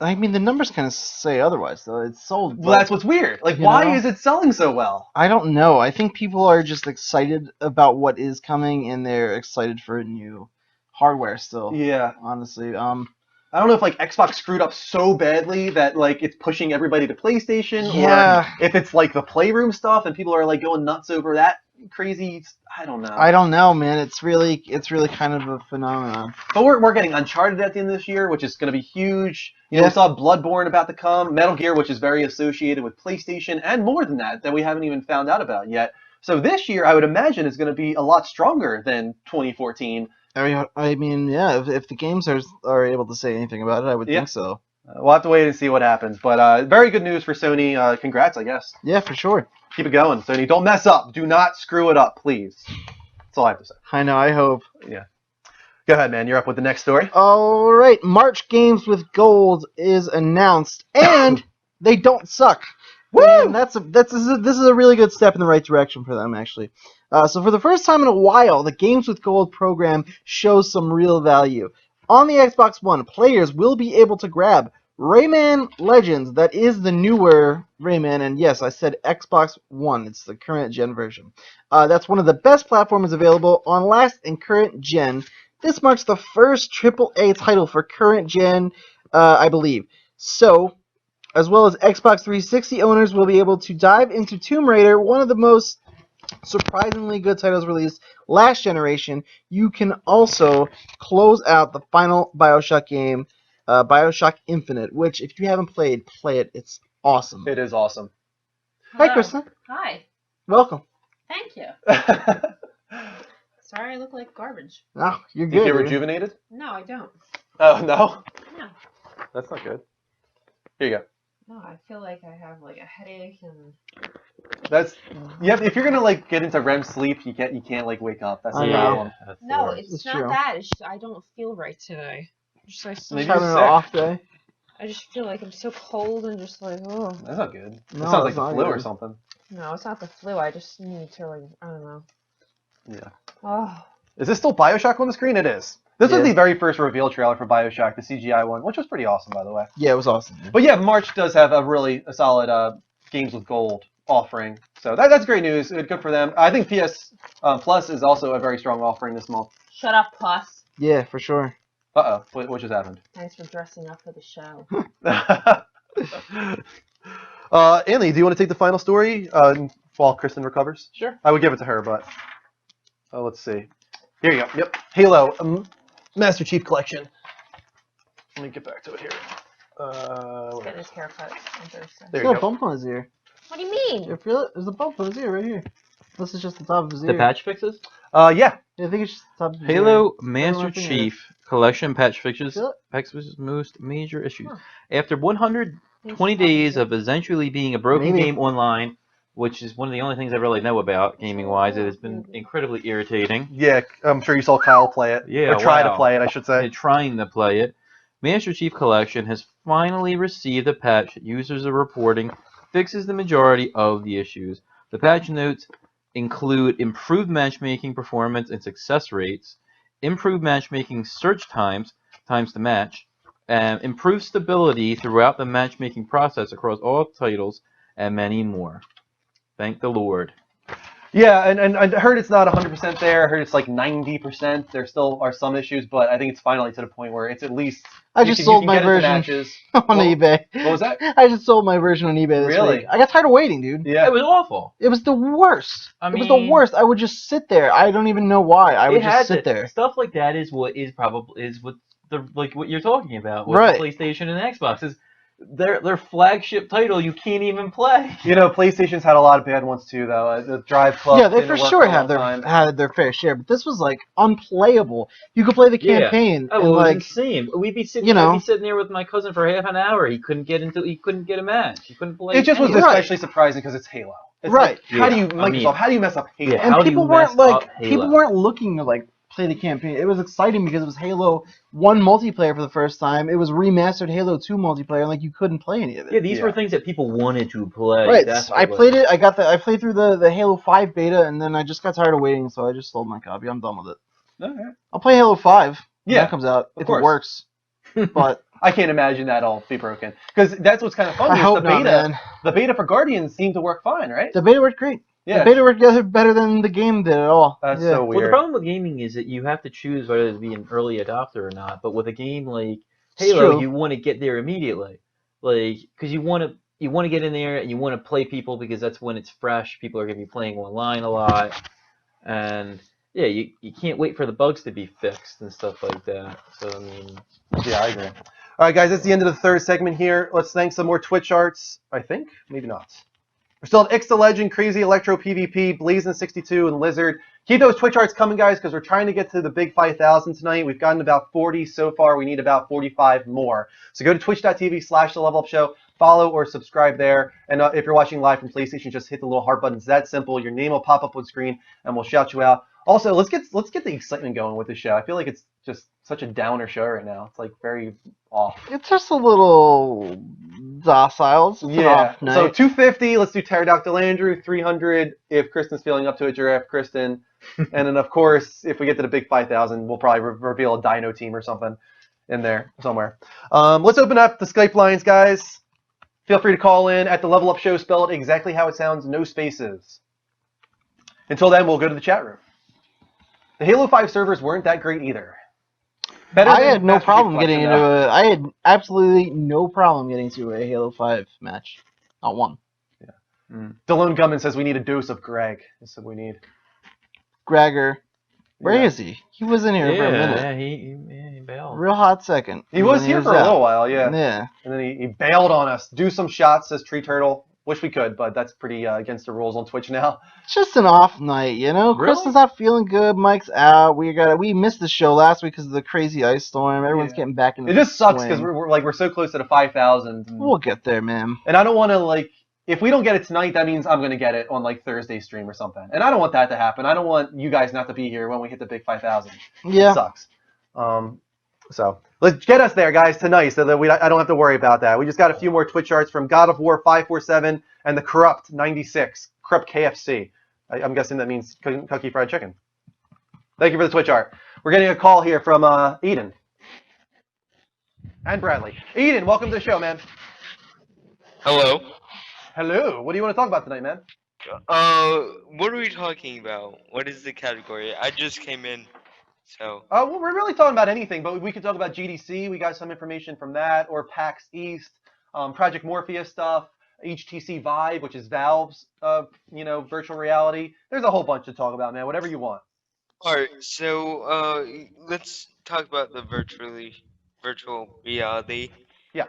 [SPEAKER 2] I mean, the numbers kind of say otherwise, though. It's sold.
[SPEAKER 1] Well, that's what's weird. Like, why is it selling so well?
[SPEAKER 2] I don't know. I think people are just excited about what is coming, and they're excited for new hardware still.
[SPEAKER 1] Yeah.
[SPEAKER 2] Honestly.
[SPEAKER 1] I don't know if like Xbox screwed up so badly that like it's pushing everybody to PlayStation,
[SPEAKER 2] Yeah.
[SPEAKER 1] or if it's like the Playroom stuff and people are like going nuts over that crazy. I don't know.
[SPEAKER 2] I don't know, man. It's really kind of a phenomenon.
[SPEAKER 1] But we're getting Uncharted at the end of this year, which is going to be huge. You know,
[SPEAKER 2] Yeah.
[SPEAKER 1] we saw Bloodborne about to come, Metal Gear, which is very associated with PlayStation, and more than that we haven't even found out about yet. So this year, I would imagine, is going to be a lot stronger than 2014.
[SPEAKER 2] I mean, yeah. If the games are able to say anything about it, I would think so.
[SPEAKER 1] We'll have to wait and see what happens. But very good news for Sony. Congrats, I guess.
[SPEAKER 2] Yeah, for sure.
[SPEAKER 1] Keep it going, Sony. Don't mess up. Do not screw it up, please. That's all I have to say.
[SPEAKER 2] I know. I hope.
[SPEAKER 1] Yeah. Go ahead, man. You're up with the next story.
[SPEAKER 2] All right. March Games with Gold is announced, and they don't suck. Woo! And this is a really good step in the right direction for them, actually. So for the first time in a while, the Games with Gold program shows some real value. On the Xbox One, players will be able to grab Rayman Legends, that is the newer Rayman, and yes, I said Xbox One, it's the current gen version. That's one of the best platforms available on last and current gen. This marks the first AAA title for current gen, I believe. So, as well as Xbox 360 owners will be able to dive into Tomb Raider, one of the most surprisingly good titles released last generation. You can also close out the final BioShock game, BioShock Infinite, which if you haven't played, play it. It's awesome.
[SPEAKER 1] It is awesome.
[SPEAKER 2] Hi, Kristen.
[SPEAKER 12] Hi.
[SPEAKER 2] Welcome.
[SPEAKER 12] Thank you. Sorry I look like garbage.
[SPEAKER 2] No, you're good.
[SPEAKER 1] You feel rejuvenated?
[SPEAKER 12] No, I don't.
[SPEAKER 1] Oh, no?
[SPEAKER 12] No.
[SPEAKER 1] That's not good. Here you go.
[SPEAKER 12] No, I feel like I have like a headache and...
[SPEAKER 1] That's if you're gonna like get into REM sleep, you can't like wake up. That's the problem.
[SPEAKER 12] No, it's not
[SPEAKER 2] true.
[SPEAKER 12] that. It's just, I don't feel right today. Just like
[SPEAKER 1] Maybe
[SPEAKER 2] having
[SPEAKER 1] you're
[SPEAKER 2] an
[SPEAKER 1] sick.
[SPEAKER 2] off day.
[SPEAKER 12] I just feel like I'm so cold and just like, oh.
[SPEAKER 1] That's not good.
[SPEAKER 2] No,
[SPEAKER 1] That sounds like
[SPEAKER 2] it's
[SPEAKER 1] the
[SPEAKER 2] not
[SPEAKER 1] flu or
[SPEAKER 2] good.
[SPEAKER 1] something.
[SPEAKER 12] No, it's not the flu. I just need to like, I don't know.
[SPEAKER 1] Yeah.
[SPEAKER 12] Oh.
[SPEAKER 1] Is this still BioShock on the screen? It is. This was
[SPEAKER 2] Yeah.
[SPEAKER 1] the very first reveal trailer for BioShock, the CGI one, which was pretty awesome, by the way.
[SPEAKER 2] Yeah, it was awesome.
[SPEAKER 1] But yeah, March does have a solid Games with Gold offering. So that's great news. Good for them. I think PS Plus is also a very strong offering this month.
[SPEAKER 12] Shut up, Plus.
[SPEAKER 2] Yeah, for sure.
[SPEAKER 1] Uh-oh. What just happened?
[SPEAKER 12] Thanks for dressing up for the show.
[SPEAKER 1] Anthony, do you want to take the final story while Kristen recovers?
[SPEAKER 3] Sure.
[SPEAKER 1] I would give it to her, but let's see. Here you go. Yep. Halo Master Chief Collection. Let me get back to it here.
[SPEAKER 12] Let's get his haircut on Thursday.
[SPEAKER 1] There
[SPEAKER 2] He's
[SPEAKER 1] you
[SPEAKER 2] got a
[SPEAKER 1] go.
[SPEAKER 2] bump on his ear.
[SPEAKER 12] What do you mean?
[SPEAKER 2] You feel it? There's a bump on his ear right here. This is just the top of his
[SPEAKER 3] The
[SPEAKER 2] ear.
[SPEAKER 3] patch fixes?
[SPEAKER 1] Yeah.
[SPEAKER 2] I think it's just top of the
[SPEAKER 3] Halo
[SPEAKER 2] year.
[SPEAKER 3] Master
[SPEAKER 2] Everyone thinking
[SPEAKER 3] Chief Collection patch fixes
[SPEAKER 2] Feel
[SPEAKER 3] most major issues.
[SPEAKER 12] Huh.
[SPEAKER 3] After 120
[SPEAKER 12] Thanks,
[SPEAKER 3] days
[SPEAKER 12] Tom.
[SPEAKER 3] of essentially being a broken
[SPEAKER 2] Maybe.
[SPEAKER 3] game online, which is one of the only things I really know about gaming-wise, it has been incredibly irritating.
[SPEAKER 1] Yeah, I'm sure you saw Kyle play it.
[SPEAKER 3] Yeah,
[SPEAKER 1] Or try to
[SPEAKER 3] wow.
[SPEAKER 1] play it, I should say.
[SPEAKER 3] And trying to play it. Master Chief Collection has finally received a patch that users are reporting fixes the majority of the issues. The patch notes include improved matchmaking performance and success rates, improved matchmaking search times to match, and improved stability throughout the matchmaking process across all titles, and many more. Thank the Lord.
[SPEAKER 1] Yeah, and I heard it's not 100% there. I heard it's like 90%. There still are some issues, but I think it's finally to the point where it's at least.
[SPEAKER 2] I just sold my
[SPEAKER 1] get into
[SPEAKER 2] version
[SPEAKER 1] matches.
[SPEAKER 2] on eBay.
[SPEAKER 1] What was that?
[SPEAKER 2] I just sold my version on eBay this
[SPEAKER 1] Really?
[SPEAKER 2] week. I got tired of waiting, dude.
[SPEAKER 1] Yeah.
[SPEAKER 3] It was awful.
[SPEAKER 2] It was the worst.
[SPEAKER 3] I
[SPEAKER 2] It was the
[SPEAKER 3] mean-
[SPEAKER 2] worst. I would just sit there. I don't even know why. I would
[SPEAKER 3] It had
[SPEAKER 2] just sit
[SPEAKER 3] to-
[SPEAKER 2] there.
[SPEAKER 3] Stuff like that is what what you're talking about with
[SPEAKER 2] Right.
[SPEAKER 3] the PlayStation and Xbox is their flagship title you can't even play.
[SPEAKER 1] You know, PlayStation's had a lot of bad ones too, though. The Drive Club.
[SPEAKER 2] Yeah, they
[SPEAKER 1] didn't
[SPEAKER 2] for
[SPEAKER 1] work
[SPEAKER 2] sure
[SPEAKER 1] a long
[SPEAKER 2] had
[SPEAKER 1] time.
[SPEAKER 2] their fair share, but this was like unplayable. You could play the campaign
[SPEAKER 3] Oh,
[SPEAKER 2] and
[SPEAKER 3] it was
[SPEAKER 2] like
[SPEAKER 3] insane. We'd be sitting,
[SPEAKER 2] you know.
[SPEAKER 3] I'd be sitting there with my cousin for half an hour. He couldn't get a match. He couldn't play.
[SPEAKER 1] It just was
[SPEAKER 3] anything.
[SPEAKER 1] especially surprising because it's Halo. It's
[SPEAKER 2] Right.
[SPEAKER 1] Like, how do
[SPEAKER 3] Yeah,
[SPEAKER 1] you,
[SPEAKER 3] I mean-
[SPEAKER 1] Microsoft? How do you mess up Halo?
[SPEAKER 3] Yeah,
[SPEAKER 2] and
[SPEAKER 3] how do
[SPEAKER 2] people
[SPEAKER 3] you
[SPEAKER 2] weren't
[SPEAKER 3] mess up
[SPEAKER 2] like
[SPEAKER 3] Halo?
[SPEAKER 2] people weren't looking to like play the campaign. It was exciting because it was Halo 1 multiplayer for the first time. It was remastered Halo 2 multiplayer, and like you couldn't play any of it.
[SPEAKER 3] Yeah, these were things that people wanted to play.
[SPEAKER 2] Right.
[SPEAKER 3] That's
[SPEAKER 2] I
[SPEAKER 3] what
[SPEAKER 2] played it. I played through the Halo 5 beta, and then I just got tired of waiting, so I just sold my copy. I'm done with it.
[SPEAKER 1] Alright.
[SPEAKER 2] I'll play Halo 5 when
[SPEAKER 1] Yeah,
[SPEAKER 2] that comes out
[SPEAKER 1] of
[SPEAKER 2] if
[SPEAKER 1] course.
[SPEAKER 2] it works. But
[SPEAKER 1] I can't imagine that'll be broken because that's what's kind of funny.
[SPEAKER 2] I
[SPEAKER 1] is
[SPEAKER 2] hope
[SPEAKER 1] the
[SPEAKER 2] not,
[SPEAKER 1] beta,
[SPEAKER 2] man.
[SPEAKER 1] the beta for Guardians seemed to work fine, right?
[SPEAKER 2] The beta worked great.
[SPEAKER 1] Yeah.
[SPEAKER 2] The beta worked better than the game did at all.
[SPEAKER 1] That's
[SPEAKER 2] yeah.
[SPEAKER 1] so
[SPEAKER 3] Well, the
[SPEAKER 1] weird.
[SPEAKER 3] problem with gaming is that you have to choose whether to be an early adopter or not. But with a game like
[SPEAKER 2] It's
[SPEAKER 3] Halo,
[SPEAKER 2] true.
[SPEAKER 3] you want to get there immediately, like because you want to get in there and you want to play people because that's when it's fresh. People are going to be playing online a lot, and yeah, you can't wait for the bugs to be fixed and stuff like that. So I mean,
[SPEAKER 1] Yeah, I agree. All right, guys, that's the end of the third segment here. Let's thank some more Twitch arts. I think, maybe not. We're still at Ixta Legend, Crazy Electro PvP, Blazin62, and Lizard. Keep those Twitch arts coming, guys, because we're trying to get to the big 5,000 tonight. We've gotten about 40 so far. We need about 45 more. So go to twitch.tv/The Level Up Show. Follow or subscribe there. And if you're watching live from PlayStation, just hit the little heart button. It's that simple. Your name will pop up on screen, and we'll shout you out. Also, let's get the excitement going with the show. I feel like it's just such a downer show right now. It's like very off.
[SPEAKER 2] It's just a little docile. It's just an
[SPEAKER 1] Yeah.
[SPEAKER 2] off night.
[SPEAKER 1] So 250. Let's do Pterodactyl Andrew. 300 if Kristen's feeling up to it. Giraffe Kristen. And then of course, if we get to the big 5,000, we'll probably reveal a Dino team or something in there somewhere. Let's open up the Skype lines, guys. Feel free to call in at the Level Up Show, spelled exactly how it sounds, no spaces. Until then, we'll go to the chat room. The Halo 5 servers weren't that great either. Better
[SPEAKER 2] I
[SPEAKER 1] than
[SPEAKER 2] had no
[SPEAKER 1] Master Chief
[SPEAKER 2] problem
[SPEAKER 1] Collection,
[SPEAKER 2] getting into
[SPEAKER 1] though.
[SPEAKER 2] I had absolutely no problem getting to a Halo 5 match. Not one.
[SPEAKER 1] Delone Gummin says we need a dose of Greg. That's what we need.
[SPEAKER 2] Gregor. Where
[SPEAKER 1] Yeah.
[SPEAKER 2] is he? He was in here for a minute.
[SPEAKER 3] yeah, he bailed.
[SPEAKER 2] Real hot second.
[SPEAKER 1] He was
[SPEAKER 2] And
[SPEAKER 1] here for a
[SPEAKER 2] out.
[SPEAKER 1] little while, yeah.
[SPEAKER 2] Yeah.
[SPEAKER 1] And then he bailed on us. Do some shots, says Tree Turtle. Wish we could, but that's pretty against the rules on Twitch now.
[SPEAKER 2] It's just an off night, you know?
[SPEAKER 1] Really?
[SPEAKER 2] Kristen's not feeling good, Mike's out. We missed the show last week because of the crazy ice storm. Everyone's getting back into
[SPEAKER 1] It just sucks
[SPEAKER 2] swing.
[SPEAKER 1] because we're so close to the 5,000.
[SPEAKER 2] We'll get there, man.
[SPEAKER 1] And I don't want to if we don't get it tonight, that means I'm going to get it on Thursday stream or something. And I don't want that to happen. I don't want you guys not to be here when we hit the big 5,000.
[SPEAKER 2] Yeah.
[SPEAKER 1] It sucks. So let's get us there, guys, tonight, so that I don't have to worry about that. We just got a few more Twitch charts from God of War 547 and the Corrupt 96, Corrupt KFC. I'm guessing that means Kentucky Fried Chicken. Thank you for the Twitch art. We're getting a call here from Eden and Bradley. Eden, welcome to the show, man.
[SPEAKER 13] Hello.
[SPEAKER 1] Hello. What do you want to talk about tonight, man?
[SPEAKER 13] What are we talking about? What is the category? I just came in, so.
[SPEAKER 1] Well, we're really talking about anything, but we could talk about GDC. We got some information from that, or PAX East, Project Morpheus stuff, HTC Vive, which is Valve's, virtual reality. There's a whole bunch to talk about, man. Whatever you want.
[SPEAKER 13] All right, so let's talk about the virtual reality.
[SPEAKER 1] Yeah.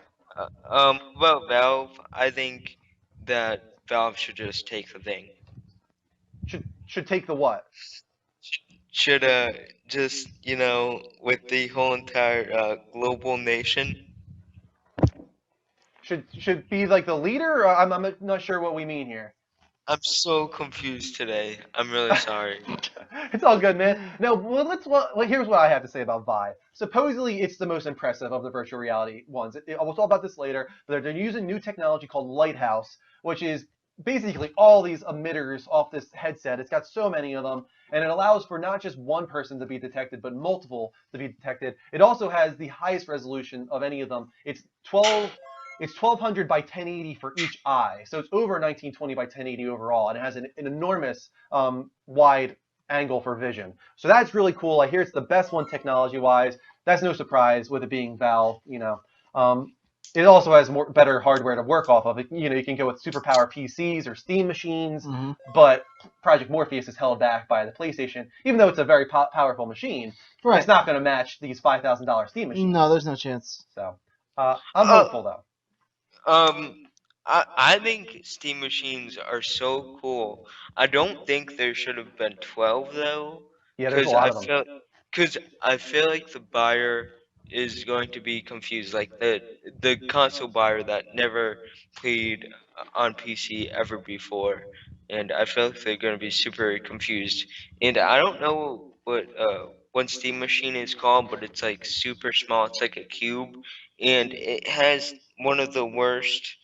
[SPEAKER 13] About Valve, I think that Valve should just take the thing.
[SPEAKER 1] Should take the what?
[SPEAKER 13] should just with the whole entire global nation.
[SPEAKER 1] Should be like the leader? Or I'm not sure what we mean here.
[SPEAKER 13] I'm so confused today. I'm really sorry.
[SPEAKER 1] It's all good, man. No, here's what I have to say about Vive. Supposedly, it's the most impressive of the virtual reality ones. We'll talk about this later, but they're using new technology called Lighthouse, which is basically all these emitters off this headset. It's got so many of them, and it allows for not just one person to be detected, but multiple to be detected. It also has the highest resolution of any of them. It's 1200 by 1080 for each eye, so it's over 1920 by 1080 overall, and it has an enormous wide angle for vision. So that's really cool. I hear it's the best one technology-wise. That's no surprise with it being Valve. It also has better hardware to work off of. You can go with superpower PCs or Steam machines, but Project Morpheus is held back by the PlayStation, even though it's a very powerful machine.
[SPEAKER 2] Right.
[SPEAKER 1] It's not going to match these $5,000 Steam machines.
[SPEAKER 2] No, there's no chance.
[SPEAKER 1] So I'm hopeful though.
[SPEAKER 13] I think Steam machines are so cool. I don't think there should have been 12 though.
[SPEAKER 1] Yeah, there's a lot of them.
[SPEAKER 13] Because I feel like the buyer is going to be confused, like the console buyer that never played on PC ever before, and I feel like they're going to be super confused. And I don't know what one Steam machine is called, but it's like super small. It's like a cube, and it has one of the worst,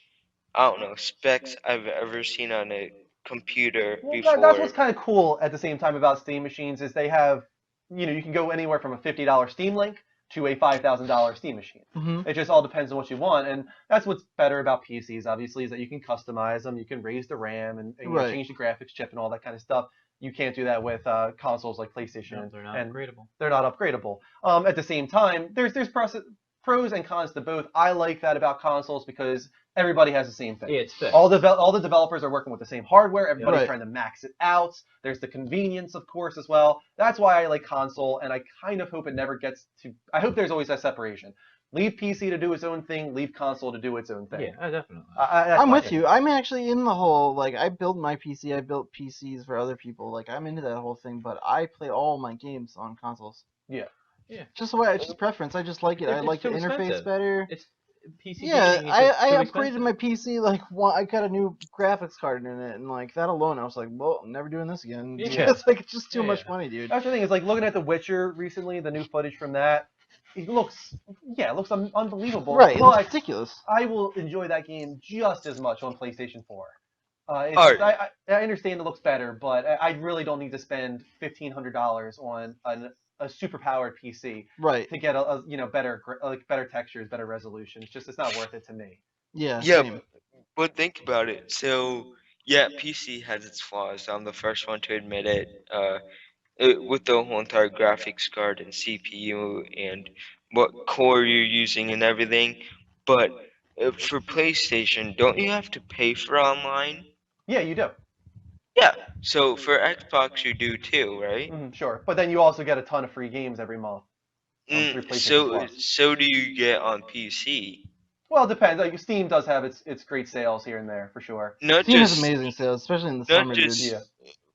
[SPEAKER 13] I don't know, specs I've ever seen on a computer before.
[SPEAKER 1] That's what's kind of cool at the same time about Steam machines is they have, you can go anywhere from a $50 Steam Link to a $5,000 Steam machine. It just all depends on what you want, and that's what's better about PCs. Obviously, is that you can customize them, you can raise the RAM, and
[SPEAKER 2] Right.
[SPEAKER 1] change the graphics chip and all that kind of stuff. You can't do that with consoles like PlayStation.
[SPEAKER 3] No, they're not
[SPEAKER 1] and
[SPEAKER 3] upgradable.
[SPEAKER 1] They're not upgradable. At the same time, there's pros and cons to both. I like that about consoles because everybody has the same thing.
[SPEAKER 3] Yeah, it's fixed.
[SPEAKER 1] All the developers are working with the same hardware. Everybody's
[SPEAKER 2] Right.
[SPEAKER 1] trying to max it out. There's the convenience, of course, as well. That's why I like console, and I kind of hope it never gets to. I hope there's always that separation. Leave PC to do its own thing. Leave console to do its own thing.
[SPEAKER 3] Yeah, definitely.
[SPEAKER 1] I'm
[SPEAKER 2] with you. I'm actually in the whole, I built my PC. I built PCs for other people. I'm into that whole thing, but I play all my games on consoles.
[SPEAKER 1] Yeah.
[SPEAKER 3] Yeah.
[SPEAKER 2] Just the way, it's just preference. I just like it. I
[SPEAKER 3] It's
[SPEAKER 2] like the
[SPEAKER 3] too
[SPEAKER 2] interface
[SPEAKER 3] expensive.
[SPEAKER 2] better.
[SPEAKER 3] It's PC.
[SPEAKER 2] Yeah,
[SPEAKER 3] gaming is
[SPEAKER 2] I
[SPEAKER 3] just too
[SPEAKER 2] upgraded
[SPEAKER 3] expensive.
[SPEAKER 2] my PC. I got a new graphics card in it, and that alone, I was like, well, I'm never doing this again.
[SPEAKER 3] Yeah.
[SPEAKER 2] It's just too much money, dude.
[SPEAKER 1] That's the thing is looking at The Witcher recently, the new footage from that. It looks unbelievable.
[SPEAKER 2] Right,
[SPEAKER 1] But
[SPEAKER 2] it's ridiculous.
[SPEAKER 1] I will enjoy that game just as much on PlayStation 4.
[SPEAKER 13] Alright.
[SPEAKER 1] I understand it looks better, but I really don't need to spend $1,500 on a super powered PC
[SPEAKER 2] Right.
[SPEAKER 1] to get better textures, better resolution. It's not worth it to me.
[SPEAKER 2] Yeah.
[SPEAKER 13] Yeah,
[SPEAKER 2] same.
[SPEAKER 13] but think about it. So, yeah, PC has its flaws. I'm the first one to admit it. With the whole entire graphics card and CPU and what core you're using and everything. But for PlayStation, don't you have to pay for online?
[SPEAKER 1] Yeah, you do.
[SPEAKER 13] Yeah. So for Xbox, you do too, right?
[SPEAKER 1] Sure, but then you also get a ton of free games every month. Through PlayStation Plus.
[SPEAKER 13] So do you get on PC?
[SPEAKER 1] Well, it depends. Steam does have its great sales here and there for sure.
[SPEAKER 2] Steam has amazing sales, especially in the
[SPEAKER 13] not
[SPEAKER 2] summer, dude.
[SPEAKER 13] just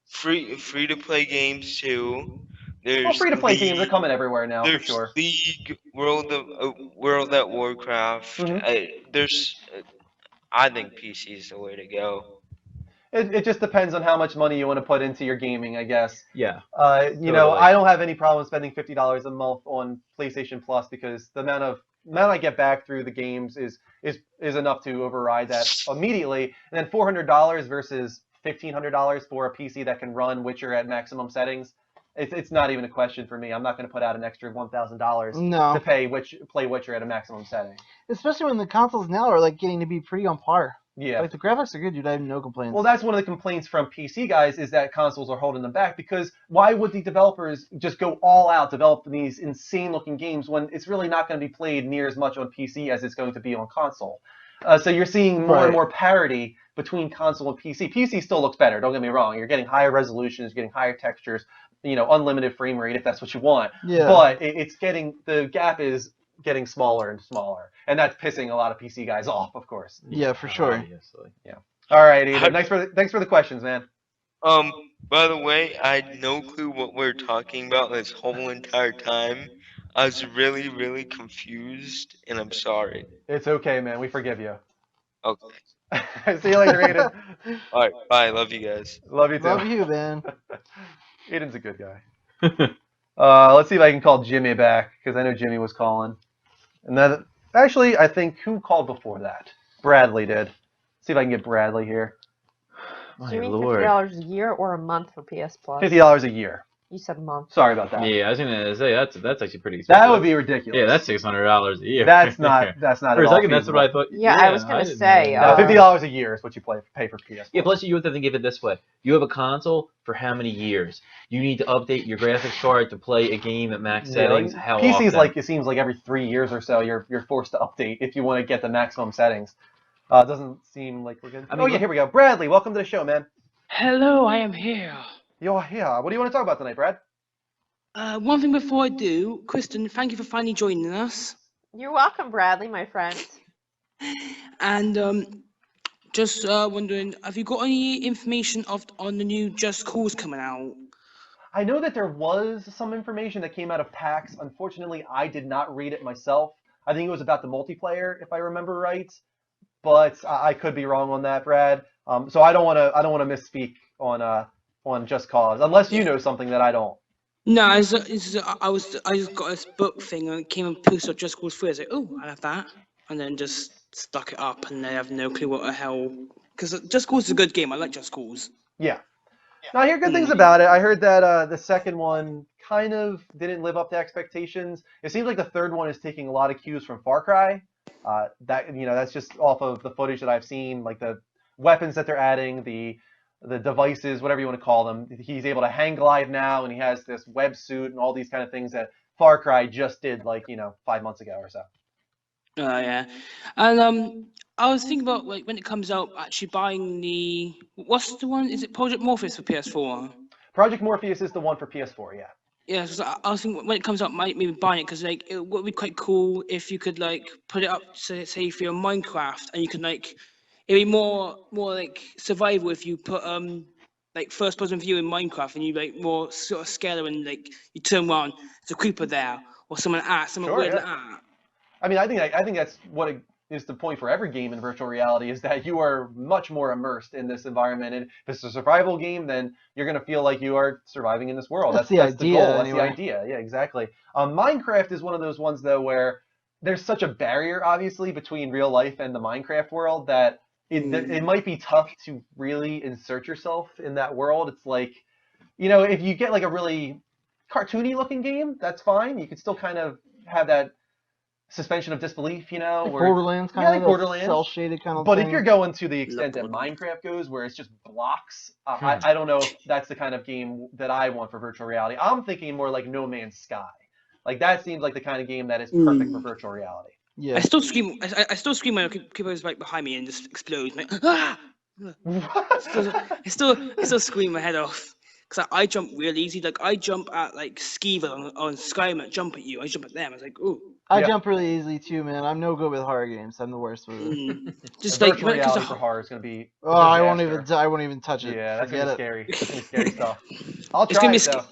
[SPEAKER 13] free to play games too. There's
[SPEAKER 1] Free to play
[SPEAKER 13] League,
[SPEAKER 1] games are coming everywhere now for
[SPEAKER 13] there's
[SPEAKER 1] sure.
[SPEAKER 13] League, World at Warcraft. I think PC is the way to go.
[SPEAKER 1] It just depends on how much money you want to put into your gaming, I guess.
[SPEAKER 3] Yeah.
[SPEAKER 1] I don't have any problem spending $50 a month on PlayStation Plus because the amount I get back through the games is enough to override that immediately. And then $400 versus $1,500 for a PC that can run Witcher at maximum settings. It's not even a question for me. I'm not going to put out an extra $1,000 to play Witcher at a maximum setting.
[SPEAKER 2] Especially when the consoles now are getting to be pretty on par.
[SPEAKER 1] Yeah.
[SPEAKER 2] The graphics are good, dude. I have no complaints.
[SPEAKER 1] Well, that's one of the complaints from PC guys is that consoles are holding them back because why would the developers just go all out, develop these insane looking games when it's really not going to be played near as much on PC as it's going to be on console? So you're seeing more and more parity between console and PC. PC still looks better, don't get me wrong. You're getting higher resolutions, you're getting higher textures, unlimited frame rate if that's what you want.
[SPEAKER 2] Yeah.
[SPEAKER 1] But the gap is getting smaller and smaller, and that's pissing a lot of PC guys off, of course.
[SPEAKER 2] Yeah, for sure.
[SPEAKER 3] Obviously.
[SPEAKER 1] Yeah. All right, Ethan. Thanks for the questions, man.
[SPEAKER 13] By the way, I had no clue what we're talking about this whole entire time. I was really, really confused, and I'm sorry.
[SPEAKER 1] It's okay, man. We forgive you.
[SPEAKER 13] Okay.
[SPEAKER 1] See you later, Aiden.
[SPEAKER 13] All right. Bye. Love you guys.
[SPEAKER 1] Love you too.
[SPEAKER 2] Love you, man.
[SPEAKER 1] Aiden's a good guy. Let's see if I can call Jimmy back, because I know Jimmy was calling. And then, actually, I think who called before that? Bradley did. See if I can get Bradley here.
[SPEAKER 12] Do you mean $50 a year or a month for PS Plus?
[SPEAKER 1] $50 a year.
[SPEAKER 12] You said a month.
[SPEAKER 1] Sorry about that.
[SPEAKER 3] Yeah, I was gonna say that's actually pretty expensive.
[SPEAKER 1] That would be ridiculous.
[SPEAKER 3] Yeah, that's $600 a year.
[SPEAKER 1] That's not
[SPEAKER 3] For a
[SPEAKER 1] at all
[SPEAKER 3] second, that's what I
[SPEAKER 1] feasible.
[SPEAKER 3] thought.
[SPEAKER 12] Yeah, I was gonna
[SPEAKER 3] didn't
[SPEAKER 12] say,
[SPEAKER 3] know.
[SPEAKER 1] No, $50 a year is what you pay for PS.
[SPEAKER 3] Yeah, plus you have to think of it this way. You have a console for how many years? You need to update your graphics card to play a game at max settings. How
[SPEAKER 1] PC's
[SPEAKER 3] often?
[SPEAKER 1] like, it seems like every 3 years or so you're forced to update if you want to get the maximum settings. It doesn't seem like we're good.
[SPEAKER 3] I mean,
[SPEAKER 1] yeah, here we go. Bradley, welcome to the show, man.
[SPEAKER 14] Hello, I am here.
[SPEAKER 1] You're here. What do you want to talk about tonight, Brad?
[SPEAKER 14] One thing before I do, Kristen, thank you for finally joining us.
[SPEAKER 12] You're welcome, Bradley, my friend.
[SPEAKER 14] And just wondering, have you got any information on the new Just Cause coming out?
[SPEAKER 1] I know that there was some information that came out of PAX. Unfortunately, I did not read it myself. I think it was about the multiplayer, if I remember right. But I could be wrong on that, Brad. So I don't want to misspeak on Just Cause, unless you know something that I don't.
[SPEAKER 14] No, I just got this book thing and it came and posted up Just Cause 3. I was like, oh, I have that, and then just stuck it up, and I have no clue what the hell. Because Just Cause is a good game. I like Just Cause.
[SPEAKER 1] Yeah. Now I hear good things about it. I heard that the second one kind of didn't live up to expectations. It seems like the third one is taking a lot of cues from Far Cry. That's just off of the footage that I've seen, like the weapons that they're adding, the devices, whatever you want to call them. He's able to hang glide now, and he has this web suit and all these kind of things that Far Cry just did, 5 months ago or so.
[SPEAKER 14] Yeah, and I was thinking about when it comes out, actually buying what's the one? Is it Project Morpheus for PS4?
[SPEAKER 1] Project Morpheus is the one for PS4, yeah.
[SPEAKER 14] Yeah, so I was thinking when it comes out, maybe buying it because it would be quite cool if you could put it up, say for your Minecraft, and you could it'd be more survival if you put first person view in Minecraft, and you more sort of scale and you turn around, there's a creeper there or someone weird like that.
[SPEAKER 1] I mean, I think that's what is the point for every game in virtual reality, is that you are much more immersed in this environment. And if it's a survival game, then you're going to feel like you are surviving in this world. That's the idea. Goal. That's the idea. Yeah, exactly. Minecraft is one of those ones, though, where there's such a barrier, obviously, between real life and the Minecraft world that it might be tough to really insert yourself in that world. It's like, if you get a really cartoony looking game, that's fine. You can still kind of have that suspension of disbelief,
[SPEAKER 2] Borderlands kind of,
[SPEAKER 1] Borderlands,
[SPEAKER 2] cell shaded kind of
[SPEAKER 1] but
[SPEAKER 2] thing.
[SPEAKER 1] if you're going to the extent that Minecraft goes, where it's just blocks, I don't know if that's the kind of game that I want for virtual reality. I'm thinking more like No Man's Sky. That seems like the kind of game that is perfect for virtual reality.
[SPEAKER 2] Yeah.
[SPEAKER 14] I still scream. I still scream when people is behind me and just explodes. Ah! I still scream my head off. Because I jump real easy. I jump at Skeever on Skyrim, jump at you. I jump at them. I was like, ooh.
[SPEAKER 2] I jump really easily too, man. I'm no good with horror games. I'm the worst with it.
[SPEAKER 14] Just
[SPEAKER 1] virtual reality for horror is going to be.
[SPEAKER 2] Oh, I won't even touch it.
[SPEAKER 1] Yeah, that's
[SPEAKER 2] going to
[SPEAKER 1] be scary. That's going to be scary stuff. I'll try it though.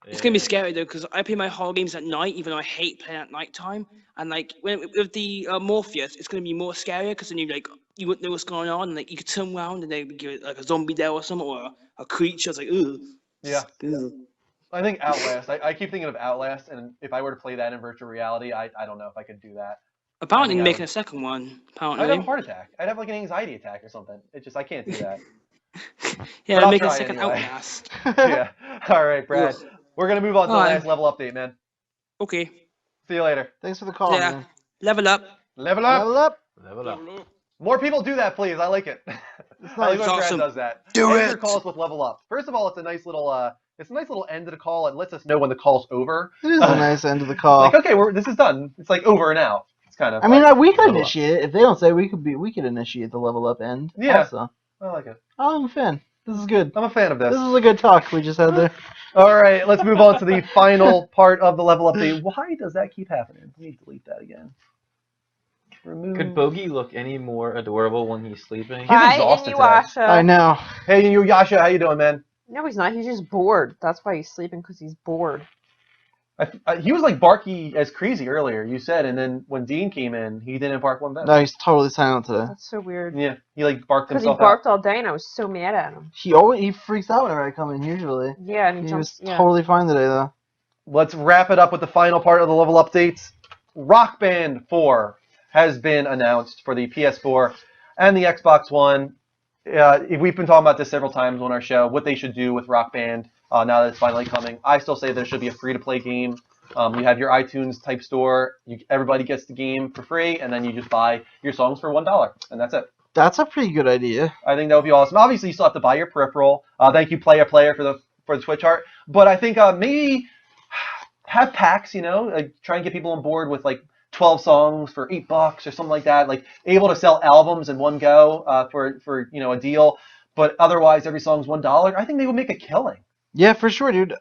[SPEAKER 14] It's gonna be scary though, because I play my horror games at night, even though I hate playing at nighttime. And with the Morpheus, it's gonna be more scarier because then you wouldn't know what's going on, and you could turn around and they would give it a zombie there or something, or a creature. It's ooh.
[SPEAKER 1] Yeah.
[SPEAKER 14] Ugh.
[SPEAKER 1] I think Outlast. I keep thinking of Outlast, and if I were to play that in virtual reality, I don't know if I could do that.
[SPEAKER 14] Apparently, they're making a second one. Apparently,
[SPEAKER 1] I'd have a heart attack. I'd have an anxiety attack or something. I can't do that.
[SPEAKER 14] Yeah, they're making a second Outlast.
[SPEAKER 1] Yeah. All right, Brad.
[SPEAKER 14] Ugh.
[SPEAKER 1] We're gonna move on to the last level update, man.
[SPEAKER 14] Okay.
[SPEAKER 1] See you later.
[SPEAKER 2] Thanks for the call, man.
[SPEAKER 14] Level up.
[SPEAKER 1] Level up.
[SPEAKER 2] Level up.
[SPEAKER 3] Level up.
[SPEAKER 1] More people do that, please. I like it. I like when Brad does that.
[SPEAKER 2] Do
[SPEAKER 1] Answer calls with level up. First of all, it's a nice little end of the call. It lets us know when the call's over.
[SPEAKER 2] It is a nice end of the call.
[SPEAKER 1] Okay, this is done. It's over now. It's kind of.
[SPEAKER 2] I mean, we could initiate it. If they don't say, we could initiate the level up end.
[SPEAKER 1] Yeah.
[SPEAKER 2] Also.
[SPEAKER 1] I like it.
[SPEAKER 2] I'm a fan. This is good.
[SPEAKER 1] I'm a fan of this.
[SPEAKER 2] This is a good talk we just had there.
[SPEAKER 1] All right, let's move on to the final part of the level update. Why does that keep happening? Let me delete that again. Remove.
[SPEAKER 3] Could Bogey look any more adorable when he's sleeping?
[SPEAKER 1] He's exhausted today.
[SPEAKER 2] I know.
[SPEAKER 1] Hey, Yasha, how you doing, man?
[SPEAKER 12] No, he's not. He's just bored. That's why he's sleeping, because he's bored.
[SPEAKER 1] He was like barky as crazy earlier, you said, and then when Dean came in, he didn't bark one bit.
[SPEAKER 2] No, he's totally silent today.
[SPEAKER 12] That's so weird.
[SPEAKER 1] Yeah, he like barked
[SPEAKER 12] Because he
[SPEAKER 1] himself
[SPEAKER 12] barked
[SPEAKER 1] out.
[SPEAKER 12] all day, and I was so mad at him.
[SPEAKER 2] He freaks out whenever I come in usually.
[SPEAKER 12] Yeah, and he
[SPEAKER 2] He
[SPEAKER 12] jumps.
[SPEAKER 2] was
[SPEAKER 12] Yeah.
[SPEAKER 2] totally fine today though.
[SPEAKER 1] Let's wrap it up with the final part of the level updates. Rock Band 4 has been announced for the PS4 and the Xbox One. We've been talking about this several times on our show, what they should do with Rock Band now that it's finally coming. I still say there should be a free-to-play game. You have your iTunes type store. Everybody gets the game for free, and then you just buy your songs for $1, and that's it.
[SPEAKER 2] That's a pretty good idea.
[SPEAKER 1] I think that would be awesome. Obviously, you still have to buy your peripheral. Thank you, Player for the Twitch art. But I think maybe have packs. Like try and get people on board with like 12 songs for $8 or something like that. Like able to sell albums in one go for a deal. But otherwise, every song's $1. I think they would make a killing.
[SPEAKER 2] Yeah, for sure, dude.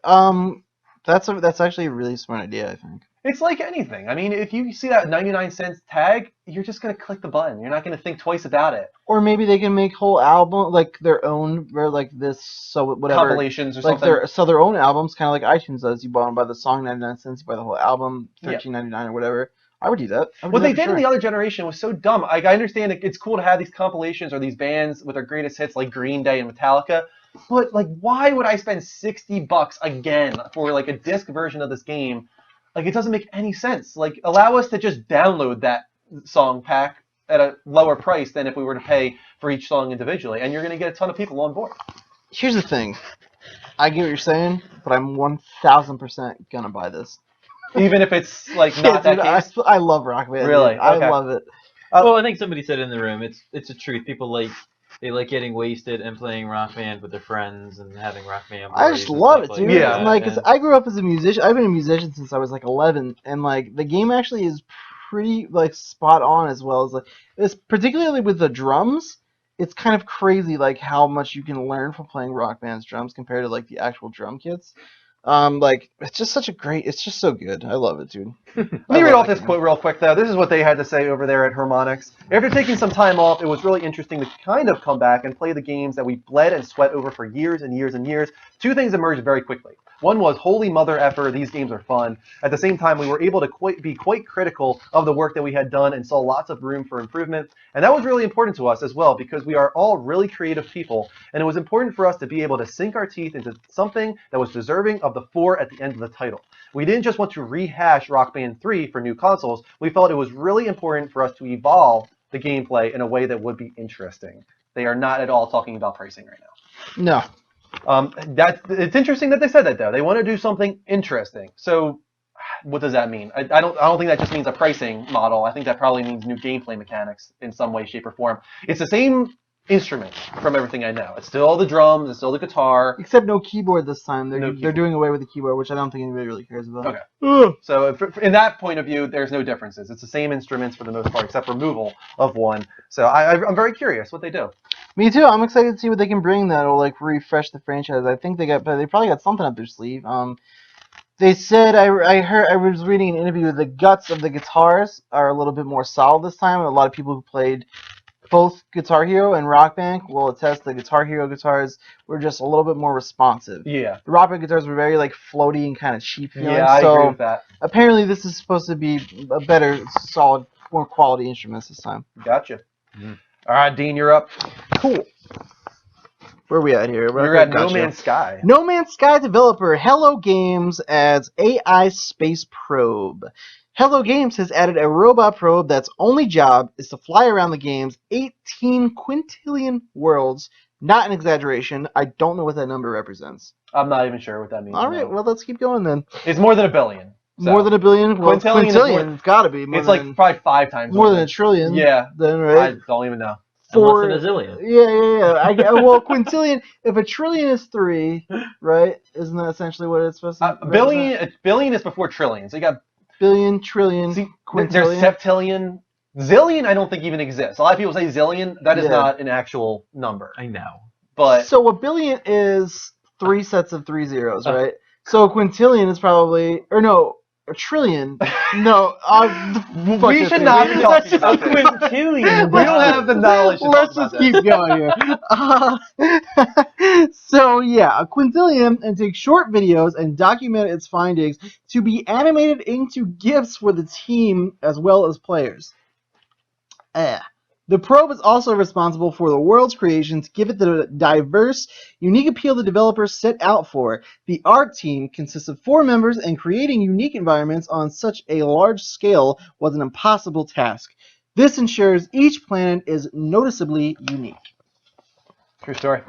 [SPEAKER 2] That's actually a really smart idea, I think.
[SPEAKER 1] It's like anything. I mean, if you see that 99 cents tag, you're just going to click the button. You're not going to think twice about it.
[SPEAKER 2] Or maybe they can make whole album like their own, or like this, so whatever
[SPEAKER 1] Compilations or
[SPEAKER 2] like
[SPEAKER 1] something.
[SPEAKER 2] their own albums, kind of like iTunes does. You buy the song 99 cents, you buy the whole album $13.99 or whatever. I would do that.
[SPEAKER 1] What they did in the other generation was so dumb. I understand it's cool to have these compilations or these bands with their greatest hits like Green Day and Metallica, but like, why would I spend $60 again for like a disc version of this game? Like, it doesn't make any sense. Like, allow us to just download that song pack at a lower price than if we were to pay for each song individually, and you're going to get a ton of people on board.
[SPEAKER 2] Here's the thing. I get what you're saying, but I'm 1,000% gonna buy this.
[SPEAKER 1] Even if it's like not
[SPEAKER 2] dude,
[SPEAKER 1] that case?
[SPEAKER 2] I love Rock Band.
[SPEAKER 1] Really?
[SPEAKER 2] Dude. I
[SPEAKER 1] Okay.
[SPEAKER 2] love it.
[SPEAKER 3] Well, I think somebody said in the room, it's a truth. People like getting wasted and playing Rock Band with their friends and having Rock Band.
[SPEAKER 2] I just love it, dude.
[SPEAKER 1] Yeah.
[SPEAKER 2] And, like, I grew up as a musician. I've been a musician since I was like 11, and like the game actually is pretty like spot on as well as like it's particularly with the drums. It's kind of crazy like how much you can learn from playing Rock Band's drums compared to like the actual drum kits. Like it's just it's just so good. I love it, dude.
[SPEAKER 1] Let me read off this quote real quick, though. This is what they had to say over there at Harmonix. After taking some time off, it was really interesting to kind of come back and play the games that we bled and sweat over for years and years and years. Two things emerged very quickly. One was, holy mother effer, these games are fun. At the same time, we were able to be quite critical of the work that we had done and saw lots of room for improvement. And that was really important to us as well, because we are all really creative people, and it was important for us to be able to sink our teeth into something that was deserving of the 4 at the end of the title. We didn't just want to rehash Rock Band 3 for new consoles. We felt it was really important for us to evolve the gameplay in a way that would be interesting. They are not at all talking about pricing right now.
[SPEAKER 2] No.
[SPEAKER 1] It's interesting that they said that, though. They want to do something interesting. So what does that mean? I don't think that just means a pricing model. I think that probably means new gameplay mechanics in some way, shape, or form. It's the same instrument from everything I know. It's still the drums, it's still the guitar.
[SPEAKER 2] Except no keyboard this time. They're
[SPEAKER 1] No
[SPEAKER 2] they're doing away with the keyboard, which I don't think anybody really cares about.
[SPEAKER 1] Okay. So in that point of view, there's no differences. It's the same instruments for the most part, except removal of one. So I'm very curious what they do.
[SPEAKER 2] Me too. I'm excited to see what they can bring that'll like refresh the franchise. I think they probably got something up their sleeve. They said I was reading an interview. The guts of the guitars are a little bit more solid this time. A lot of people who played both Guitar Hero and Rock Band will attest the Guitar Hero guitars were just a little bit more responsive.
[SPEAKER 1] Yeah.
[SPEAKER 2] The Rock Band guitars were very like floaty and kind of cheap feeling.
[SPEAKER 1] Yeah, I agree with that.
[SPEAKER 2] Apparently this is supposed to be a better, solid, more quality instruments this time.
[SPEAKER 1] Gotcha. All right, Dean, you're up.
[SPEAKER 2] Cool. Where are we at here?
[SPEAKER 1] We're at No Man's Sky.
[SPEAKER 2] No Man's Sky developer Hello Games adds AI space probe. Hello Games has added a robot probe that's only job is to fly around the game's 18 quintillion worlds. Not an exaggeration. I don't know what that number represents.
[SPEAKER 1] I'm not even sure what that means.
[SPEAKER 2] All right, well, let's keep going then.
[SPEAKER 1] It's more than a billion. So.
[SPEAKER 2] More than a billion? Well,
[SPEAKER 1] quintillion
[SPEAKER 2] it's got to be.
[SPEAKER 1] It's like probably 5 times
[SPEAKER 2] more than a trillion.
[SPEAKER 1] Yeah.
[SPEAKER 2] Then, right?
[SPEAKER 1] I don't even know.
[SPEAKER 2] For
[SPEAKER 3] Less than a zillion.
[SPEAKER 2] Yeah. Well, quintillion. If a trillion is 3, right? Isn't that essentially what it's supposed to?
[SPEAKER 1] A billion is before trillion. So you got
[SPEAKER 2] billion, trillion, quintillion.
[SPEAKER 1] There's septillion. Zillion, I don't think even exists. A lot of people say zillion. That is not an actual number.
[SPEAKER 3] I know.
[SPEAKER 1] But
[SPEAKER 2] so a billion is 3 sets of 3 zeros, right? So a quintillion is probably, or no, a trillion. No, fuck
[SPEAKER 1] We
[SPEAKER 2] this
[SPEAKER 1] should
[SPEAKER 2] thing.
[SPEAKER 1] not be
[SPEAKER 2] Let's
[SPEAKER 1] talking
[SPEAKER 2] just
[SPEAKER 1] about this.
[SPEAKER 3] quintillion.
[SPEAKER 1] We don't have the knowledge to
[SPEAKER 2] Let's
[SPEAKER 1] talk
[SPEAKER 2] just
[SPEAKER 1] about
[SPEAKER 2] keep going here. So yeah, a quintillion, and take short videos and document its findings to be animated into GIFs for the team as well as players. The probe is also responsible for the world's creation to give it the diverse, unique appeal the developers set out for. The art team consists of 4 members, and creating unique environments on such a large scale was an impossible task. This ensures each planet is noticeably unique.
[SPEAKER 1] True story.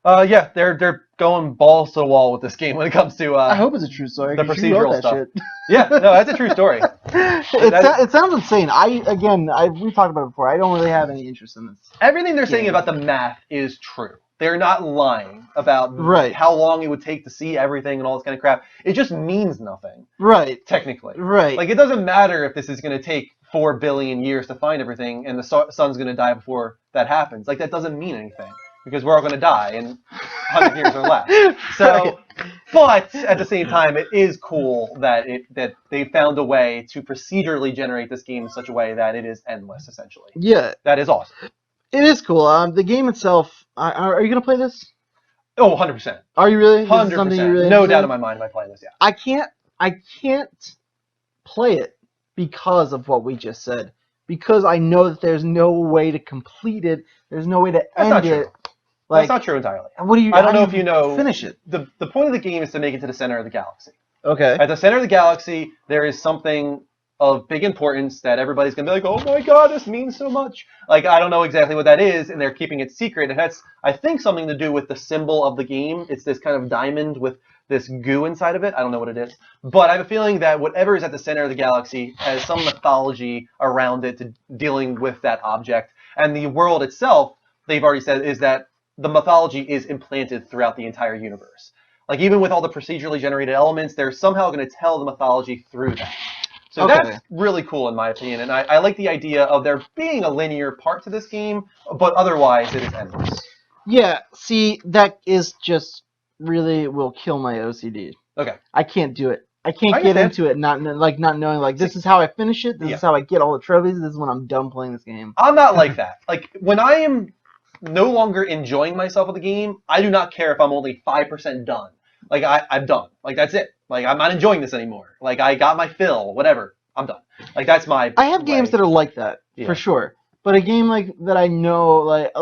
[SPEAKER 1] Yeah, they're going balls to the wall with this game when it comes to
[SPEAKER 2] I hope it's a true story.
[SPEAKER 1] the
[SPEAKER 2] 'Cause you wrote
[SPEAKER 1] procedural
[SPEAKER 2] that
[SPEAKER 1] stuff.
[SPEAKER 2] shit.
[SPEAKER 1] Yeah, no, that's a true story.
[SPEAKER 2] It sounds insane. We talked about it before. I don't really have any interest in this.
[SPEAKER 1] Everything they're saying
[SPEAKER 2] Yeah.
[SPEAKER 1] about the math is true. They're not lying about
[SPEAKER 2] Right.
[SPEAKER 1] how long it would take to see everything and all this kind of crap. It just means nothing,
[SPEAKER 2] Right.
[SPEAKER 1] technically.
[SPEAKER 2] Right.
[SPEAKER 1] Like, it doesn't matter if this is going to take 4 billion years to find everything and the sun's going to die before that happens. Like, that doesn't mean anything because we're all going to die in 100 years or less. So, but at the same time, it is cool that they found a way to procedurally generate this game in such a way that it is endless, essentially.
[SPEAKER 2] Yeah.
[SPEAKER 1] That is awesome.
[SPEAKER 2] It is cool. The game itself. Are you gonna play this?
[SPEAKER 1] Oh, 100%.
[SPEAKER 2] Are you really? This is
[SPEAKER 1] 100%.
[SPEAKER 2] something you're really
[SPEAKER 1] No
[SPEAKER 2] interested
[SPEAKER 1] doubt
[SPEAKER 2] in?
[SPEAKER 1] in my mind am I playing this, yeah.
[SPEAKER 2] I can't play it because of what we just said. Because I know that there's no way to complete it. There's no way to
[SPEAKER 1] That's not
[SPEAKER 2] end
[SPEAKER 1] true.
[SPEAKER 2] it. Like,
[SPEAKER 1] That's not true entirely.
[SPEAKER 2] What do you?
[SPEAKER 1] I don't
[SPEAKER 2] how
[SPEAKER 1] know
[SPEAKER 2] do
[SPEAKER 1] if you know.
[SPEAKER 2] Finish it.
[SPEAKER 1] The point of the game is to make it to the center of the galaxy.
[SPEAKER 2] Okay.
[SPEAKER 1] At the center of the galaxy, there is something of big importance that everybody's going to be like, oh my god, this means so much. Like, I don't know exactly what that is, and they're keeping it secret. And that's, I think, something to do with the symbol of the game. It's this kind of diamond with this goo inside of it. I don't know what it is. But I have a feeling that whatever is at the center of the galaxy has some mythology around it to dealing with that object. And the world itself, they've already said, is that the mythology is implanted throughout the entire universe. Like, even with all the procedurally generated elements, they're somehow going to tell the mythology through that. So
[SPEAKER 2] Okay.
[SPEAKER 1] that's really cool in my opinion, and I like the idea of there being a linear part to this game, but otherwise it is endless.
[SPEAKER 2] Yeah. See, that is just really will kill my OCD.
[SPEAKER 1] Okay.
[SPEAKER 2] I can't do it. I can't
[SPEAKER 1] I
[SPEAKER 2] get
[SPEAKER 1] understand.
[SPEAKER 2] into it not knowing like this is how I finish it. This
[SPEAKER 1] Yeah.
[SPEAKER 2] is how I get all the trophies. This is when I'm done playing this game.
[SPEAKER 1] I'm not like that. Like, when I am no longer enjoying myself with the game, I do not care if I'm only 5% done. Like, I'm done. Like, that's it. Like, I'm not enjoying this anymore. Like, I got my fill, whatever. I'm done. Like, that's my
[SPEAKER 2] I have games that are like that
[SPEAKER 1] Yeah.
[SPEAKER 2] for sure. But a game like that I know like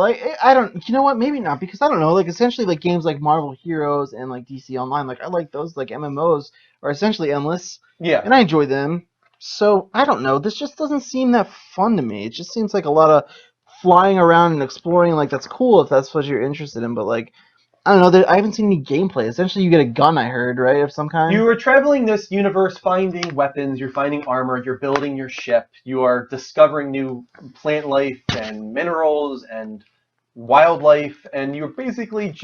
[SPEAKER 2] I don't, you know what, maybe not, because I don't know, like essentially like games like Marvel Heroes and like DC Online, like I like those, like MMOs are essentially endless.
[SPEAKER 1] Yeah.
[SPEAKER 2] And I enjoy them. So I don't know, this just doesn't seem that fun to me. It just seems like a lot of flying around and exploring. Like, that's cool if that's what you're interested in, but like I don't know, I haven't seen any gameplay. Essentially you get a gun, I heard, right, of some kind.
[SPEAKER 1] You are traveling this universe, finding weapons, you're finding armor, you're building your ship, you are discovering new plant life and minerals and wildlife, and you're basically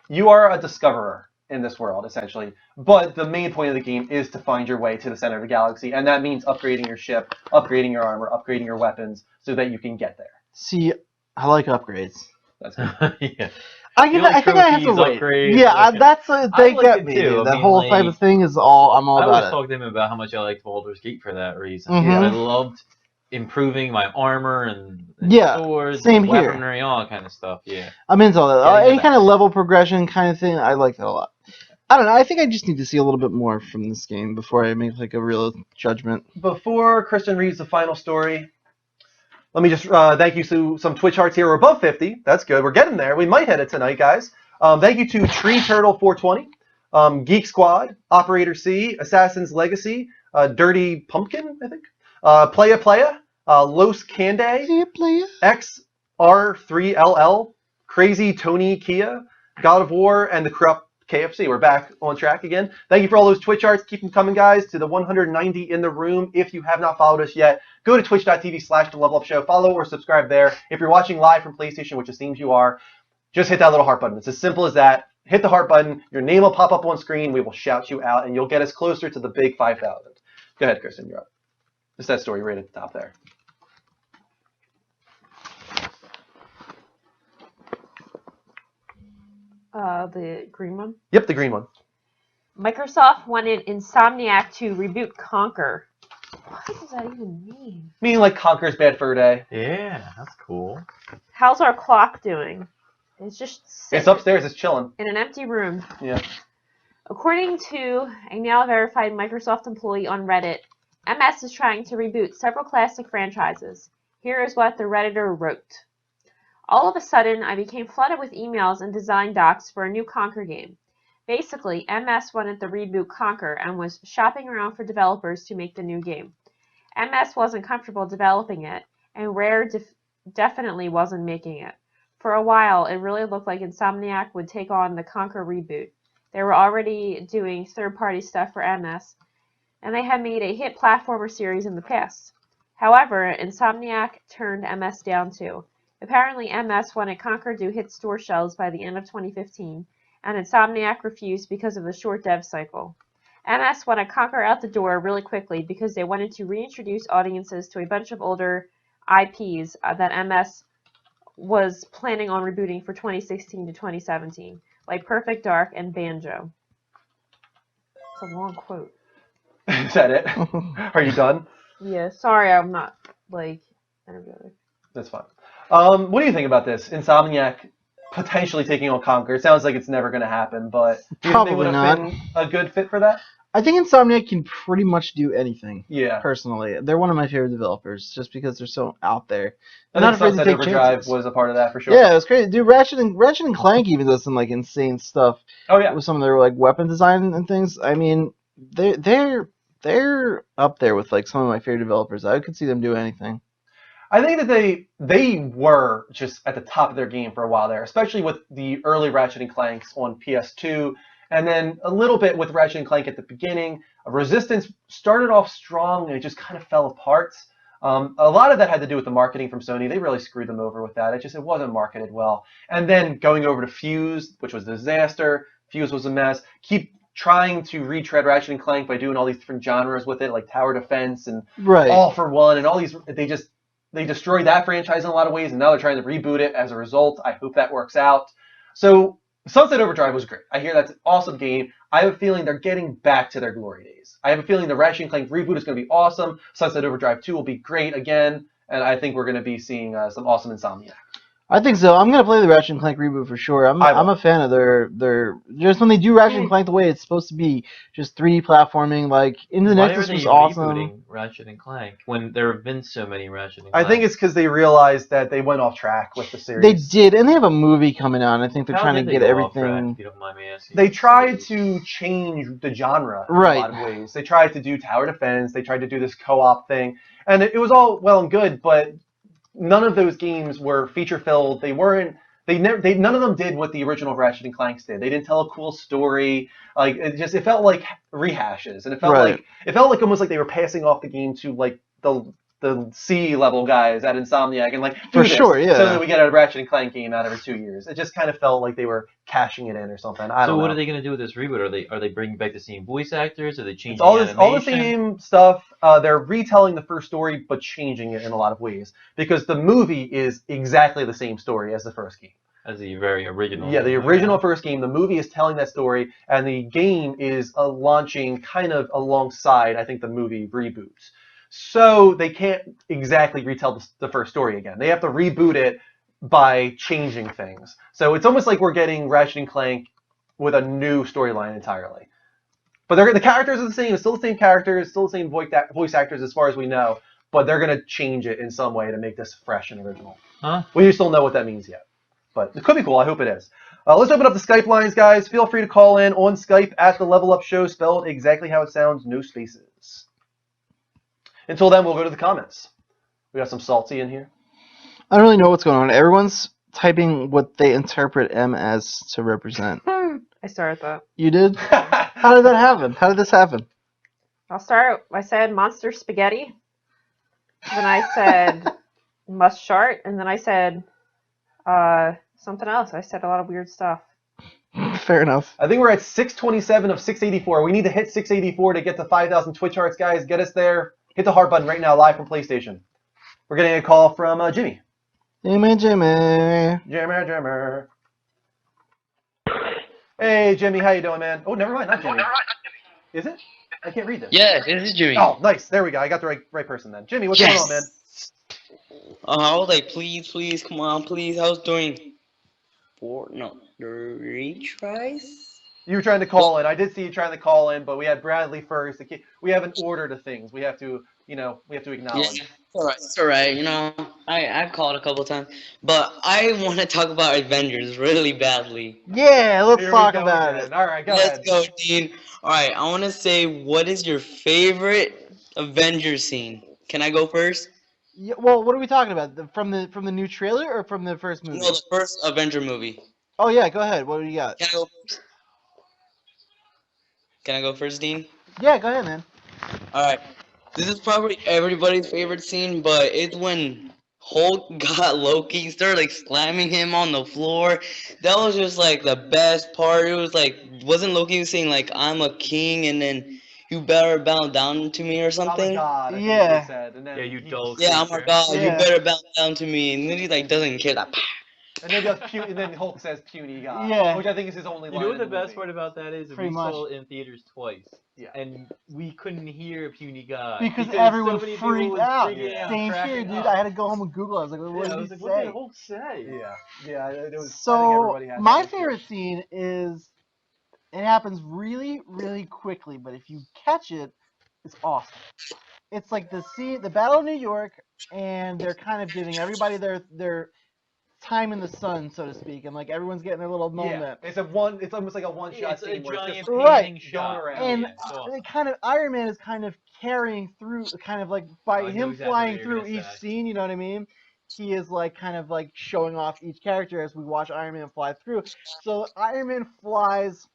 [SPEAKER 1] you are a discoverer in this world, essentially. But the main point of the game is to find your way to the center of the galaxy, and that means upgrading your ship, upgrading your armor, upgrading your weapons, so that you can get there.
[SPEAKER 2] See, I like upgrades.
[SPEAKER 1] That's good.
[SPEAKER 3] Yeah.
[SPEAKER 2] I think I have to wait.
[SPEAKER 3] Upgrades,
[SPEAKER 2] yeah,
[SPEAKER 3] okay.
[SPEAKER 2] that's they
[SPEAKER 3] like
[SPEAKER 2] get
[SPEAKER 3] it
[SPEAKER 2] me.
[SPEAKER 3] too.
[SPEAKER 2] Dude.
[SPEAKER 3] I
[SPEAKER 2] That
[SPEAKER 3] mean,
[SPEAKER 2] whole
[SPEAKER 3] like,
[SPEAKER 2] type of thing is all I'm all
[SPEAKER 3] I always
[SPEAKER 2] about it.
[SPEAKER 3] talk to him about how much I liked Baldur's Gate for that reason.
[SPEAKER 2] Mhm.
[SPEAKER 3] I loved improving my armor and
[SPEAKER 2] Yeah,
[SPEAKER 3] swords,
[SPEAKER 2] same
[SPEAKER 3] and
[SPEAKER 2] here.
[SPEAKER 3] weaponry, all that kind of stuff. Yeah.
[SPEAKER 2] I'm into all that.
[SPEAKER 3] Getting
[SPEAKER 2] Any
[SPEAKER 3] to
[SPEAKER 2] kind of level progression kind of thing, I like that a lot. I don't know. I think I just need to see a little bit more from this game before I make like a real judgment.
[SPEAKER 1] Before Kristen reads the final story, let me just thank you to some Twitch hearts here. We're above 50. That's good. We're getting there. We might hit it tonight, guys. Thank you to Tree Turtle 420, Geek Squad, Operator C, Assassin's Legacy, Dirty Pumpkin, I think, Playa, Los Cande, XR3LL, Crazy Tony Kia, God of War, and the Corrupt KFC. We're back on track again. Thank you for all those Twitch arts. Keep them coming, guys, to the 190 in the room. If you have not followed us yet, go to twitch.tv/TheLevelUpShow. Follow or subscribe there. If you're watching live from PlayStation, which it seems you are, just hit that little heart button. It's as simple as that. Hit the heart button. Your name will pop up on screen. We will shout you out, and you'll get us closer to the big 5,000. Go ahead, Kristen. You're up. Just that story right at the top there.
[SPEAKER 12] The green one.
[SPEAKER 1] Yep, the green one.
[SPEAKER 12] Microsoft wanted Insomniac to reboot Conquer. What does that even mean?
[SPEAKER 1] Meaning like Conker's Bad Fur Day.
[SPEAKER 3] Yeah, that's cool.
[SPEAKER 12] How's our clock doing? It's just sitting
[SPEAKER 1] It's upstairs. It's chilling.
[SPEAKER 12] in an empty room.
[SPEAKER 1] Yeah.
[SPEAKER 12] According to a now verified Microsoft employee on Reddit, MS is trying to reboot several classic franchises. Here is what the Redditor wrote. All of a sudden, I became flooded with emails and design docs for a new Conquer game. Basically, MS wanted the reboot Conquer and was shopping around for developers to make the new game. MS wasn't comfortable developing it, and Rare definitely wasn't making it. For a while, it really looked like Insomniac would take on the Conquer reboot. They were already doing third-party stuff for MS, and they had made a hit platformer series in the past. However, Insomniac turned MS down too. Apparently, MS wanted Conquer to hit store shelves by the end of 2015, and Insomniac refused because of the short dev cycle. MS wanted Conquer out the door really quickly because they wanted to reintroduce audiences to a bunch of older IPs that MS was planning on rebooting for 2016 to 2017, like Perfect Dark and Banjo. It's a long quote.
[SPEAKER 1] Is that it? Are you done?
[SPEAKER 12] Yeah, sorry, I'm not, like, energetic.
[SPEAKER 1] That's fine. What do you think about this? Insomniac potentially taking on Conquer. It sounds like it's never going to happen, but do you think they would have been a good fit for that?
[SPEAKER 2] I think Insomniac can pretty much do anything.
[SPEAKER 1] Yeah.
[SPEAKER 2] Personally, they're one of my favorite developers just because they're so out there.
[SPEAKER 1] I
[SPEAKER 2] They're
[SPEAKER 1] think
[SPEAKER 2] not afraid to
[SPEAKER 1] Sunset
[SPEAKER 2] take
[SPEAKER 1] Overdrive
[SPEAKER 2] chances.
[SPEAKER 1] was a part of that for sure.
[SPEAKER 2] Yeah, it was crazy. Dude, Ratchet and Clank even does some like insane stuff.
[SPEAKER 1] Oh yeah.
[SPEAKER 2] With some of their like weapon design and things. I mean, they're up there with like some of my favorite developers. I could see them do anything.
[SPEAKER 1] I think that they were just at the top of their game for a while there, especially with the early Ratchet and Clanks on PS2, and then a little bit with Ratchet and Clank at the beginning. Resistance started off strong and it just kind of fell apart. A lot of that had to do with the marketing from Sony. They really screwed them over with that. It wasn't marketed well. And then going over to Fuse, which was a disaster. Fuse was a mess. Keep trying to retread Ratchet and Clank by doing all these different genres with it, like tower defense and All for One and all these. They destroyed that franchise in a lot of ways, and now they're trying to reboot it as a result. I hope that works out. So Sunset Overdrive was great. I hear that's an awesome game. I have a feeling they're getting back to their glory days. I have a feeling the Ratchet and Clank reboot is going to be awesome. Sunset Overdrive 2 will be great again, and I think we're going to be seeing some awesome Insomniac.
[SPEAKER 2] I think so. I'm gonna play the Ratchet and Clank reboot for sure. I'm a fan of their just when they do Ratchet and Clank the way it's supposed to be, just 3D platforming. Like Into the Nexus was awesome.
[SPEAKER 3] Rebooting Ratchet and Clank when there have been so many Ratchet and Clank?
[SPEAKER 1] I think it's because they realized that they went off track with the series.
[SPEAKER 2] They did, and they have a movie coming out. And I think they're trying to get everything.
[SPEAKER 3] If you don't mind me asking.
[SPEAKER 1] They tried to change the genre in a lot of ways. They tried to do tower defense. They tried to do this co-op thing, and it was all well and good, but none of those games were feature filled. They weren't. None of them did what the original Ratchet and Clanks did. They didn't tell a cool story. Like it felt like rehashes, and it felt like almost like they were passing off the game to like the C level guys at Insomniac and like do this
[SPEAKER 2] sure, yeah.
[SPEAKER 1] so that we get a Ratchet and Clank game out every 2 years. It just kind of felt like they were cashing it in or something. I don't know.
[SPEAKER 3] So what are they going to do with this reboot? Are they bringing back the same voice actors? Are they changing
[SPEAKER 1] It's all the
[SPEAKER 3] animation?
[SPEAKER 1] same stuff. They're retelling the first story but changing it in a lot of ways because the movie is exactly the same story as the first game.
[SPEAKER 3] As the very original.
[SPEAKER 1] Yeah, the original first game. The movie is telling that story, and the game is launching kind of alongside, I think, the movie reboots. So they can't exactly retell the first story again. They have to reboot it by changing things. So it's almost like we're getting Ratchet and Clank with a new storyline entirely. But the characters are the same. It's still the same characters, still the same voice actors as far as we know. But they're going to change it in some way to make this fresh and original.
[SPEAKER 3] Huh?
[SPEAKER 1] We just don't know what that means yet. But it could be cool. I hope it is. Let's open up the Skype lines, guys. Feel free to call in on Skype at the Level Up Show, spelled exactly how it sounds, no spaces. Until then, we'll go to the comments. We got some salty in here.
[SPEAKER 2] I don't really know what's going on. Everyone's typing what they interpret M as to represent.
[SPEAKER 12] I started that.
[SPEAKER 2] You did? How did that happen? How did this happen?
[SPEAKER 12] I'll start. I said monster spaghetti. Then I said must shart, and then I said something else. I said a lot of weird stuff.
[SPEAKER 2] Fair enough.
[SPEAKER 1] I think we're at 627 of 684. We need to hit 684 to get to 5,000 Twitch hearts, guys. Get us there. Hit the heart button right now, live from PlayStation. We're getting a call from Jimmy.
[SPEAKER 2] Jimmy.
[SPEAKER 1] Jimmy. Hey, Jimmy, how you doing, man? Oh, never mind, not Jimmy. Is it? I can't read this.
[SPEAKER 15] Yeah, this is Jimmy.
[SPEAKER 1] Oh, nice. There we go. I got the right person then. Jimmy, what's going on, man?
[SPEAKER 15] I was like, please, come on, please. I was doing 3 tries.
[SPEAKER 1] You were trying to call in. I did see you trying to call in, but we had Bradley first. We have an order to things. We have to, acknowledge.
[SPEAKER 15] Yeah, it's alright. I called a couple times, but I want to talk about Avengers really badly.
[SPEAKER 2] Yeah, let's
[SPEAKER 1] Here we
[SPEAKER 2] talk
[SPEAKER 1] go
[SPEAKER 2] about
[SPEAKER 1] again.
[SPEAKER 2] it.
[SPEAKER 1] All right, go ahead.
[SPEAKER 15] Let's go, Dean. Alright, I want to say, what is your favorite Avengers scene? Can I go first?
[SPEAKER 2] Yeah, well, what are we talking about? From the new trailer or from the first movie?
[SPEAKER 15] No, the first Avenger movie.
[SPEAKER 2] Oh yeah, go ahead. What do you got?
[SPEAKER 15] Can I go first? Can I go first, Dean?
[SPEAKER 2] Yeah, go ahead, man.
[SPEAKER 15] Alright. This is probably everybody's favorite scene, but it's when Hulk got Loki, started like slamming him on the floor. That was just like the best part. It was like, wasn't Loki saying like, I'm a king and then you better bow down to me or something?
[SPEAKER 1] I'm a god, I think
[SPEAKER 2] Yeah.
[SPEAKER 1] he said. And then
[SPEAKER 3] you dull
[SPEAKER 15] Yeah, I'm a god, you
[SPEAKER 2] Yeah.
[SPEAKER 15] better bow down to me. And then he like doesn't care that.
[SPEAKER 1] And then, and then Hulk says puny god.
[SPEAKER 2] Yeah.
[SPEAKER 1] Which I think is his only line.
[SPEAKER 3] You know what
[SPEAKER 1] in
[SPEAKER 3] the
[SPEAKER 1] the
[SPEAKER 3] best
[SPEAKER 1] movie.
[SPEAKER 3] part about that is?
[SPEAKER 2] Pretty
[SPEAKER 3] We
[SPEAKER 2] much.
[SPEAKER 3] saw it in theaters twice.
[SPEAKER 1] Yeah.
[SPEAKER 3] And we couldn't hear Puny God.
[SPEAKER 2] Because
[SPEAKER 3] so
[SPEAKER 2] everyone
[SPEAKER 3] many people
[SPEAKER 2] freaked
[SPEAKER 3] was
[SPEAKER 2] out.
[SPEAKER 3] freaking out,
[SPEAKER 2] Same here,
[SPEAKER 3] cracking
[SPEAKER 2] dude.
[SPEAKER 3] up.
[SPEAKER 2] I had to go home and Google. I was like, what
[SPEAKER 3] Yeah, I
[SPEAKER 2] did
[SPEAKER 3] was
[SPEAKER 2] he
[SPEAKER 3] like, what
[SPEAKER 2] say?
[SPEAKER 3] did Hulk say?
[SPEAKER 1] Yeah, it was. I think
[SPEAKER 2] So
[SPEAKER 1] everybody had
[SPEAKER 2] my
[SPEAKER 1] that.
[SPEAKER 2] favorite scene is it happens really, really quickly, but if you catch it, it's awesome. It's like the Battle of New York, and they're kind of giving everybody their time in the sun, so to speak, and like everyone's getting their little moment.
[SPEAKER 1] Yeah, it's almost like a one-shot
[SPEAKER 3] It's a
[SPEAKER 1] scene where it's
[SPEAKER 3] giant
[SPEAKER 1] just
[SPEAKER 2] Right.
[SPEAKER 3] painting
[SPEAKER 1] going
[SPEAKER 3] shot.
[SPEAKER 1] around.
[SPEAKER 2] And
[SPEAKER 3] Yeah, it's awesome.
[SPEAKER 2] it kind of Iron Man is kind of carrying through, kind of like by
[SPEAKER 3] I know
[SPEAKER 2] him
[SPEAKER 3] exactly
[SPEAKER 2] flying
[SPEAKER 3] what you're
[SPEAKER 2] through
[SPEAKER 3] gonna
[SPEAKER 2] each
[SPEAKER 3] say.
[SPEAKER 2] scene. You know what I mean? He is like kind of like showing off each character as we watch Iron Man fly through. So Iron Man flies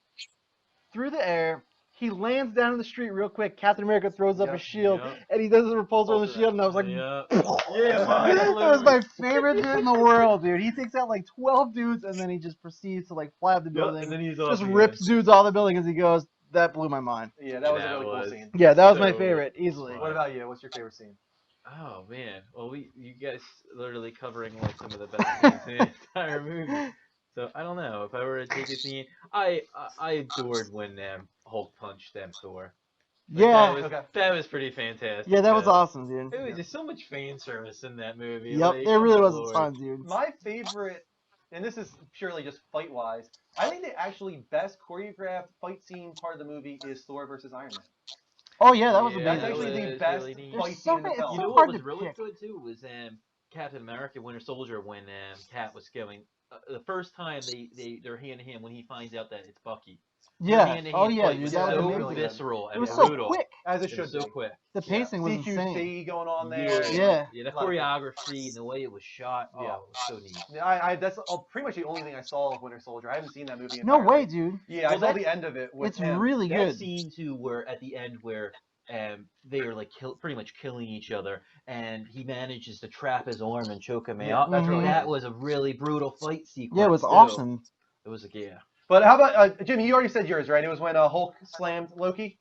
[SPEAKER 2] through the air. He lands down in the street real quick. Captain America throws up a shield, and he does a repulsor on the shield, and I was like,
[SPEAKER 3] Yeah.
[SPEAKER 2] that was my favorite bit in the world, dude. He takes out like 12 dudes, and then he just proceeds to like fly up the building.
[SPEAKER 3] and then he's off
[SPEAKER 2] just
[SPEAKER 3] again.
[SPEAKER 2] rips dudes off the building as he goes. That blew my mind.
[SPEAKER 1] Yeah, that was a
[SPEAKER 3] That
[SPEAKER 1] really cool
[SPEAKER 3] was-
[SPEAKER 1] scene.
[SPEAKER 2] Yeah, that was my
[SPEAKER 3] So
[SPEAKER 2] favorite, easily.
[SPEAKER 1] What about you? What's your favorite scene?
[SPEAKER 3] Oh man, well you guys literally covering like some of the best scenes in the entire movie. So I don't know if I were to take a scene. I adored when Hulk punched Thor. Like,
[SPEAKER 2] Yeah.
[SPEAKER 3] that was pretty fantastic.
[SPEAKER 2] Yeah, that was
[SPEAKER 3] too.
[SPEAKER 2] awesome, dude.
[SPEAKER 3] It was just so much fan service in that movie.
[SPEAKER 2] Yep,
[SPEAKER 3] like,
[SPEAKER 2] there really
[SPEAKER 3] good
[SPEAKER 2] was
[SPEAKER 3] lord.
[SPEAKER 2] a ton, dude.
[SPEAKER 1] My favorite, and this is purely just fight-wise, I think the actually best choreographed fight scene part of the movie is Thor versus Iron Man.
[SPEAKER 2] Oh yeah, that was
[SPEAKER 3] Yeah,
[SPEAKER 2] amazing.
[SPEAKER 1] That's actually the
[SPEAKER 3] was
[SPEAKER 1] best
[SPEAKER 3] really neat.
[SPEAKER 1] fight
[SPEAKER 2] There's
[SPEAKER 1] scene
[SPEAKER 2] so
[SPEAKER 1] in the
[SPEAKER 2] many- it's
[SPEAKER 1] film.
[SPEAKER 3] You
[SPEAKER 2] so
[SPEAKER 3] know what
[SPEAKER 2] hard
[SPEAKER 3] was
[SPEAKER 2] to
[SPEAKER 3] really
[SPEAKER 2] pick.
[SPEAKER 3] good too was Captain America: Winter Soldier when Cap was going the first time they're hand to hand when he finds out that it's Bucky.
[SPEAKER 2] Yeah.
[SPEAKER 3] Hand-to-hand
[SPEAKER 2] Oh yeah,
[SPEAKER 3] fight
[SPEAKER 2] dude,
[SPEAKER 3] was
[SPEAKER 2] that was
[SPEAKER 3] so
[SPEAKER 2] amazing.
[SPEAKER 3] visceral and
[SPEAKER 2] It was so
[SPEAKER 3] brutal.
[SPEAKER 2] quick.
[SPEAKER 1] As it
[SPEAKER 3] It
[SPEAKER 1] should
[SPEAKER 3] was so
[SPEAKER 1] be.
[SPEAKER 3] quick.
[SPEAKER 2] The pacing was
[SPEAKER 1] CQC
[SPEAKER 2] insane.
[SPEAKER 1] going on there.
[SPEAKER 2] Yeah.
[SPEAKER 3] Yeah, the
[SPEAKER 1] A lot of good.
[SPEAKER 3] choreography and the way it was shot. Oh,
[SPEAKER 1] Yeah.
[SPEAKER 3] it was so neat.
[SPEAKER 1] Yeah, that's pretty much the only thing I saw of Winter Soldier. I haven't seen that movie.
[SPEAKER 2] No
[SPEAKER 1] entirely.
[SPEAKER 2] way, dude.
[SPEAKER 1] Yeah,
[SPEAKER 3] Well,
[SPEAKER 1] I saw
[SPEAKER 3] that-
[SPEAKER 1] the end of it. With
[SPEAKER 2] It's
[SPEAKER 1] him.
[SPEAKER 2] really
[SPEAKER 3] That
[SPEAKER 2] good.
[SPEAKER 3] scene too, where at the end where they are like pretty much killing each other, and he manages to trap his arm and choke him
[SPEAKER 1] Yeah,
[SPEAKER 3] out.
[SPEAKER 1] that's really
[SPEAKER 3] That
[SPEAKER 1] good.
[SPEAKER 3] was a really brutal fight sequence.
[SPEAKER 2] Yeah, it was
[SPEAKER 3] too.
[SPEAKER 2] awesome.
[SPEAKER 3] It was like yeah.
[SPEAKER 1] But how about Jimmy? You already said yours, right? It was when Hulk slammed Loki.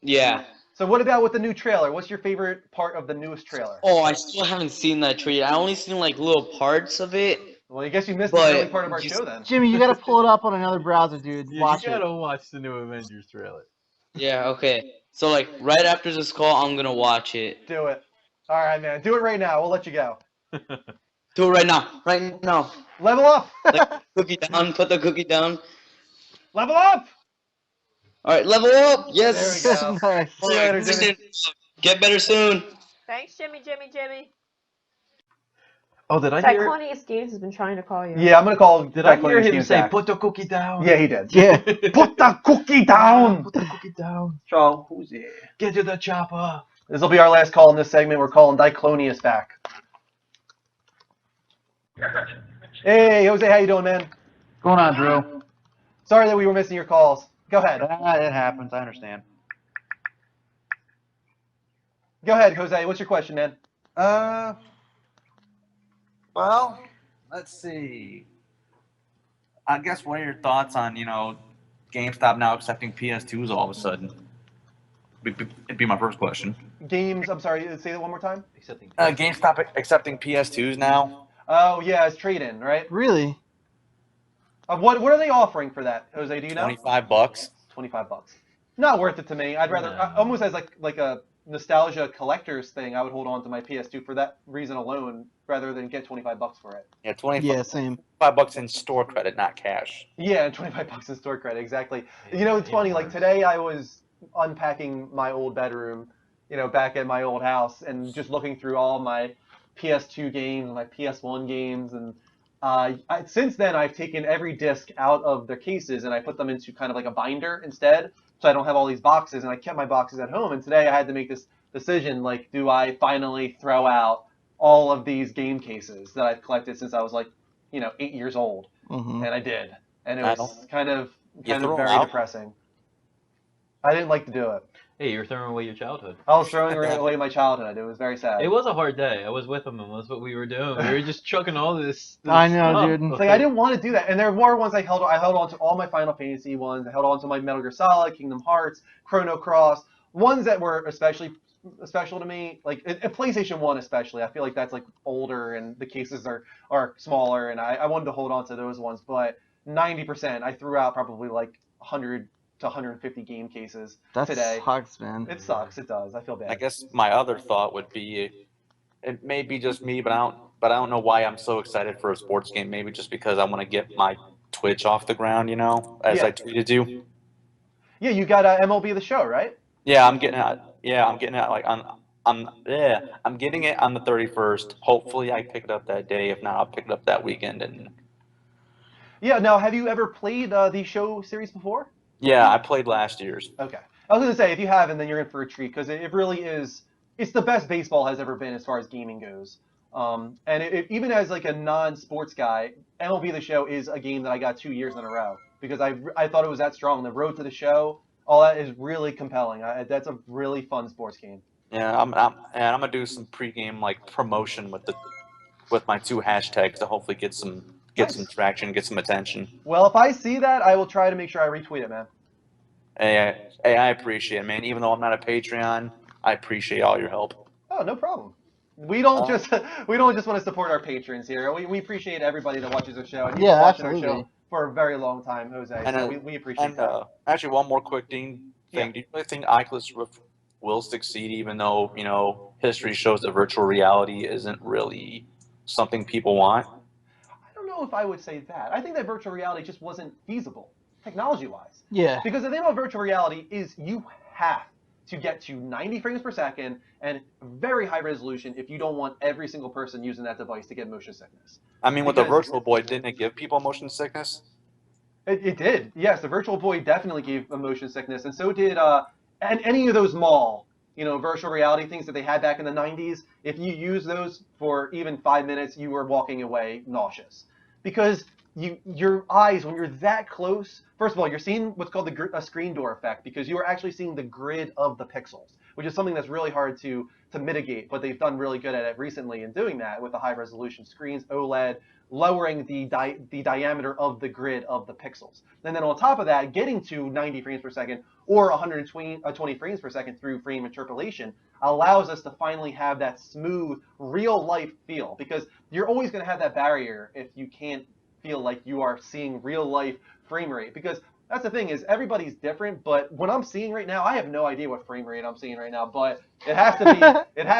[SPEAKER 15] Yeah.
[SPEAKER 1] So what about with the new trailer? What's your favorite part of the newest trailer?
[SPEAKER 15] Oh, I still haven't seen that trailer. I only seen like little parts of it.
[SPEAKER 1] Well, I guess you missed
[SPEAKER 15] But
[SPEAKER 1] the early part of our
[SPEAKER 15] you-
[SPEAKER 1] show then.
[SPEAKER 2] Jimmy, you gotta pull it up on another browser, dude.
[SPEAKER 3] Yeah,
[SPEAKER 2] Watch
[SPEAKER 3] you
[SPEAKER 2] it.
[SPEAKER 3] gotta watch the new Avengers trailer.
[SPEAKER 15] Yeah, okay. So like right after this call, I'm gonna watch it.
[SPEAKER 1] Do it. All right, man. Do it right now. We'll let you go.
[SPEAKER 15] Do it right now. Right now.
[SPEAKER 1] Level up.
[SPEAKER 15] Like, cookie down. Put the cookie down.
[SPEAKER 1] Level up.
[SPEAKER 15] All right, level up. Yes.
[SPEAKER 1] There we go.
[SPEAKER 2] Nice.
[SPEAKER 1] See you later, Jimmy.
[SPEAKER 15] Get better soon.
[SPEAKER 12] Thanks, Jimmy.
[SPEAKER 3] Oh, did I hear?
[SPEAKER 12] Cyclonius Games has been trying to call you.
[SPEAKER 1] Yeah, I'm gonna call.
[SPEAKER 3] Did I
[SPEAKER 1] Cyclonius
[SPEAKER 3] hear him
[SPEAKER 1] Games
[SPEAKER 3] say
[SPEAKER 1] back.
[SPEAKER 3] put the cookie down?
[SPEAKER 1] Yeah, he did.
[SPEAKER 2] Yeah.
[SPEAKER 1] Put the cookie down.
[SPEAKER 3] Put the cookie down.
[SPEAKER 1] So who's there?
[SPEAKER 3] Get to the chopper.
[SPEAKER 1] This will be our last call in this segment. We're calling Diclonius back. Hey, Jose, how you doing, man?
[SPEAKER 16] What's going on, Drew?
[SPEAKER 1] Sorry that we were missing your calls. Go ahead.
[SPEAKER 16] It happens. I understand.
[SPEAKER 1] Go ahead, Jose. What's your question, man?
[SPEAKER 16] Well, let's see. I guess what are your thoughts on, GameStop now accepting PS2s all of a sudden? It'd be my first question.
[SPEAKER 1] Games. I'm sorry. Say that one more time.
[SPEAKER 3] Accepting.
[SPEAKER 16] GameStop accepting PS2s now?
[SPEAKER 1] Oh yeah, it's trade-in, right?
[SPEAKER 2] Really?
[SPEAKER 1] What are they offering for that, Jose? Do you know?
[SPEAKER 16] $25.
[SPEAKER 1] $25. Not worth it to me. I'd rather
[SPEAKER 3] No.
[SPEAKER 1] almost as like a nostalgia collector's thing. I would hold on to my PS2 for that reason alone, rather than get $25 for it.
[SPEAKER 16] Yeah, 25.
[SPEAKER 2] Yeah, same.
[SPEAKER 16] $5 in store credit, not cash.
[SPEAKER 1] Yeah, and $25 in store credit, exactly.
[SPEAKER 3] Yeah,
[SPEAKER 1] You know, it's
[SPEAKER 3] it
[SPEAKER 1] funny. Like
[SPEAKER 3] works.
[SPEAKER 1] today, I was unpacking my old bedroom, back at my old house, and just looking through all my PS2 games, my PS1 games, and since then I've taken every disc out of their cases and I put them into kind of like a binder instead, so I don't have all these boxes. And I kept my boxes at home. And today I had to make this decision: like, do I finally throw out all of these game cases that I've collected since I was like, 8 years old?
[SPEAKER 2] Mm-hmm.
[SPEAKER 1] And I did, and it
[SPEAKER 16] I
[SPEAKER 1] was kind of
[SPEAKER 16] throw 'em
[SPEAKER 1] very
[SPEAKER 16] out?
[SPEAKER 1] depressing. I didn't like to do it.
[SPEAKER 3] Hey, you're throwing away your childhood.
[SPEAKER 1] I was throwing away my childhood. It was very sad.
[SPEAKER 3] It was a hard day. I was with him, and that's what we were doing. We were just chucking all this.
[SPEAKER 2] I know,
[SPEAKER 3] stuff.
[SPEAKER 2] dude.
[SPEAKER 1] It's like I didn't want to do that, and there were ones I held on to all my Final Fantasy ones. I held on to my Metal Gear Solid, Kingdom Hearts, Chrono Cross, ones that were especially special to me. Like PlayStation 1 especially. I feel like that's like older and the cases are smaller, and I wanted to hold on to those ones. But 90% I threw out probably like 100 to 150 game cases
[SPEAKER 2] That
[SPEAKER 1] today.
[SPEAKER 2] sucks, man.
[SPEAKER 1] It sucks. It does. I feel bad.
[SPEAKER 16] I guess my other thought would be, it may be just me, but I don't know why I'm so excited for a sports game. Maybe just because I want to get my Twitch off the ground, as
[SPEAKER 1] Yeah.
[SPEAKER 16] I tweeted you.
[SPEAKER 1] Yeah, you got MLB The Show, right?
[SPEAKER 16] Yeah, I'm getting it. Yeah, I'm getting it like I'm getting it on the 31st. Hopefully I pick it up that day. If not, I'll pick it up that weekend. And
[SPEAKER 1] Yeah. Now, have you ever played the show series before?
[SPEAKER 16] yeah, I played last year's.
[SPEAKER 1] Okay. I was going to say, if you haven't, then you're in for a treat, because it really is. It's the best baseball has ever been as far as gaming goes. And even as like a non-sports guy, MLB The Show is a game that I got 2 years in a row because I thought it was that strong. The road to the show, all that is really compelling. That's a really fun sports game.
[SPEAKER 16] Yeah, I'm gonna do some pregame like promotion with my 2 hashtags to hopefully get some traction, get some attention.
[SPEAKER 1] Well, if I see that, I will try to make sure I retweet it, man.
[SPEAKER 16] Hey, I appreciate it, man. Even though I'm not a Patreon, I appreciate all your help.
[SPEAKER 1] Oh, no problem. We don't just want to support our patrons here. We appreciate everybody that watches our show. And you've been watching our
[SPEAKER 2] absolutely.
[SPEAKER 1] show for a very long time, Jose. So we appreciate that.
[SPEAKER 16] Actually, one more quick thing.
[SPEAKER 1] Yeah.
[SPEAKER 16] Do you really think Oculus Rift will succeed, even though history shows that virtual reality isn't really something people want?
[SPEAKER 1] I don't know if I would say that. I think that virtual reality just wasn't feasible, technology-wise.
[SPEAKER 2] Yeah.
[SPEAKER 1] Because the thing about virtual reality is you have to get to 90 frames per second and very high resolution if you don't want every single person using that device to get motion sickness.
[SPEAKER 16] I mean, with the
[SPEAKER 1] Because-
[SPEAKER 16] Virtual Boy, didn't it give people motion sickness?
[SPEAKER 1] It did. Yes, the Virtual Boy definitely gave motion sickness, and so did and any of those mall, virtual reality things that they had back in the 90s. If you use those for even 5 minutes, you were walking away nauseous because your eyes, when you're that close, first of all, you're seeing what's called a screen door effect because you are actually seeing the grid of the pixels, which is something that's really hard to mitigate, but they've done really good at it recently in doing that with the high resolution screens, OLED, lowering the diameter of the grid of the pixels. And then on top of that, getting to 90 frames per second or 120 frames per second through frame interpolation allows us to finally have that smooth, real-life feel, because you're always going to have that barrier if you can't feel like you are seeing real-life frame rate, because that's the thing is everybody's different, but what I'm seeing right now, I have no idea what frame rate I'm seeing right now, but it has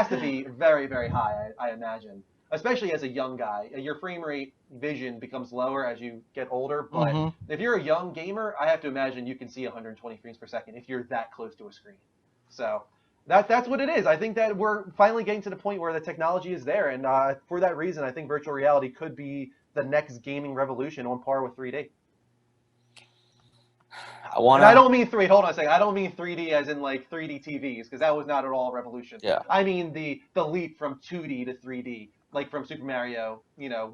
[SPEAKER 1] to be very, very high, I imagine. Especially as a young guy, your frame rate vision becomes lower as you get older. But if you're a young gamer, I have to imagine you can see 120 frames per second if you're that close to a screen. So that's what it is. I think that we're finally getting to the point where the technology is there, and for that reason, I think virtual reality could be the next gaming revolution on par with 3D. And I don't mean hold on a second. I don't mean 3D as in like 3D TVs, because that was not at all a revolution.
[SPEAKER 16] Yeah.
[SPEAKER 1] I mean the leap from 2D to 3D, like from Super Mario,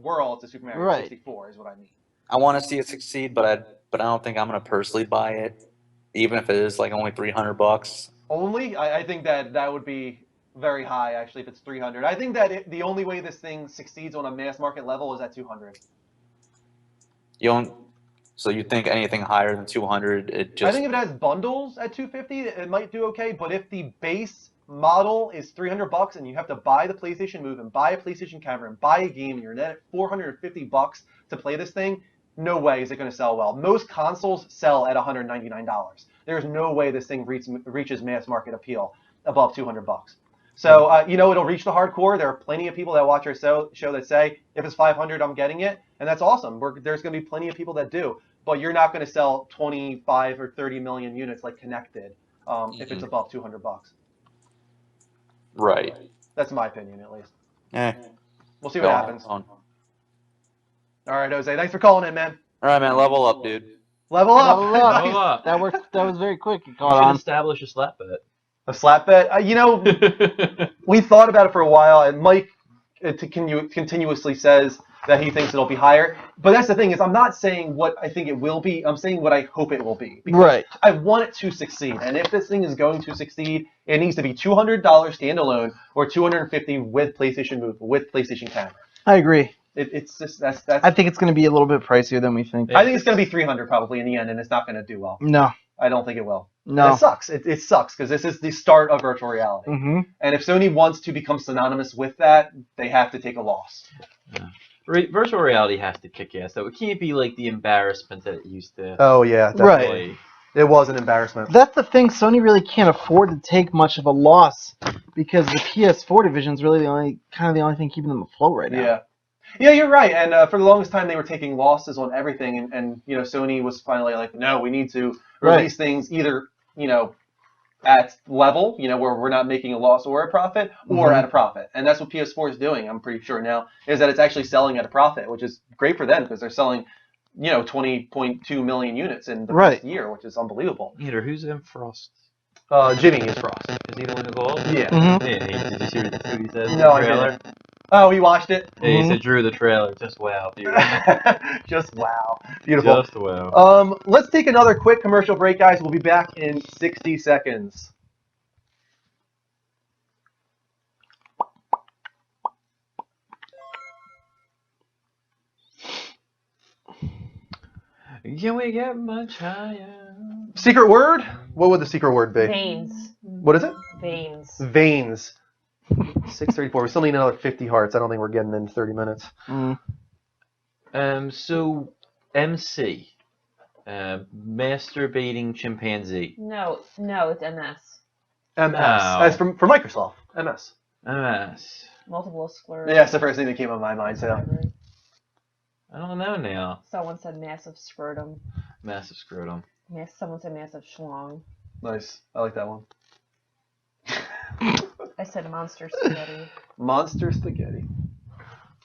[SPEAKER 1] World to Super Mario 64 is what I mean.
[SPEAKER 16] I want to see it succeed, but I don't think I'm gonna personally buy it, even if it is like only $300.
[SPEAKER 1] Only? I think that would be very high actually if it's 300. I think that the only way this thing succeeds on a mass market level is at 200.
[SPEAKER 16] So you think anything higher than 200, it just...
[SPEAKER 1] I think if it has bundles at 250, it might do okay. But if the base model is $300 and you have to buy the PlayStation Move and buy a PlayStation camera and buy a game and you're net at $450 to play this thing, no way is it going to sell well. Most consoles sell at $199. There's no way this thing reaches mass market appeal above $200. So, it'll reach the hardcore. There are plenty of people that watch our show that say, if it's $500, I'm getting it. And that's awesome. There's going to be plenty of people that do. But you're not going to sell 25 or 30 million units like Connected if it's above $200.
[SPEAKER 17] Right.
[SPEAKER 1] That's my opinion, at least. We'll see
[SPEAKER 17] Go
[SPEAKER 1] what
[SPEAKER 17] on,
[SPEAKER 1] happens.
[SPEAKER 17] go on.
[SPEAKER 1] All right, Jose. Thanks for calling in, man.
[SPEAKER 17] All right, man. Level up, dude.
[SPEAKER 1] Level up.
[SPEAKER 2] Level
[SPEAKER 1] Nice.
[SPEAKER 2] up. That worked. That was very quick.
[SPEAKER 3] You
[SPEAKER 2] Caught
[SPEAKER 3] should
[SPEAKER 2] on.
[SPEAKER 3] establish a slap bet.
[SPEAKER 1] A slap bet. We thought about it for a while, and Mike continuously says that he thinks it'll be higher. But that's the thing is, I'm not saying what I think it will be. I'm saying what I hope it will be. Because
[SPEAKER 2] Right.
[SPEAKER 1] I want it to succeed, and if this thing is going to succeed, it needs to be $200 standalone or $250 with PlayStation Move with PlayStation Camera.
[SPEAKER 2] I agree.
[SPEAKER 1] It's just that's.
[SPEAKER 2] I think it's going to be a little bit pricier than we think.
[SPEAKER 1] I think it's going to be $300 probably in the end, and it's not going to do well.
[SPEAKER 2] No.
[SPEAKER 1] I don't think it will.
[SPEAKER 2] No.
[SPEAKER 1] And it sucks. It sucks because this is the start of virtual reality.
[SPEAKER 2] Mm-hmm.
[SPEAKER 1] And if Sony wants to become synonymous with that, they have to take a loss.
[SPEAKER 3] Virtual reality has to kick ass, though. It can't be like the embarrassment that it used to.
[SPEAKER 1] Oh yeah,
[SPEAKER 2] definitely.
[SPEAKER 3] Right.
[SPEAKER 1] It was an embarrassment.
[SPEAKER 2] That's the thing. Sony really can't afford to take much of a loss because the PS4 division is really the only thing keeping them afloat right now.
[SPEAKER 1] Yeah, you're right. And for the longest time, they were taking losses on everything, and Sony was finally like, no, we need to release things either at level, where we're not making a loss or a profit, or at a profit. And that's what PS4 is doing, I'm pretty sure now, is that it's actually selling at a profit, which is great for them because they're selling, 20.2 million units in the first year, which is unbelievable.
[SPEAKER 3] Either who's in Frost?
[SPEAKER 1] Jimmy is Frost.
[SPEAKER 3] Is he the one who called?
[SPEAKER 1] Yeah.
[SPEAKER 2] Mm-hmm.
[SPEAKER 3] Yeah. Did you see what he said? in
[SPEAKER 1] No,
[SPEAKER 3] the
[SPEAKER 1] I
[SPEAKER 3] trailer?
[SPEAKER 1] didn't. Oh, he watched it?
[SPEAKER 3] Yeah, he said, Drew, the trailer. Just wow. Beautiful.
[SPEAKER 1] Just wow. Beautiful.
[SPEAKER 3] Just wow.
[SPEAKER 1] Let's take another quick commercial break, guys. We'll be back in 60 seconds.
[SPEAKER 3] Can we get much higher?
[SPEAKER 1] Secret word? What would the secret word be?
[SPEAKER 12] Veins.
[SPEAKER 1] What is it?
[SPEAKER 12] Veins.
[SPEAKER 1] Veins. 634. We still need another 50 hearts. I don't think we're getting in 30 minutes.
[SPEAKER 3] So MC, masturbating chimpanzee.
[SPEAKER 12] No, it's MS.
[SPEAKER 1] MS.
[SPEAKER 3] Oh.
[SPEAKER 1] That's from Microsoft. MS.
[SPEAKER 3] MS.
[SPEAKER 12] Multiple sclerosis.
[SPEAKER 1] Yeah, it's the first thing that came to my mind. So.
[SPEAKER 3] I don't know now.
[SPEAKER 12] Someone said massive scrotum.
[SPEAKER 3] Massive scrotum.
[SPEAKER 12] Someone said massive schlong.
[SPEAKER 1] Nice. I like that one.
[SPEAKER 12] I said monster spaghetti.
[SPEAKER 1] Monster spaghetti.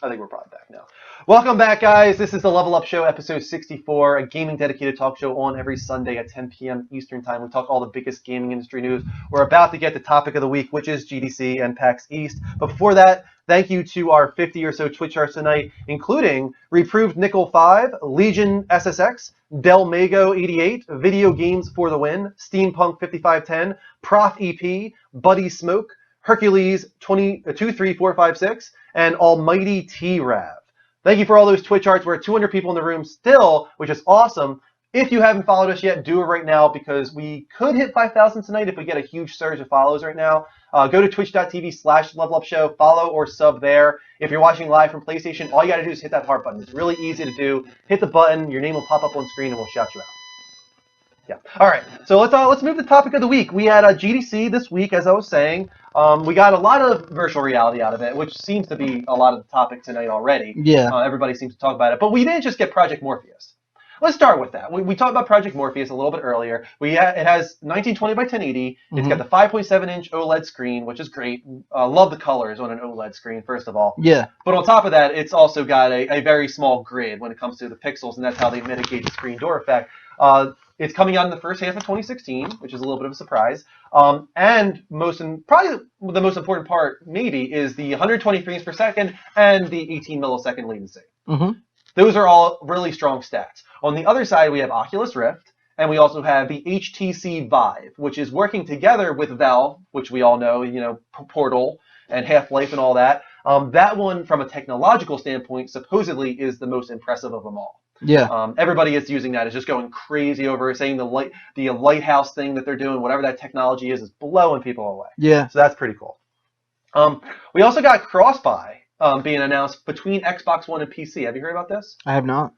[SPEAKER 1] I think we're probably back now. Welcome back, guys. This is the Level Up Show, episode 64, a gaming dedicated talk show on every Sunday at 10 p.m. Eastern Time. We talk all the biggest gaming industry news. We're about to get the topic of the week, which is GDC and PAX East. But before that, thank you to our 50 or so Twitch stars tonight, including Reproved Nickel 5, Legion SSX, Del Mago 88, Video Games for the Win, Steampunk 5510, Prof EP, Buddy Smoke, Hercules 23456, and Almighty T-Rav. Thank you for all those Twitch arts. We're at 200 people in the room still, which is awesome. If you haven't followed us yet, do it right now because we could hit 5,000 tonight if we get a huge surge of follows right now. Go to twitch.tv/levelupshow, follow or sub there. If you're watching live from PlayStation, all you got to do is hit that heart button. It's really easy to do. Hit the button, your name will pop up on screen, and we'll shout you out. Yeah. All right. So let's move to the topic of the week. We had a GDC this week, as I was saying. We got a lot of virtual reality out of it, which seems to be a lot of the topic tonight already.
[SPEAKER 2] Yeah.
[SPEAKER 1] Everybody seems to talk about it. But we didn't just get Project Morpheus. Let's start with that. We talked about Project Morpheus a little bit earlier. It has 1920 by 1080. It's got the 5.7-inch OLED screen, which is great. Love the colors on an OLED screen, first of all.
[SPEAKER 2] Yeah.
[SPEAKER 1] But on top of that, it's also got a very small grid when it comes to the pixels, and that's how they mitigate the screen door effect. It's coming out in the first half of 2016, which is a little bit of a surprise. And probably the most important part, maybe, is the 120 frames per second and the 18 millisecond latency. Those are all really strong stats. On the other side, we have Oculus Rift, and we also have the HTC Vive, which is working together with Valve, which we all know, Portal and Half-Life and all that. That one, from a technological standpoint, supposedly is the most impressive of them all.
[SPEAKER 2] Yeah.
[SPEAKER 1] Everybody is using that. Is just going crazy over it, saying the lighthouse thing that they're doing, whatever that technology is blowing people away.
[SPEAKER 2] Yeah.
[SPEAKER 1] So that's pretty cool. We also got cross-buy being announced between Xbox One and PC. Have you heard about this?
[SPEAKER 2] I have not.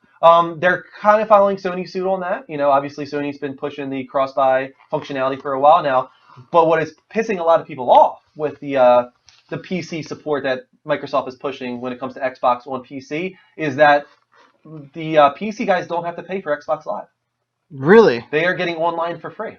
[SPEAKER 1] They're kind of following Sony's suit on that. Obviously Sony's been pushing the cross-buy functionality for a while now. But what is pissing a lot of people off with the PC support that Microsoft is pushing when it comes to Xbox on PC is that the PC guys don't have to pay for Xbox Live.
[SPEAKER 2] Really?
[SPEAKER 1] They are getting online for free.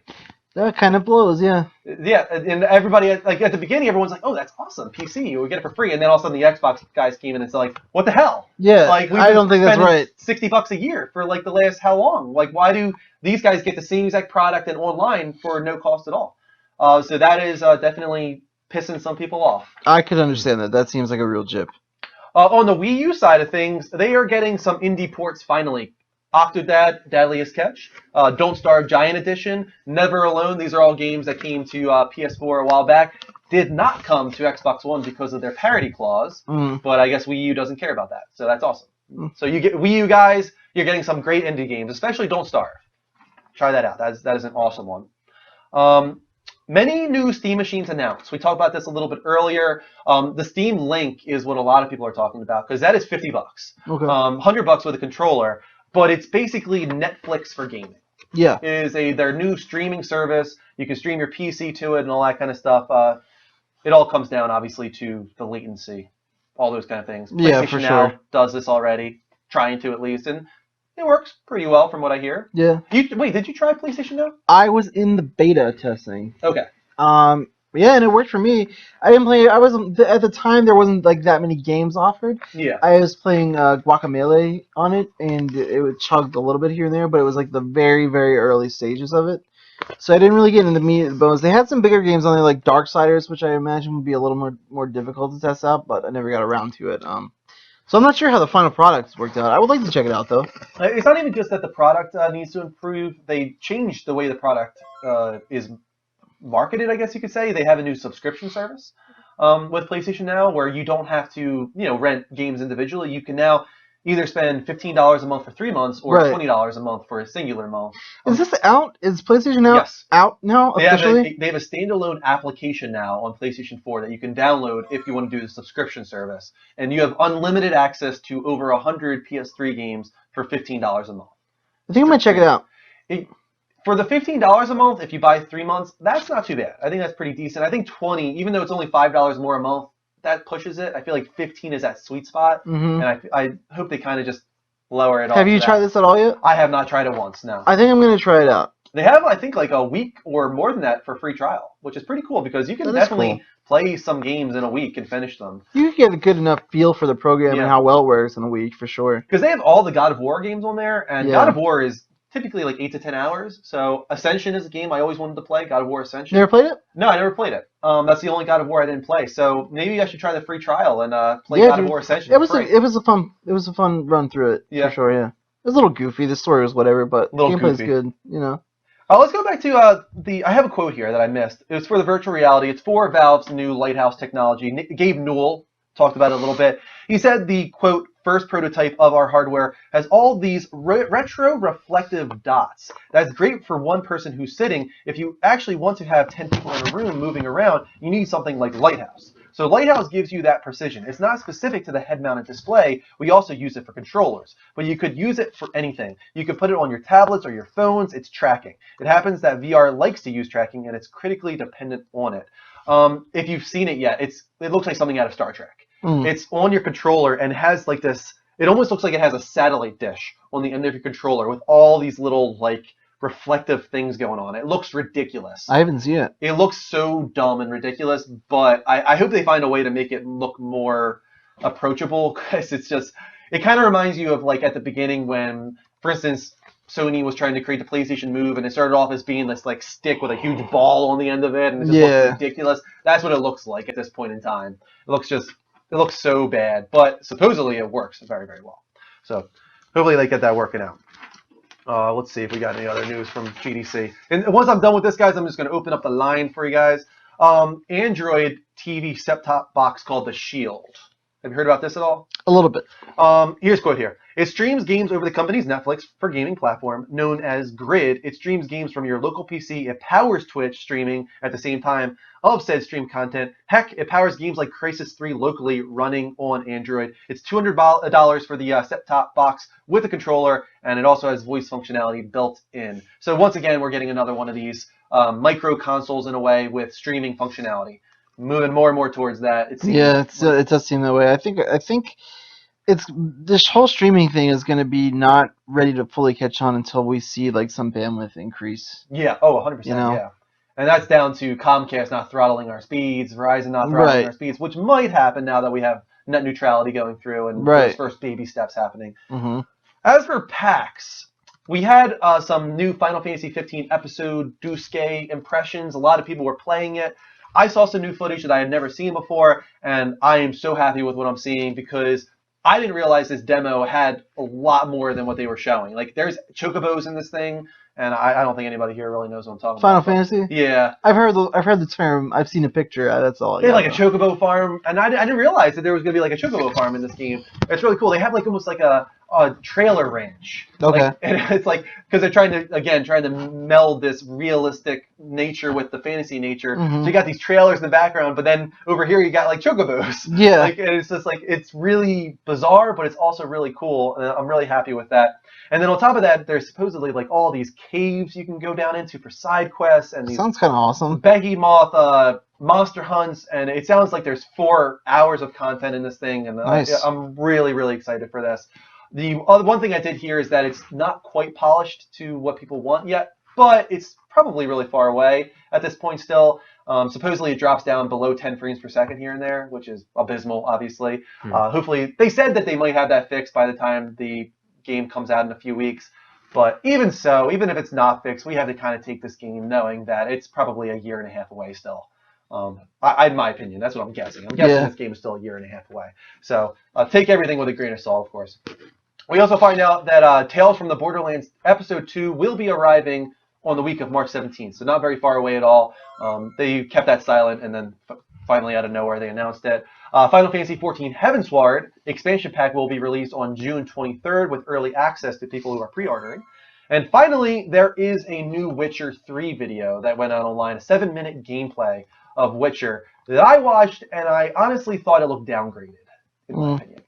[SPEAKER 2] That kind of blows, yeah.
[SPEAKER 1] Yeah, and everybody, like at the beginning, everyone's like, "Oh, that's awesome, PC, we get it for free." And then all of a sudden, the Xbox guys came in and said, "Like, what the hell?"
[SPEAKER 2] Yeah,
[SPEAKER 1] like
[SPEAKER 2] I don't think that's right.
[SPEAKER 1] $60 a year for like the last how long? Like, why do these guys get the same exact product and online for no cost at all? So that is definitely pissing some people off.
[SPEAKER 2] I could understand that. That seems like a real jip.
[SPEAKER 1] On the Wii U side of things, they are getting some indie ports finally. Octodad, Deadliest Catch, Don't Starve Giant Edition, Never Alone. These are all games that came to PS4 a while back. Did not come to Xbox One because of their parity clause, but I guess Wii U doesn't care about that, so that's awesome. So you get Wii U guys, you're getting some great indie games, especially Don't Starve. Try that out. That is an awesome one. Many new Steam machines announced. We talked about this a little bit earlier. The Steam Link is what a lot of people are talking about because that is $50.
[SPEAKER 2] Okay.
[SPEAKER 1] $100 with a controller. But it's basically Netflix for gaming.
[SPEAKER 2] Yeah.
[SPEAKER 1] It is their new streaming service. You can stream your PC to it and all that kind of stuff. It all comes down, obviously, to the latency, all those kind of things.
[SPEAKER 2] Yeah,
[SPEAKER 1] PlayStation
[SPEAKER 2] for
[SPEAKER 1] Now
[SPEAKER 2] sure.
[SPEAKER 1] does this already, trying to at least, and it works pretty well from what I hear.
[SPEAKER 2] Yeah.
[SPEAKER 1] Wait, did you try PlayStation Now?
[SPEAKER 2] I was in the beta testing.
[SPEAKER 1] Okay.
[SPEAKER 2] Yeah, and it worked for me. I didn't play. I wasn't at the time. There wasn't like that many games offered.
[SPEAKER 1] Yeah.
[SPEAKER 2] I was playing Guacamelee on it, and it would chugged a little bit here and there, but it was like the very, very early stages of it. So I didn't really get into the meat of the bones. They had some bigger games on there, like Darksiders, which I imagine would be a little more difficult to test out, but I never got around to it. So I'm not sure how the final product worked out. I would like to check it out though.
[SPEAKER 1] It's not even just that the product needs to improve. They changed the way the product is marketed, I guess you could say. They have a new subscription service with PlayStation Now where you don't have to, rent games individually. You can now either spend $15 a month for 3 months or
[SPEAKER 2] Right.
[SPEAKER 1] $20 a month for a singular month.
[SPEAKER 2] Is this out? Is PlayStation Now
[SPEAKER 1] Yes.
[SPEAKER 2] out now
[SPEAKER 1] They have,
[SPEAKER 2] officially?
[SPEAKER 1] they have a standalone application now on PlayStation 4 that you can download if you want to do the subscription service. And you have unlimited access to over 100 PS3 games for $15 a month.
[SPEAKER 2] I think I might check it out.
[SPEAKER 1] For the $15 a month, if you buy 3 months, that's not too bad. I think that's pretty decent. I think 20, even though it's only $5 more a month, that pushes it. I feel like 15 is that sweet spot,
[SPEAKER 2] Mhm.
[SPEAKER 1] and I hope they kind of just lower it off.
[SPEAKER 2] Have you
[SPEAKER 1] to
[SPEAKER 2] tried
[SPEAKER 1] that.
[SPEAKER 2] this at all yet?
[SPEAKER 1] I have not tried it once, no.
[SPEAKER 2] I think I'm gonna try it out.
[SPEAKER 1] They have, I think, like a week or more than that for free trial, which is pretty cool because you can
[SPEAKER 2] That is
[SPEAKER 1] definitely
[SPEAKER 2] cool.
[SPEAKER 1] play some games in a week and finish them.
[SPEAKER 2] You can get a good enough feel for the program
[SPEAKER 1] Yeah.
[SPEAKER 2] and how well it works in a week for sure.
[SPEAKER 1] Because they have all the God of War games on there, and
[SPEAKER 2] Yeah.
[SPEAKER 1] God of War is typically like 8 to 10 hours. So Ascension is a game I always wanted to play, God of War Ascension.
[SPEAKER 2] You ever played it?
[SPEAKER 1] No, I never played it. That's the only God of War I didn't play. So maybe I should try the free trial and play God of
[SPEAKER 2] dude.
[SPEAKER 1] War Ascension.
[SPEAKER 2] It was
[SPEAKER 1] for free.
[SPEAKER 2] it was a fun run through it
[SPEAKER 1] Yeah.
[SPEAKER 2] for sure. Yeah, it was a little goofy. The story was whatever, but
[SPEAKER 1] Little
[SPEAKER 2] gameplay's
[SPEAKER 1] goofy.
[SPEAKER 2] good. You know.
[SPEAKER 1] Let's go back to I have a quote here that I missed. It was for the virtual reality. It's for Valve's new Lighthouse technology. Gabe Newell talked about it a little bit. He said the, quote, first prototype of our hardware has all these retro reflective dots. That's great for one person who's sitting. If you actually want to have 10 people in a room moving around, you need something like Lighthouse. So Lighthouse gives you that precision. It's not specific to the head-mounted display. We also use it for controllers, but you could use it for anything. You could put it on your tablets or your phones. It's tracking. It happens that VR likes to use tracking, and it's critically dependent on it. If you've seen it yet, it looks like something out of Star Trek. It's on your controller and has like this, it almost looks like it has a satellite dish on the end of your controller with all these little like reflective things going on. It looks ridiculous.
[SPEAKER 2] I haven't seen it.
[SPEAKER 1] It looks so dumb and ridiculous, but I hope they find a way to make it look more approachable because it's just, it kind of reminds you of like at the beginning when, for instance, Sony was trying to create the PlayStation Move and it started off as being this like stick with a huge ball on the end of it and it just
[SPEAKER 2] Yeah.
[SPEAKER 1] looks ridiculous. That's what it looks like at this point in time. It looks so bad, but supposedly it works very, very well. So hopefully they get that working out. Let's see if we got any other news from GDC. And once I'm done with this, guys, I'm just going to open up the line for you guys. Android TV set-top box called the Shield. Have you heard about this at all?
[SPEAKER 2] A little bit.
[SPEAKER 1] Here's a quote here. It streams games over the company's Netflix for gaming platform known as Grid. It streams games from your local PC. It powers Twitch streaming at the same time of said stream content. Heck, it powers games like Crysis 3 locally running on Android. It's $200 for the set-top box with a controller, and it also has voice functionality built in. So once again, we're getting another one of these micro consoles in a way with streaming functionality. Moving more and more towards that. It seems.
[SPEAKER 2] Yeah, it does seem that way. I think it's this whole streaming thing is going to be not ready to fully catch on until we see like some bandwidth increase.
[SPEAKER 1] Yeah. Oh, 100%.
[SPEAKER 2] You know?
[SPEAKER 1] Yeah. And that's down to Comcast not throttling our speeds, Verizon not throttling our speeds, which might happen now that we have net neutrality going through and those first baby steps happening.
[SPEAKER 2] Mm-hmm.
[SPEAKER 1] As for PAX, we had some new Final Fantasy 15 episode Duske impressions. A lot of people were playing it. I saw some new footage that I had never seen before, and I am so happy with what I'm seeing because I didn't realize this demo had a lot more than what they were showing. Like, there's chocobos in this thing, and I don't think anybody here really knows what I'm talking
[SPEAKER 2] Final
[SPEAKER 1] about.
[SPEAKER 2] Fantasy?
[SPEAKER 1] Yeah.
[SPEAKER 2] I've heard the term. I've seen a picture. That's all.
[SPEAKER 1] They had like a chocobo farm, and I didn't realize that there was going to be like a chocobo farm in this game. It's really cool. They have like almost like a trailer ranch.
[SPEAKER 2] Okay.
[SPEAKER 1] Like, and it's like, because they're trying to meld this realistic nature with the fantasy nature.
[SPEAKER 2] Mhm.
[SPEAKER 1] So you got these trailers in the background, but then over here you got like chocobos.
[SPEAKER 2] Yeah.
[SPEAKER 1] Like, and it's just like, it's really bizarre, but it's also really cool. And I'm really happy with that. And then on top of that, there's supposedly like all these caves you can go down into for side quests and these
[SPEAKER 2] Sounds kind of awesome.
[SPEAKER 1] behemoth monster hunts, and it sounds like there's 4 hours of content in this thing, and
[SPEAKER 2] Nice.
[SPEAKER 1] I'm really, really excited for this. The other one thing I did hear is that it's not quite polished to what people want yet, but it's probably really far away at this point still. Supposedly it drops down below 10 frames per second here and there, which is abysmal, obviously. Hopefully, they said that they might have that fixed by the time the game comes out in a few weeks. But even so, even if it's not fixed, we have to kind of take this game knowing that it's probably a year and a half away still. In my opinion, that's what I'm guessing. I'm guessing this game is still a year and a half away. So take everything with a grain of salt, of course. We also find out that Tales from the Borderlands Episode 2 will be arriving on the week of March 17th, so not very far away at all. They kept that silent, and then finally out of nowhere they announced it. Final Fantasy XIV Heavensward expansion pack will be released on June 23rd with early access to people who are pre-ordering. And finally, there is a new Witcher 3 video that went out online, a 7-minute gameplay of Witcher that I watched, and I honestly thought it looked downgraded, in my opinion.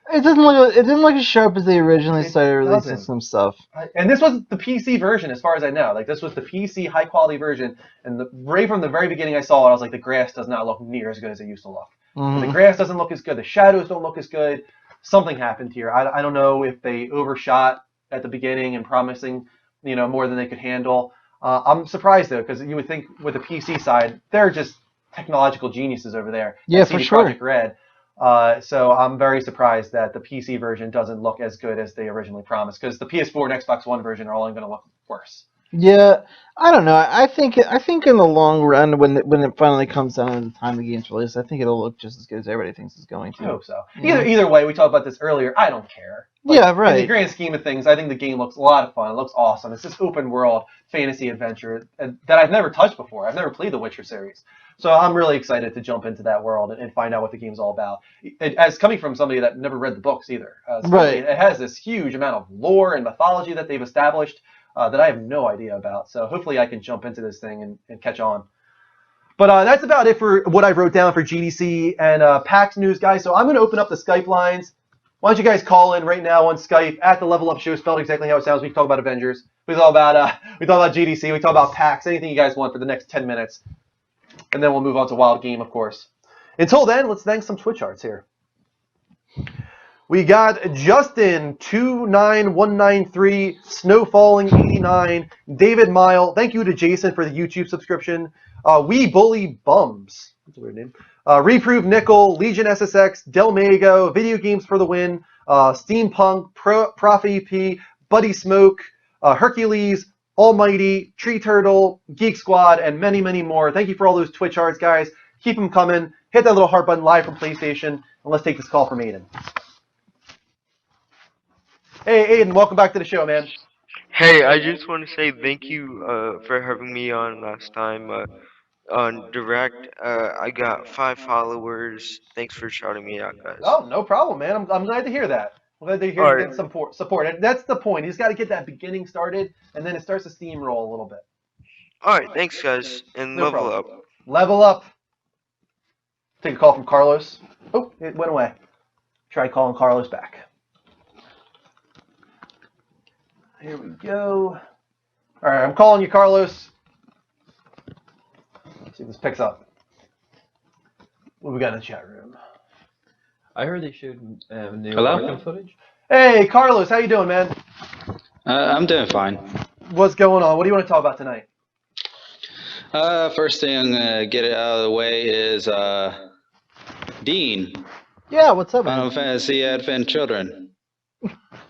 [SPEAKER 2] It didn't look as sharp as they originally started releasing
[SPEAKER 1] doesn't.
[SPEAKER 2] some stuff.
[SPEAKER 1] And this was the PC version, as far as I know. Like, this was the PC high-quality version, and right from the very beginning I saw it, I was like, the grass does not look near as good as it used to look.
[SPEAKER 2] Mhm.
[SPEAKER 1] The grass doesn't look as good. The shadows don't look as good. Something happened here. I don't know if they overshot at the beginning and promising, more than they could handle. I'm surprised, though, because you would think with the PC side, they're just technological geniuses over there.
[SPEAKER 2] Yeah,
[SPEAKER 1] at
[SPEAKER 2] for
[SPEAKER 1] CD
[SPEAKER 2] sure.
[SPEAKER 1] Projekt Red. So I'm very surprised that the PC version doesn't look as good as they originally promised, because the PS4 and Xbox One version are only going to look worse.
[SPEAKER 2] Yeah, I don't know. I think in the long run, when it finally comes down to the time the game's released, I think it'll look just as good as everybody thinks it's going to.
[SPEAKER 1] I hope so.
[SPEAKER 2] Yeah.
[SPEAKER 1] Either way, we talked about this earlier. I don't care.
[SPEAKER 2] Yeah, right.
[SPEAKER 1] In the grand scheme of things, I think the game looks a lot of fun. It looks awesome. It's this open world fantasy adventure that I've never touched before. I've never played the Witcher series. So I'm really excited to jump into that world and find out what the game's all about. As coming from somebody that never read the books either.
[SPEAKER 2] Right.
[SPEAKER 1] It has this huge amount of lore and mythology that they've established that I have no idea about. So hopefully I can jump into this thing and catch on. But that's about it for what I wrote down for GDC and PAX news, guys. So I'm going to open up the Skype lines. Why don't you guys call in right now on Skype at the Level Up Show, spelled exactly how it sounds. We can talk about Avengers. We talk about GDC. We talk about PAX. Anything you guys want for the next 10 minutes. And then we'll move on to Wild Game, of course. Until then, let's thank some Twitch arts here. We got Justin29193, Snowfalling89, David Mile. Thank you to Jason for the YouTube subscription. We Bully Bums. That's a weird name. Reprove Nickel, Legion SSX, Delmago, Video Games for the Win, Steampunk, Prof EP, Buddy Smoke, Hercules, Almighty, Tree Turtle, Geek Squad, and many, many more. Thank you for all those Twitch arts, guys. Keep them coming. Hit that little heart button live from PlayStation, and let's take this call from Aiden. Hey, Aiden, welcome back to the show, man.
[SPEAKER 13] Hey, I just want to say thank you for having me on last time. on direct. I got 5 followers. Thanks for shouting me out, guys.
[SPEAKER 1] Oh, no problem, man. I'm glad to hear that. I'm glad to hear
[SPEAKER 13] All
[SPEAKER 1] you
[SPEAKER 13] right.
[SPEAKER 1] get support. And that's the point. He's got to get that beginning started, and then it starts to steamroll a little bit.
[SPEAKER 13] All right, thanks, guys, and
[SPEAKER 1] No
[SPEAKER 13] level
[SPEAKER 1] problem.
[SPEAKER 13] up.
[SPEAKER 1] Level up. Take a call from Carlos. Oh, it went away. Try calling Carlos back. Here we go. All right, I'm calling you, Carlos. See if this picks up. What we got in the chat room?
[SPEAKER 3] I heard they showed new
[SPEAKER 17] Hello?
[SPEAKER 3] Arkham footage.
[SPEAKER 1] Hey, Carlos, how you doing, man?
[SPEAKER 17] I'm doing fine.
[SPEAKER 1] What's going on? What do you want to talk about tonight?
[SPEAKER 17] First thing I'm gonna get it out of the way is Dean,
[SPEAKER 2] Yeah, what's up,
[SPEAKER 17] Final
[SPEAKER 2] man?
[SPEAKER 17] Fantasy Advent Children.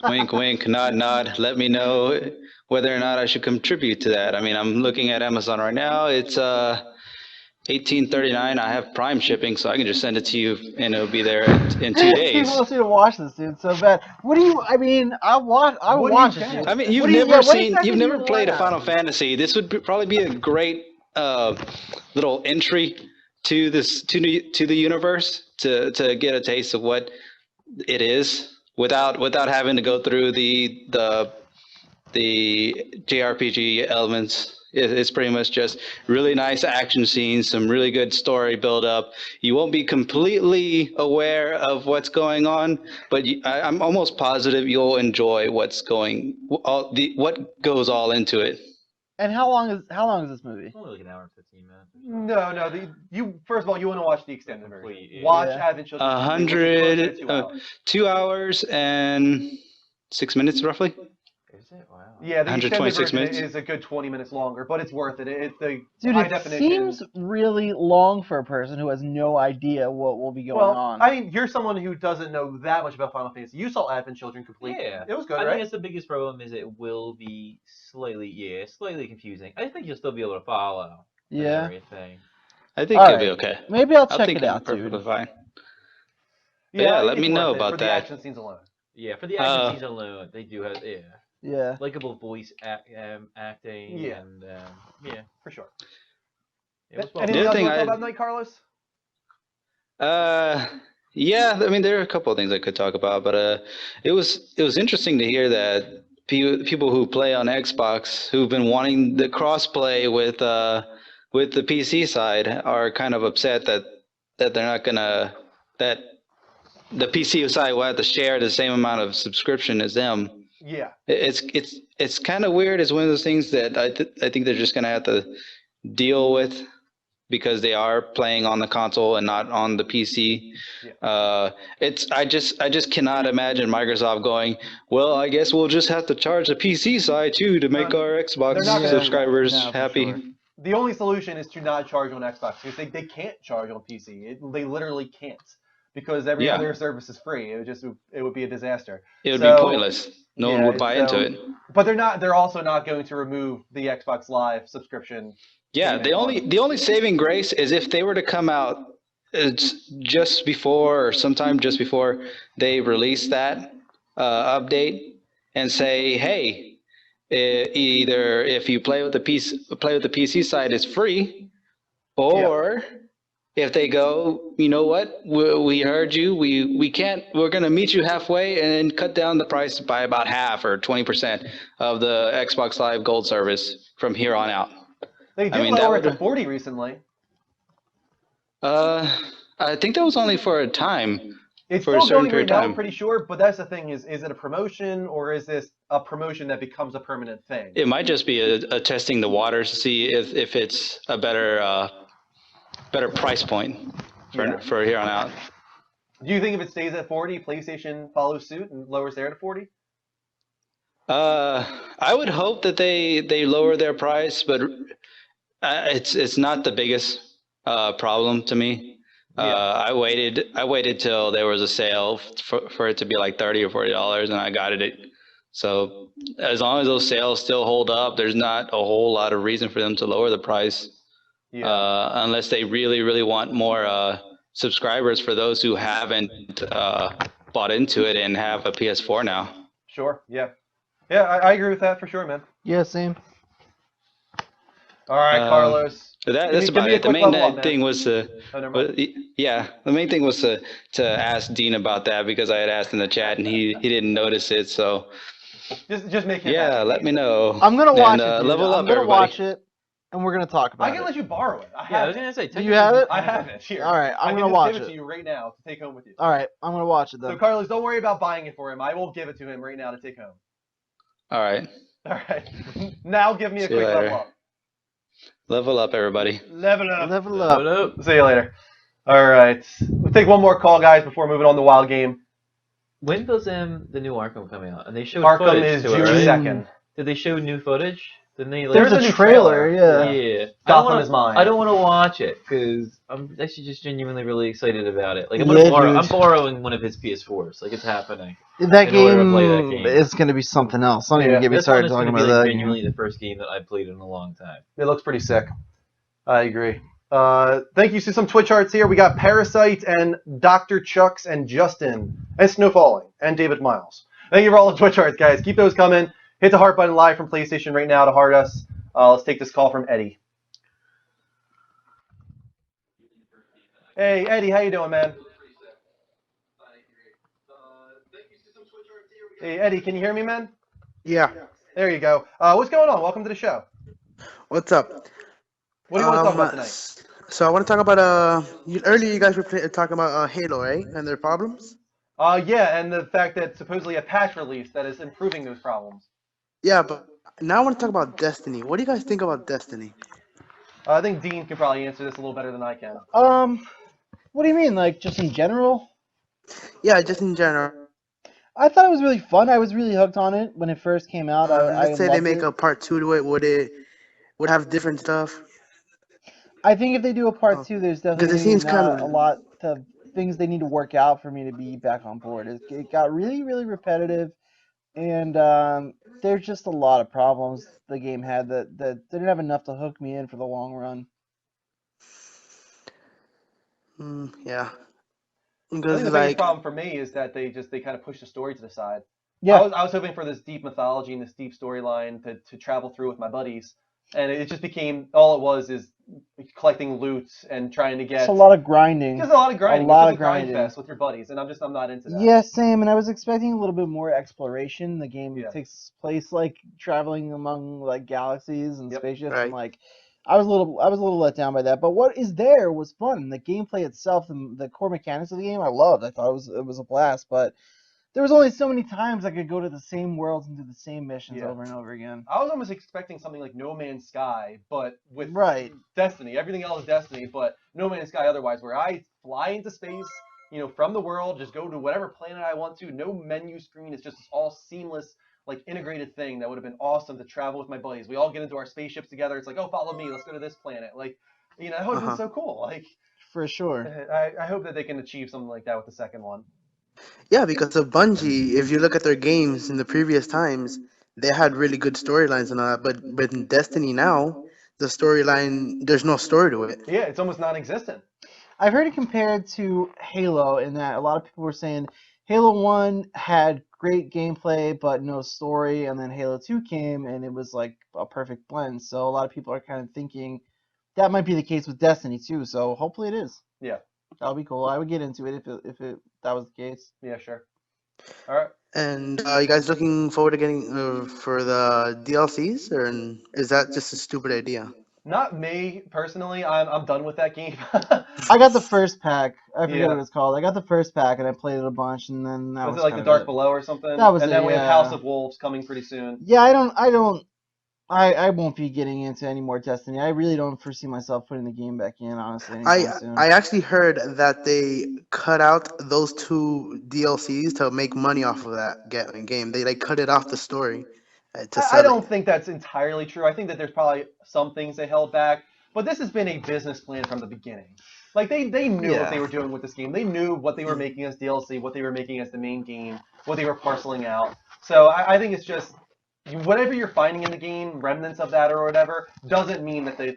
[SPEAKER 17] Wink, wink, nod, nod. Let me know whether or not I should contribute to that. I mean, I'm looking at Amazon right now. It's $18.39. I have Prime shipping, so I can just send it to you, and it'll be there in 2
[SPEAKER 2] Steve
[SPEAKER 17] days.
[SPEAKER 2] wants you to watch this, dude, so bad. What do you? I mean, I watch it, dude.
[SPEAKER 17] I mean,
[SPEAKER 2] What
[SPEAKER 17] you've
[SPEAKER 2] do you-
[SPEAKER 17] never
[SPEAKER 2] yeah, what
[SPEAKER 17] seen,
[SPEAKER 2] exactly
[SPEAKER 17] you've
[SPEAKER 2] do
[SPEAKER 17] never
[SPEAKER 2] you
[SPEAKER 17] played a
[SPEAKER 2] want?
[SPEAKER 17] Final Fantasy. This would probably be a great little entry to this to the universe to get a taste of what it is without having to go through the JRPG elements. It's pretty much just really nice action scenes, some really good story build up. You won't be completely aware of what's going on, but I'm almost positive you'll enjoy what goes all into it.
[SPEAKER 2] And how long is this movie?
[SPEAKER 3] Only like an hour and 15 minutes.
[SPEAKER 1] No. You first of all, you want to watch the extended version.
[SPEAKER 3] yeah.
[SPEAKER 1] Watch
[SPEAKER 2] Yeah.
[SPEAKER 1] Advent Children, which is closer to 2 hours.
[SPEAKER 17] 2 hours and 6 minutes roughly.
[SPEAKER 3] Is it? Wow.
[SPEAKER 1] Yeah, the extended
[SPEAKER 17] 126
[SPEAKER 1] version
[SPEAKER 17] minutes.
[SPEAKER 1] is a good 20 minutes longer, but it's worth it. It's the
[SPEAKER 2] Dude,
[SPEAKER 1] high
[SPEAKER 2] it
[SPEAKER 1] definition.
[SPEAKER 2] seems really long for a person who has no idea what will be going
[SPEAKER 1] Well,
[SPEAKER 2] on.
[SPEAKER 1] I mean, you're someone who doesn't know that much about Final Fantasy. You saw Advent Children complete.
[SPEAKER 3] Yeah.
[SPEAKER 1] It was good,
[SPEAKER 3] I
[SPEAKER 1] right?
[SPEAKER 3] think that's the biggest problem is it will be slightly confusing. I think you'll still be able to follow. and
[SPEAKER 2] Yeah.
[SPEAKER 3] Everything.
[SPEAKER 17] I think
[SPEAKER 2] All
[SPEAKER 17] it'll be
[SPEAKER 2] right.
[SPEAKER 17] okay.
[SPEAKER 2] Maybe I'll
[SPEAKER 17] I
[SPEAKER 2] check
[SPEAKER 17] think
[SPEAKER 2] it out,
[SPEAKER 17] it'll be
[SPEAKER 2] dude.
[SPEAKER 17] perfectly fine. Yeah, let me
[SPEAKER 1] it's
[SPEAKER 17] know
[SPEAKER 1] worth it
[SPEAKER 17] about
[SPEAKER 1] for the
[SPEAKER 17] that.
[SPEAKER 1] action scenes alone.
[SPEAKER 3] Yeah, for the action scenes alone, they do have
[SPEAKER 2] Yeah.
[SPEAKER 3] likable voice acting.
[SPEAKER 1] Yeah.
[SPEAKER 3] And yeah,
[SPEAKER 1] For sure.
[SPEAKER 3] it was well
[SPEAKER 1] Anything
[SPEAKER 3] done.
[SPEAKER 1] else you want to talk about tonight, Carlos?
[SPEAKER 17] Yeah, I mean there are a couple of things I could talk about, but it was interesting to hear that people who play on Xbox who've been wanting the crossplay with the PC side are kind of upset that they're not gonna that the PC side will have to share the same amount of subscription as them.
[SPEAKER 1] Yeah.
[SPEAKER 17] It's kind of weird. It's one of those things that I think they're just gonna have to deal with because they are playing on the console and not on the PC. I just cannot imagine Microsoft going, well, I guess we'll just have to charge the PC side too to make our Xbox
[SPEAKER 1] They're not gonna do that.
[SPEAKER 17] subscribers
[SPEAKER 1] No, for
[SPEAKER 17] happy.
[SPEAKER 1] sure. The only solution is to not charge on Xbox because they can't charge on PC. They literally can't because every
[SPEAKER 17] Yeah.
[SPEAKER 1] other service is free. It would be a disaster.
[SPEAKER 17] It would
[SPEAKER 1] So,
[SPEAKER 17] be pointless. No one would buy into it.
[SPEAKER 1] But they're also not going to remove the Xbox Live subscription.
[SPEAKER 17] Yeah, the only saving grace is if they were to come out just before or sometime just before they release that update and say, hey, either if you play with the PC side, it's free, or if they go, you know what, we heard you, we're gonna meet you halfway and cut down the price by about half or 20% of the Xbox Live Gold service from here on out.
[SPEAKER 1] They did lower it to 40 recently.
[SPEAKER 17] I think that was only for a time.
[SPEAKER 1] It's
[SPEAKER 17] for a
[SPEAKER 1] still
[SPEAKER 17] certain
[SPEAKER 1] going
[SPEAKER 17] period
[SPEAKER 1] right
[SPEAKER 17] of
[SPEAKER 1] now,
[SPEAKER 17] time.
[SPEAKER 1] I'm pretty sure, but that's the thing is it a promotion or is this a promotion that becomes a permanent thing?
[SPEAKER 17] It might just be a testing the waters to see if it's a better price point for here on out.
[SPEAKER 1] Do you think if it stays at 40, PlayStation follows suit and lowers theirs to 40?
[SPEAKER 17] I would hope that they lower their price, but it's not the biggest problem to me. I waited till there was a sale for it to be like $30 or $40, and I got it. So as long as those sales still hold up, there's not a whole lot of reason for them to lower the price, unless they really, really want more subscribers for those who haven't bought into it and have a PS4 now.
[SPEAKER 1] Sure, yeah. Yeah, I agree with that for sure, man.
[SPEAKER 2] Yeah, same.
[SPEAKER 1] All right, Carlos.
[SPEAKER 17] That's
[SPEAKER 1] Give
[SPEAKER 17] about
[SPEAKER 1] me a
[SPEAKER 17] it. The
[SPEAKER 1] quick
[SPEAKER 17] main
[SPEAKER 1] level up, man.
[SPEAKER 17] thing was
[SPEAKER 1] Oh, never mind.
[SPEAKER 17] yeah, the main thing was to ask Dean about that because I had asked in the chat and he didn't notice it. So
[SPEAKER 1] Just make him
[SPEAKER 17] yeah,
[SPEAKER 1] happy.
[SPEAKER 17] let me know.
[SPEAKER 2] I'm gonna watch
[SPEAKER 17] And
[SPEAKER 2] it, dude.
[SPEAKER 17] level
[SPEAKER 2] I'm
[SPEAKER 17] up,
[SPEAKER 2] gonna
[SPEAKER 17] everybody.
[SPEAKER 2] watch it, and we're gonna talk
[SPEAKER 1] I
[SPEAKER 2] about
[SPEAKER 1] can
[SPEAKER 2] it.
[SPEAKER 1] let you borrow it. I
[SPEAKER 3] Yeah, I
[SPEAKER 1] have
[SPEAKER 3] was
[SPEAKER 1] it.
[SPEAKER 3] gonna say.
[SPEAKER 2] Do you have it?
[SPEAKER 1] I have it here.
[SPEAKER 2] All right, I'm
[SPEAKER 1] I
[SPEAKER 2] gonna
[SPEAKER 1] can just
[SPEAKER 2] watch
[SPEAKER 1] give it
[SPEAKER 2] it.
[SPEAKER 1] to you right now to take home with you.
[SPEAKER 2] All right, I'm gonna watch it then.
[SPEAKER 1] So Carlos, don't worry about buying it for him. I will give it to him right now to take home.
[SPEAKER 17] All right.
[SPEAKER 1] All right. Now give me a
[SPEAKER 17] See you
[SPEAKER 1] quick level
[SPEAKER 17] later.
[SPEAKER 1] up.
[SPEAKER 17] Level up, everybody.
[SPEAKER 1] Level up.
[SPEAKER 2] Level up.
[SPEAKER 3] Hello.
[SPEAKER 1] See you later. All right. We'll take one more call, guys, before moving on to Wild Game.
[SPEAKER 3] When does the new Arkham coming out? And they showed
[SPEAKER 1] Arkham
[SPEAKER 3] footage
[SPEAKER 1] is
[SPEAKER 3] to
[SPEAKER 1] June
[SPEAKER 3] it, right?
[SPEAKER 1] 2nd.
[SPEAKER 3] Did they show new footage? Didn't they? Like,
[SPEAKER 2] There's a
[SPEAKER 1] new
[SPEAKER 2] trailer, yeah.
[SPEAKER 3] Yeah.
[SPEAKER 1] Gotham is mine.
[SPEAKER 3] I don't want to watch it because I'm actually just genuinely really excited about it. Like I'm
[SPEAKER 2] Yeah,
[SPEAKER 3] gonna borrow.
[SPEAKER 2] dude.
[SPEAKER 3] I'm borrowing one of his PS4s. Like it's happening.
[SPEAKER 2] That
[SPEAKER 3] in order to play that
[SPEAKER 2] game
[SPEAKER 3] game.
[SPEAKER 2] is gonna be something else. Don't even
[SPEAKER 1] Yeah.
[SPEAKER 2] get me
[SPEAKER 3] This one
[SPEAKER 2] started
[SPEAKER 3] is
[SPEAKER 2] talking
[SPEAKER 3] gonna be
[SPEAKER 2] about
[SPEAKER 3] like
[SPEAKER 2] that
[SPEAKER 3] genuinely
[SPEAKER 2] game.
[SPEAKER 3] the first game that I played in a long time.
[SPEAKER 1] It looks pretty sick. I agree. Thank you to some Twitch arts here. We got Parasite and Dr. Chucks and Justin and Snowfalling and David Miles. Thank you for all the Twitch arts, guys. Keep those coming. Hit the heart button live from PlayStation right now to heart us. Let's take this call from Eddie. Hey, Eddie, how you doing, man? Hey, Eddie, can you hear me, man?
[SPEAKER 18] Yeah.
[SPEAKER 1] There you go. What's going on? Welcome to the show.
[SPEAKER 18] What's up?
[SPEAKER 1] What do you want to talk about tonight?
[SPEAKER 18] So I want to talk about earlier you guys were talking about Halo, right? And their problems.
[SPEAKER 1] Yeah, and the fact that supposedly a patch release that is improving those problems.
[SPEAKER 18] Yeah, but now I want to talk about Destiny. What do you guys think about Destiny?
[SPEAKER 1] I think Dean can probably answer this a little better than I can.
[SPEAKER 2] What do you mean? Like just in general?
[SPEAKER 18] Yeah, just in general.
[SPEAKER 2] I thought it was really fun. I was really hooked on it when it first came out. I
[SPEAKER 18] Let's say they
[SPEAKER 2] loved
[SPEAKER 18] make
[SPEAKER 2] it.
[SPEAKER 18] a part 2 to it. Would it have different stuff?
[SPEAKER 2] I think if they do a part 2, there's definitely
[SPEAKER 18] Because it
[SPEAKER 2] gonna
[SPEAKER 18] seems
[SPEAKER 2] be
[SPEAKER 18] kind
[SPEAKER 2] not a
[SPEAKER 18] of.
[SPEAKER 2] lot of things they need to work out for me to be back on board. It got really, really repetitive, and there's just a lot of problems the game had that didn't have enough to hook me in for the long run.
[SPEAKER 18] Yeah.
[SPEAKER 1] I think
[SPEAKER 18] Because
[SPEAKER 1] the biggest
[SPEAKER 18] like.
[SPEAKER 1] problem for me is that they kind of push the story to the side.
[SPEAKER 2] Yeah.
[SPEAKER 1] I was hoping for this deep mythology and this deep storyline to travel through with my buddies, and it just became all it was is collecting loot and trying to get.
[SPEAKER 2] It's a lot of grinding.
[SPEAKER 1] Just a lot of grinding.
[SPEAKER 2] A lot
[SPEAKER 1] It's just
[SPEAKER 2] of
[SPEAKER 1] a grind
[SPEAKER 2] grinding.
[SPEAKER 1] fest with your buddies, and I'm not into that.
[SPEAKER 2] Yeah, same. And I was expecting a little bit more exploration. The game
[SPEAKER 1] Yeah.
[SPEAKER 2] takes place like traveling among like galaxies and spaceships,
[SPEAKER 18] Right.
[SPEAKER 2] and like I was a little let down by that. But what is there was fun. The gameplay itself, the core mechanics of the game, I loved. I thought it was a blast. But there was only so many times I could go to the same worlds and do the same missions
[SPEAKER 1] Yeah.
[SPEAKER 2] over and over again.
[SPEAKER 1] I was almost expecting something like No Man's Sky, but with
[SPEAKER 2] Right.
[SPEAKER 1] Destiny. Everything else is Destiny, but No Man's Sky otherwise, where I fly into space, from the world, just go to whatever planet I want to. No menu screen. It's just this all seamless, like integrated thing that would have been awesome to travel with my buddies. We all get into our spaceships together. It's like, oh, follow me. Let's go to this planet. Like, that would have been so cool. Like,
[SPEAKER 2] For sure.
[SPEAKER 1] I hope that they can achieve something like that with the second one.
[SPEAKER 18] Yeah, because of Bungie, if you look at their games in the previous times, they had really good storylines and all that. But in Destiny now, the storyline, there's no story to it.
[SPEAKER 1] Yeah, it's almost non-existent.
[SPEAKER 2] I've heard it compared to Halo in that a lot of people were saying Halo 1 had great gameplay but no story, and then Halo 2 came and it was like a perfect blend. So a lot of people are kind of thinking that might be the case with Destiny too. So hopefully it is.
[SPEAKER 1] Yeah.
[SPEAKER 2] That would be cool. I would get into it if that was the case.
[SPEAKER 1] Yeah, sure. All right.
[SPEAKER 18] And you guys looking forward to getting for the DLCs, or is that just a stupid idea?
[SPEAKER 1] Not me personally. I'm done with that game.
[SPEAKER 2] I got the first pack. I forget
[SPEAKER 1] Yeah.
[SPEAKER 2] what it's called. I got the first pack and I played it a bunch, and then that
[SPEAKER 1] Was
[SPEAKER 2] was
[SPEAKER 1] it like the
[SPEAKER 2] kind
[SPEAKER 1] Dark
[SPEAKER 2] of it.
[SPEAKER 1] Below or something?
[SPEAKER 2] That was
[SPEAKER 1] and
[SPEAKER 2] it,
[SPEAKER 1] then we have
[SPEAKER 2] yeah.
[SPEAKER 1] House of Wolves coming pretty soon.
[SPEAKER 2] Yeah, I won't be getting into any more Destiny. I really don't foresee myself putting the game back in, honestly, anytime soon.
[SPEAKER 18] I actually heard that they cut out those 2 DLCs to make money off of that game. They cut it off the story to sell
[SPEAKER 1] I
[SPEAKER 18] it.
[SPEAKER 1] don't think that's entirely true. I think that there's probably some things they held back, but this has been a business plan from the beginning. Like they knew what they were doing with this game. They knew what they were making as DLC, what they were making as the main game, what they were parceling out. So I think it's just whatever you're finding in the game, remnants of that or whatever, doesn't mean that it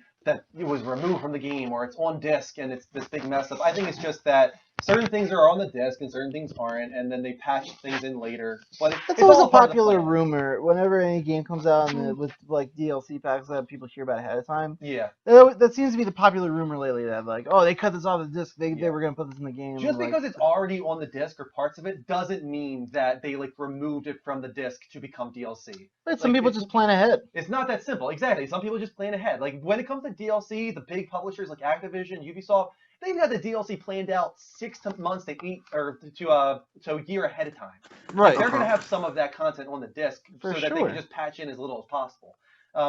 [SPEAKER 1] was removed from the game or it's on disc and it's this big mess up. I think it's just that certain things are on the disc and certain things aren't, and then they patch things in later. But
[SPEAKER 2] That's
[SPEAKER 1] it's
[SPEAKER 2] always
[SPEAKER 1] all
[SPEAKER 2] a
[SPEAKER 1] part of the
[SPEAKER 2] popular
[SPEAKER 1] plan.
[SPEAKER 2] rumor. Whenever any game comes out and with like DLC packs that people hear about ahead of time,
[SPEAKER 1] Yeah.
[SPEAKER 2] that seems to be the popular rumor lately. That like, oh, they cut this off the disc. They were gonna put this in the game.
[SPEAKER 1] Just
[SPEAKER 2] like,
[SPEAKER 1] because it's already on the disc or parts of it doesn't mean that they like removed it from the disc to become DLC.
[SPEAKER 2] but some
[SPEAKER 1] Like,
[SPEAKER 2] people just plan ahead.
[SPEAKER 1] It's not that simple. Exactly. Some people just plan ahead. Like when it comes to DLC, the big publishers like Activision, Ubisoft, they've had the DLC planned out 6 months to 8 or to a year ahead of time.
[SPEAKER 2] Right.
[SPEAKER 1] Like, they're gonna have some of that content on the disc
[SPEAKER 2] For
[SPEAKER 1] so that they
[SPEAKER 2] sure.
[SPEAKER 1] can just patch in as little as possible.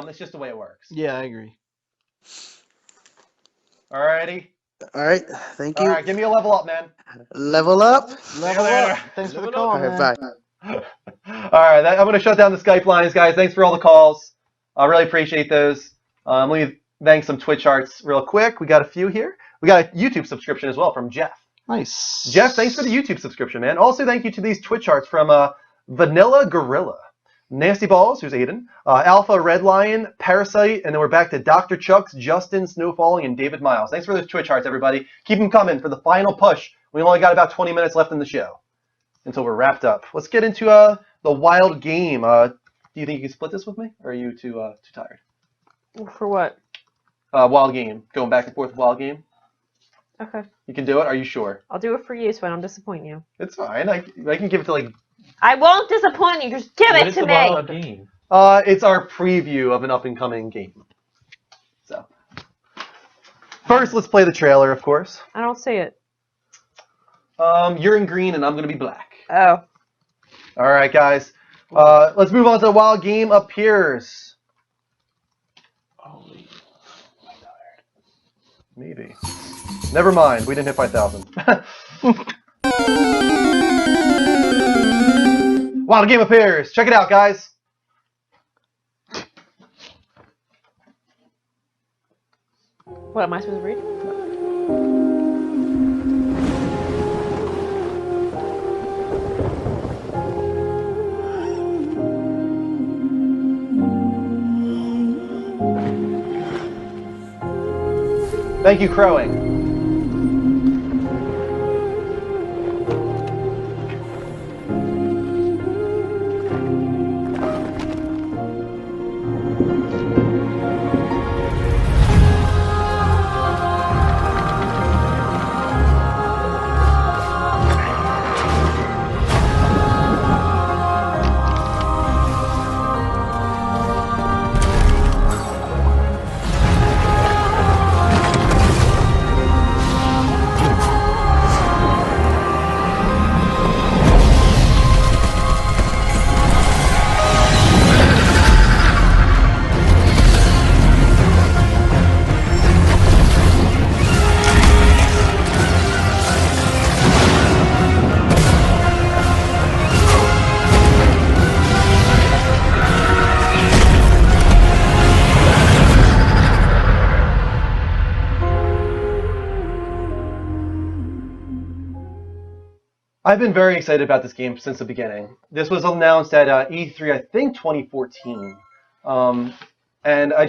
[SPEAKER 1] It's just the way it works.
[SPEAKER 2] Yeah, I agree.
[SPEAKER 1] Alrighty.
[SPEAKER 18] All right. Thank you.
[SPEAKER 1] All right, give me a level up, man.
[SPEAKER 18] Level up.
[SPEAKER 2] Level up. Thanks for the call,
[SPEAKER 18] All right,
[SPEAKER 2] man.
[SPEAKER 18] bye.
[SPEAKER 1] All right, I'm going to shut down the Skype lines, guys. Thanks for all the calls. I really appreciate those. Let me bang some Twitch charts real quick. We got a few here. We got a YouTube subscription as well from Jeff.
[SPEAKER 2] Nice.
[SPEAKER 1] Jeff, thanks for the YouTube subscription, man. Also, thank you to these Twitch charts from Vanilla Gorilla, Nasty Balls, who's Aiden, Alpha Red Lion, Parasite, and then we're back to Dr. Chucks, Justin, Snowfalling, and David Miles. Thanks for those Twitch charts, everybody. Keep them coming for the final push. We only got about 20 minutes left in the show until we're wrapped up. Let's get into the wild game. Do you think you can split this with me, or are you too tired?
[SPEAKER 12] For what?
[SPEAKER 1] Wild game. Going back and forth wild game.
[SPEAKER 12] Okay.
[SPEAKER 1] You can do it? Are you sure?
[SPEAKER 12] I'll do it for you so I don't disappoint you.
[SPEAKER 1] It's fine. I can give it to like...
[SPEAKER 12] I won't disappoint you. Just give
[SPEAKER 3] What
[SPEAKER 12] it
[SPEAKER 3] is
[SPEAKER 12] to
[SPEAKER 3] the
[SPEAKER 12] me.
[SPEAKER 3] wild game?
[SPEAKER 1] It's our preview of an up-and-coming game. So, first, let's play the trailer, of course.
[SPEAKER 12] I don't see it.
[SPEAKER 1] You're in green, and I'm going to be black.
[SPEAKER 12] Oh.
[SPEAKER 1] All right, guys. Let's move on to the wild game appears. Holy, I'm tired. Maybe. Never mind. We didn't hit 5,000. Wild game appears. Check it out, guys.
[SPEAKER 12] What am I supposed to read?
[SPEAKER 1] Thank you, crowing. I've been very excited about this game since the beginning. This was announced at E3, I think 2014. And I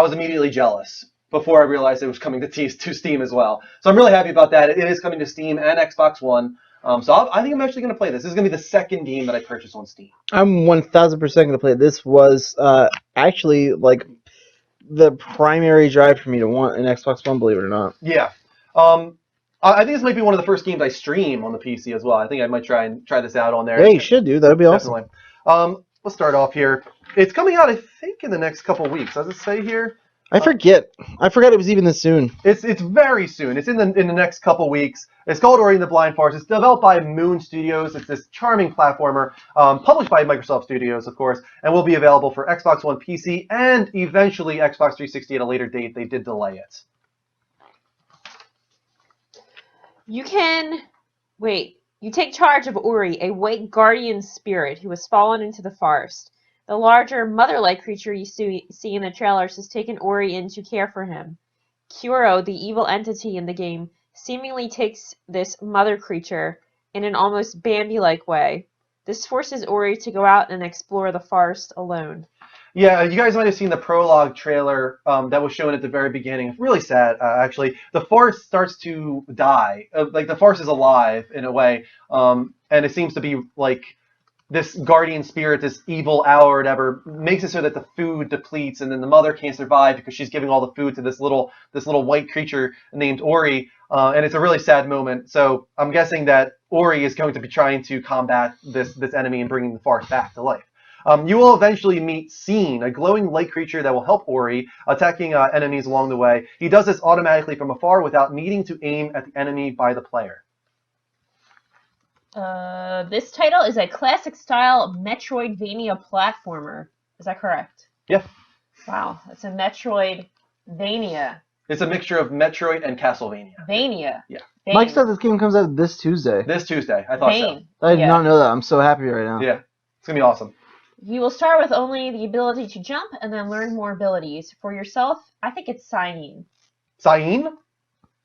[SPEAKER 1] was immediately jealous before I realized it was coming to Steam as well. So I'm really happy about that. It is coming to Steam and Xbox One. I think I'm actually going to play this. This is going to be the second game that I purchase on Steam.
[SPEAKER 2] I'm 1,000% going to play it. This was actually like the primary drive for me to want an Xbox One, believe it or not.
[SPEAKER 1] Yeah. I think this might be one of the first games I stream on the PC as well. I think I might try this out on there.
[SPEAKER 2] Yeah, you should do. That would be awesome.
[SPEAKER 1] Definitely. Let's start off here. It's coming out, I think, in the next couple of weeks. Does it say here?
[SPEAKER 2] I forget. I forgot it was even this soon.
[SPEAKER 1] It's very soon. It's in the next couple of weeks. It's called Ori and the Blind Forest. It's developed by Moon Studios. It's this charming platformer, published by Microsoft Studios, of course, and will be available for Xbox One, PC, and eventually Xbox 360 at a later date. They did delay it.
[SPEAKER 12] You take charge of Ori, a white guardian spirit who has fallen into the forest. The larger, mother-like creature you see in the trailers has taken Ori in to care for him. Kuro, the evil entity in the game, seemingly takes this mother creature in an almost Bambi-like way. This forces Ori to go out and explore the forest alone.
[SPEAKER 1] Yeah, you guys might have seen the prologue trailer that was shown at the very beginning. It's really sad, actually. The farce starts to die. Like, the farce is alive in a way, and it seems to be like this guardian spirit, this evil owl or whatever, makes it so that the food depletes, and then the mother can't survive because she's giving all the food to this little white creature named Ori, and it's a really sad moment. So I'm guessing that Ori is going to be trying to combat this enemy and bringing the farce back to life. You will eventually meet Scene, a glowing light creature that will help Ori, attacking enemies along the way. He does this automatically from afar without needing to aim at the enemy by the player.
[SPEAKER 12] This title is a classic style Metroidvania platformer. Is that correct?
[SPEAKER 1] Yeah.
[SPEAKER 12] Wow, it's a Metroidvania.
[SPEAKER 1] It's a mixture of Metroid and Castlevania.
[SPEAKER 12] Vania.
[SPEAKER 1] Yeah.
[SPEAKER 2] Mike said this game comes out this Tuesday.
[SPEAKER 1] This Tuesday. I thought
[SPEAKER 12] Vane.
[SPEAKER 2] I did
[SPEAKER 12] Yeah.
[SPEAKER 2] not know that. I'm so happy right now.
[SPEAKER 1] so. Yeah. It's going to be awesome.
[SPEAKER 12] You will start with only the ability to jump and then learn more abilities. For yourself, I think it's Signing.
[SPEAKER 1] Sain?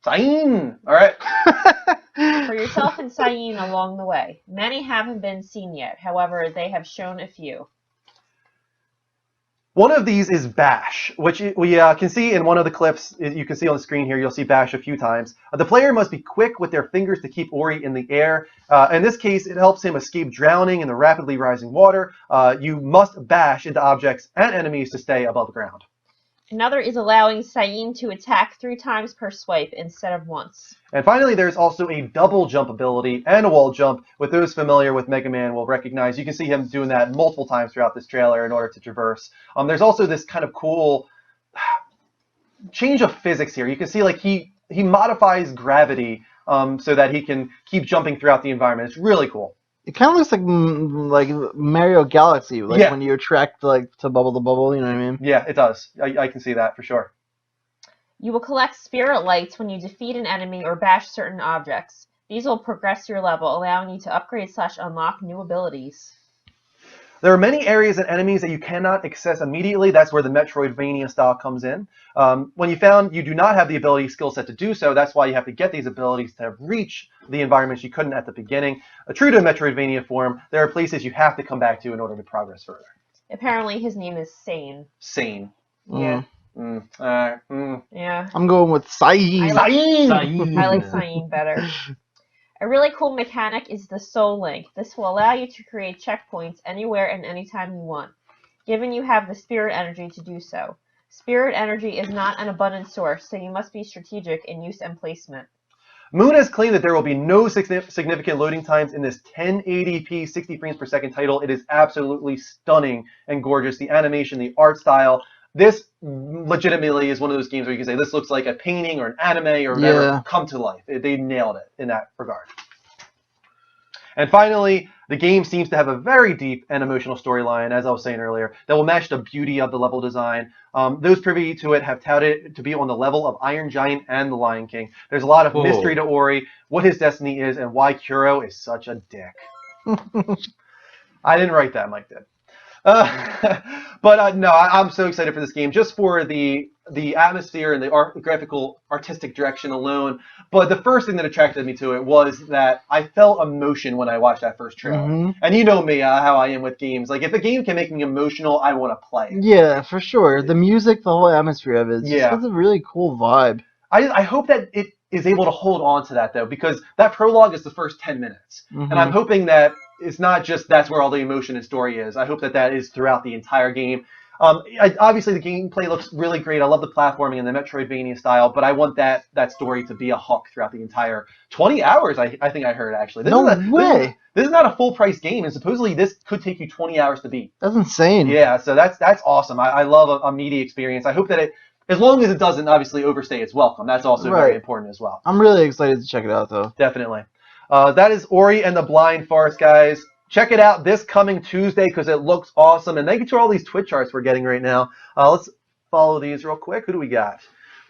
[SPEAKER 1] Sain! All right.
[SPEAKER 12] For yourself and Sain along the way. Many haven't been seen yet. However, they have shown a few.
[SPEAKER 1] One of these is Bash, which we can see in one of the clips. You can see on the screen here. You'll see Bash a few times. The player must be quick with their fingers to keep Ori in the air. In this case, it helps him escape drowning in the rapidly rising water. You must bash into objects and enemies to stay above ground.
[SPEAKER 12] Another is allowing Sain to attack 3 times per swipe instead of once.
[SPEAKER 1] And finally, there's also a double jump ability and a wall jump. With those familiar with Mega Man will recognize. You can see him doing that multiple times throughout this trailer in order to traverse. There's also this kind of cool change of physics here. You can see like he modifies gravity so that he can keep jumping throughout the environment. It's really cool.
[SPEAKER 2] It kind of looks like Mario Galaxy, like
[SPEAKER 1] Yeah.
[SPEAKER 2] when you attract to bubble the bubble. You know what I mean?
[SPEAKER 1] Yeah, it does. I can see that for sure.
[SPEAKER 12] You will collect spirit lights when you defeat an enemy or bash certain objects. These will progress your level, allowing you to upgrade/unlock new abilities.
[SPEAKER 1] There are many areas and enemies that you cannot access immediately. That's where the Metroidvania style comes in. When you found you do not have the ability skill set to do so, that's why you have to get these abilities to reach the environments you couldn't at the beginning. True to Metroidvania form, there are places you have to come back to in order to progress further.
[SPEAKER 12] Apparently, his name is Sane.
[SPEAKER 1] Sane.
[SPEAKER 12] Yeah. Yeah.
[SPEAKER 2] I'm going with Sain.
[SPEAKER 12] I like Sain better. A really cool mechanic is the Soul Link. This will allow you to create checkpoints anywhere and anytime you want, given you have the spirit energy to do so. Spirit energy is not an abundant source, so you must be strategic in use and placement.
[SPEAKER 1] Moon has claimed that there will be no significant loading times in this 1080p 60 frames per second title. It is absolutely stunning and gorgeous. The animation, the art style. This legitimately is one of those games where you can say this looks like a painting or an anime or whatever come to life. They nailed it in that regard. And finally, the game seems to have a very deep and emotional storyline, as I was saying earlier, that will match the beauty of the level design. Those privy to it have touted it to be on the level of Iron Giant and The Lion King. There's a lot of mystery to Ori, what his destiny is, and why Kuro is such a dick. I didn't write that, Mike did. But no, I'm so excited for this game, just for the atmosphere and the graphical artistic direction alone. But the first thing that attracted me to it was that I felt emotion when I watched that first trailer.
[SPEAKER 2] Mm-hmm.
[SPEAKER 1] And you know me, how I am with games. Like, if a game can make me emotional, I want to play it.
[SPEAKER 2] Yeah, for sure. The music, the whole atmosphere of it,
[SPEAKER 1] Yeah.
[SPEAKER 2] it's a really cool vibe.
[SPEAKER 1] I hope that it is able to hold on to that, though, because that prologue is the first 10 minutes.
[SPEAKER 2] Mhm.
[SPEAKER 1] And I'm hoping that it's not just that's where all the emotion and story is. I hope that that is throughout the entire game. Obviously, the gameplay looks really great. I love the platforming and the Metroidvania style, but I want that story to be a hook throughout the entire 20 hours, I think I heard, actually.
[SPEAKER 2] No way!
[SPEAKER 1] This is not a full-price game, and supposedly this could take you 20 hours to beat.
[SPEAKER 2] That's insane.
[SPEAKER 1] Yeah, so that's awesome. I love a media experience. I hope that as long as it doesn't obviously overstay its welcome, that's also very
[SPEAKER 2] Right.
[SPEAKER 1] important as well.
[SPEAKER 2] I'm really excited to check it out, though.
[SPEAKER 1] Definitely. That is Ori and the Blind Forest, guys. Check it out this coming Tuesday because it looks awesome. And thank you to all these Twitch charts we're getting right now. Let's follow these real quick. Who do we got?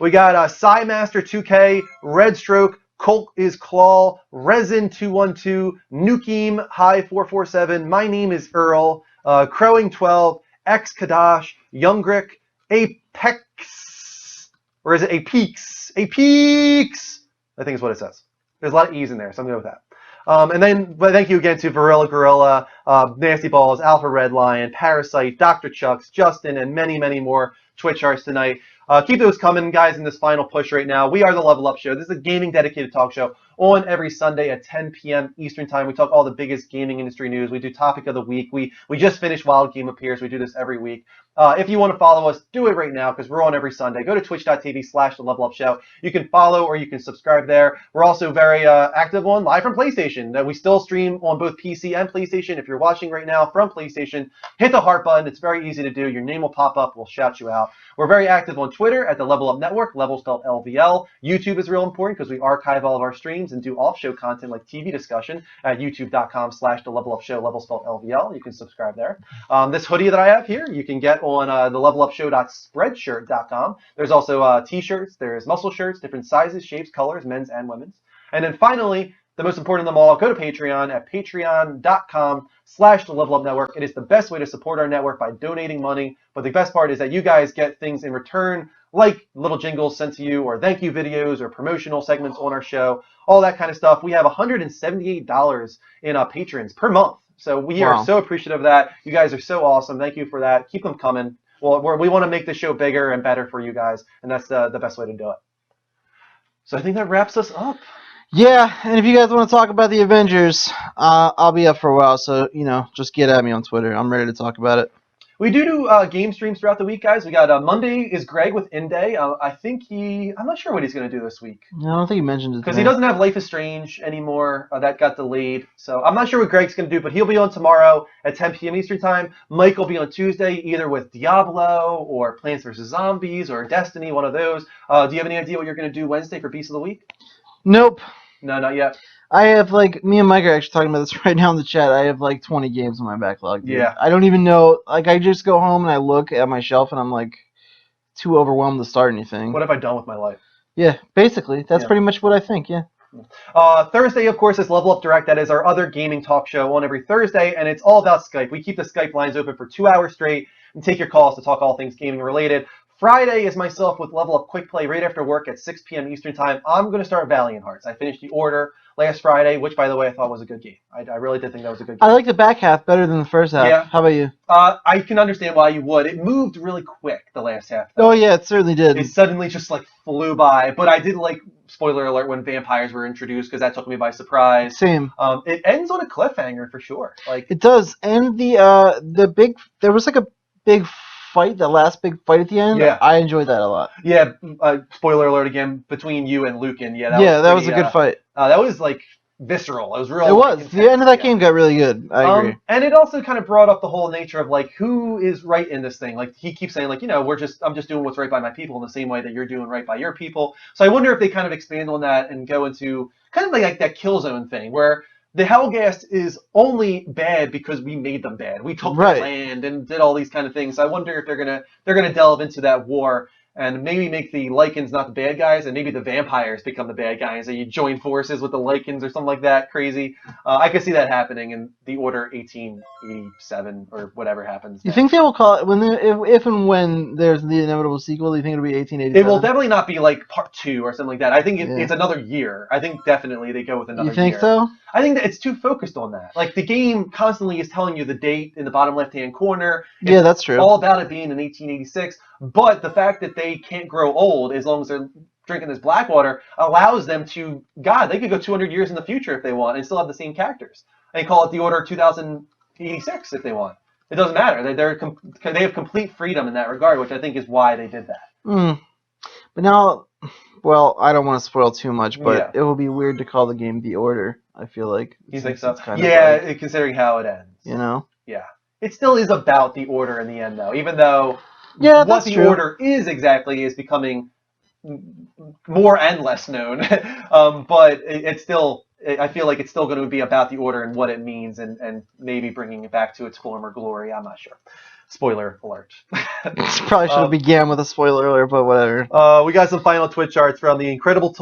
[SPEAKER 1] We got Psymaster 2K, Red Stroke, Colt is Claw, Resin 212, Nukeem, High 447. My name is Earl, Crowing 12, X Kadash, Youngrick, Apex, or is it Apex? Apex! I think is what it says. There's a lot of E's in there, so I'm going to go with that. And then, but thank you again to Varilla Gorilla, Nasty Balls, Alpha Red Lion, Parasite, Dr. Chucks, Justin, and many, many more Twitch arts tonight. Keep those coming, guys, in this final push right now. We are the Level Up Show. This is a gaming dedicated talk show on every Sunday at 10 p.m. Eastern Time. We talk all the biggest gaming industry news. We do topic of the week. We just finished Wild Game Appears. We do this every week. If you want to follow us, do it right now because we're on every Sunday. Go to twitch.tv/The Level Up Show. You can follow or you can subscribe there. We're also very active on Live from PlayStation. We still stream on both PC and PlayStation. If you're watching right now from PlayStation, hit the heart button. It's very easy to do. Your name will pop up. We'll shout you out. We're very active on Twitter at the Level Up Network, level spelled LVL. YouTube is real important because we archive all of our streams and do off-show content like TV discussion at youtube.com/The Level Up Show, level spelled LVL. You can subscribe there. This hoodie that I have here, you can get on the levelupshow.spreadshirt.com. There's also t-shirts, there's muscle shirts, different sizes, shapes, colors, men's and women's. And then finally, the most important of them all, go to Patreon at patreon.com/The Level Up Network. It is the best way to support our network by donating money. But the best part is that you guys get things in return, like little jingles sent to you, or thank you videos, or promotional segments on our show, all that kind of stuff. We have $178 in patrons per month. So we are so appreciative of that. You guys are so awesome. Thank you for that. Keep them coming. Well, we want to make the show bigger and better for you guys, and that's the best way to do it. So I think that wraps us up.
[SPEAKER 2] Yeah, and if you guys want to talk about the Avengers, I'll be up for a while. So just get at me on Twitter. I'm ready to talk about it.
[SPEAKER 1] We do game streams throughout the week, guys. We got Monday is Greg with Inday. I think I'm not sure what he's going to do this week.
[SPEAKER 2] I don't think he mentioned it.
[SPEAKER 1] Because he doesn't have Life is Strange anymore. That got delayed. So I'm not sure what Greg's going to do, but he'll be on tomorrow at 10 p.m. Eastern Time. Mike will be on Tuesday, either with Diablo or Plants vs. Zombies or Destiny, one of those. Do you have any idea what you're going to do Wednesday for Beast of the Week?
[SPEAKER 2] Nope.
[SPEAKER 1] No, not yet.
[SPEAKER 2] I have me and Mike are actually talking about this right now in the chat. I have 20 games on my backlog. Dude.
[SPEAKER 1] Yeah.
[SPEAKER 2] I don't even know. I just go home and I look at my shelf and I'm too overwhelmed to start anything.
[SPEAKER 1] What have I done with my life?
[SPEAKER 2] Yeah, basically. That's pretty much what I think, yeah.
[SPEAKER 1] Thursday, of course, is Level Up Direct. That is our other gaming talk show on every Thursday, and it's all about Skype. We keep the Skype lines open for 2 hours straight and take your calls to talk all things gaming related. Friday is myself with Level Up Quick Play right after work at 6 p.m. Eastern Time. I'm going to start Valiant Hearts. I finished The Order last Friday, which, by the way, I thought was a good game. I really did think that was a good game.
[SPEAKER 2] I like the back half better than the first half.
[SPEAKER 1] Yeah.
[SPEAKER 2] How about you?
[SPEAKER 1] I can understand why you would. It moved really quick, the last half.
[SPEAKER 2] Oh, yeah, it certainly did.
[SPEAKER 1] It suddenly just flew by. But I did spoiler alert, when vampires were introduced, because that took me by surprise.
[SPEAKER 2] Same.
[SPEAKER 1] It ends on a cliffhanger for sure.
[SPEAKER 2] It does. And there was a big fight, the last big fight at the end.
[SPEAKER 1] Yeah.
[SPEAKER 2] I enjoyed that a lot.
[SPEAKER 1] Yeah, spoiler alert again, between you and Lucan. Yeah,
[SPEAKER 2] that was a good fight.
[SPEAKER 1] That was visceral. It was real.
[SPEAKER 2] It was. The end of that game got really good. I agree.
[SPEAKER 1] And it also kind of brought up the whole nature of who is right in this thing. He keeps saying I'm just doing what's right by my people in the same way that you're doing right by your people. So I wonder if they kind of expand on that and go into kind of like that Killzone thing where the Helghast is only bad because we made them bad. We took their land and did all these kind of things. So I wonder if they're gonna delve into that war and maybe make the Lycans not the bad guys, and maybe the vampires become the bad guys, and you join forces with the Lycans or something like that crazy. I could see that happening in The Order 1887 or whatever happens.
[SPEAKER 2] You think they will call it if and when there's the inevitable sequel? Do you think it'll be 1887?
[SPEAKER 1] It will definitely not be part 2 or something like that. I think it's another year. I think definitely they go with another year.
[SPEAKER 2] You think so?
[SPEAKER 1] I think that it's too focused on that. The game constantly is telling you the date in the bottom left-hand corner.
[SPEAKER 2] Yeah, that's true.
[SPEAKER 1] All about it being in 1886. But the fact that they can't grow old as long as they're drinking this Blackwater allows them to, they could go 200 years in the future if they want and still have the same characters. They call it The Order 2086 if they want. It doesn't matter. They have complete freedom in that regard, which I think is why they did that.
[SPEAKER 2] But now, I don't want to spoil too much, but it will be weird to call the game The Order, I feel like.
[SPEAKER 1] You think so?
[SPEAKER 2] Kind of
[SPEAKER 1] considering how it ends.
[SPEAKER 2] Yeah.
[SPEAKER 1] It still is about the Order in the end, though, even though
[SPEAKER 2] what the
[SPEAKER 1] Order is exactly is becoming more and less known. But it's still, I feel like it's still going to be about the Order and what it means and maybe bringing it back to its former glory. I'm not sure. Spoiler alert.
[SPEAKER 2] Probably should have began with a spoiler alert, but whatever.
[SPEAKER 1] We got some final Twitch charts from the Incredible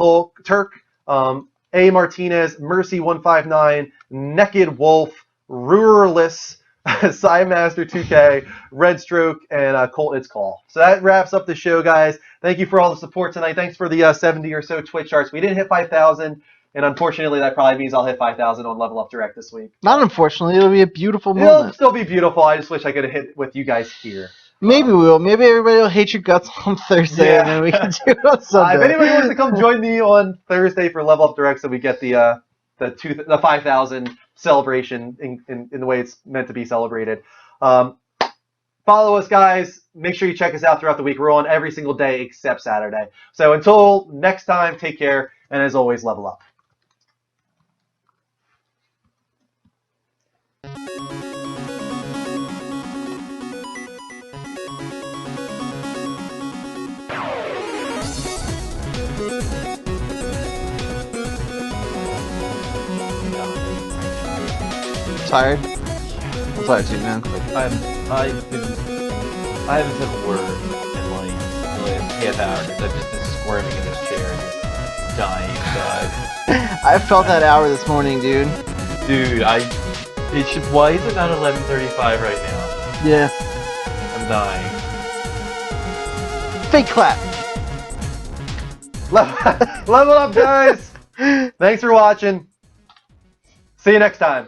[SPEAKER 1] Turk, A. Martinez, Mercy159, Naked Wolf, Ruralist, Psymaster 2K, Red Stroke, and Colt It's Call. So that wraps up the show, guys. Thank you for all the support tonight. Thanks for the 70 or so Twitch charts. We didn't hit 5,000. And unfortunately, that probably means I'll hit 5,000 on Level Up Direct this week.
[SPEAKER 2] Not unfortunately, it'll be a beautiful
[SPEAKER 1] It'll
[SPEAKER 2] moment.
[SPEAKER 1] still be beautiful. I just wish I could have hit with you guys here.
[SPEAKER 2] Maybe we will. Maybe everybody will hate your guts on Thursday, and then we can do it on Sunday.
[SPEAKER 1] If anybody wants to come join me on Thursday for Level Up Direct, so we get the 5,000 celebration in the way it's meant to be celebrated. Follow us, guys. Make sure you check us out throughout the week. We're on every single day except Saturday. So until next time, take care, and as always, level up.
[SPEAKER 2] Tired? I'm tired too, man.
[SPEAKER 3] I haven't said a word in like the last half hour because I've just been squirming in this chair, just dying inside.
[SPEAKER 2] I felt that hour this morning, dude.
[SPEAKER 3] Dude, why is it not 11:35 right now?
[SPEAKER 2] Yeah.
[SPEAKER 3] I'm dying.
[SPEAKER 2] Fake clap.
[SPEAKER 1] Level up, guys. Thanks for watching. See you next time.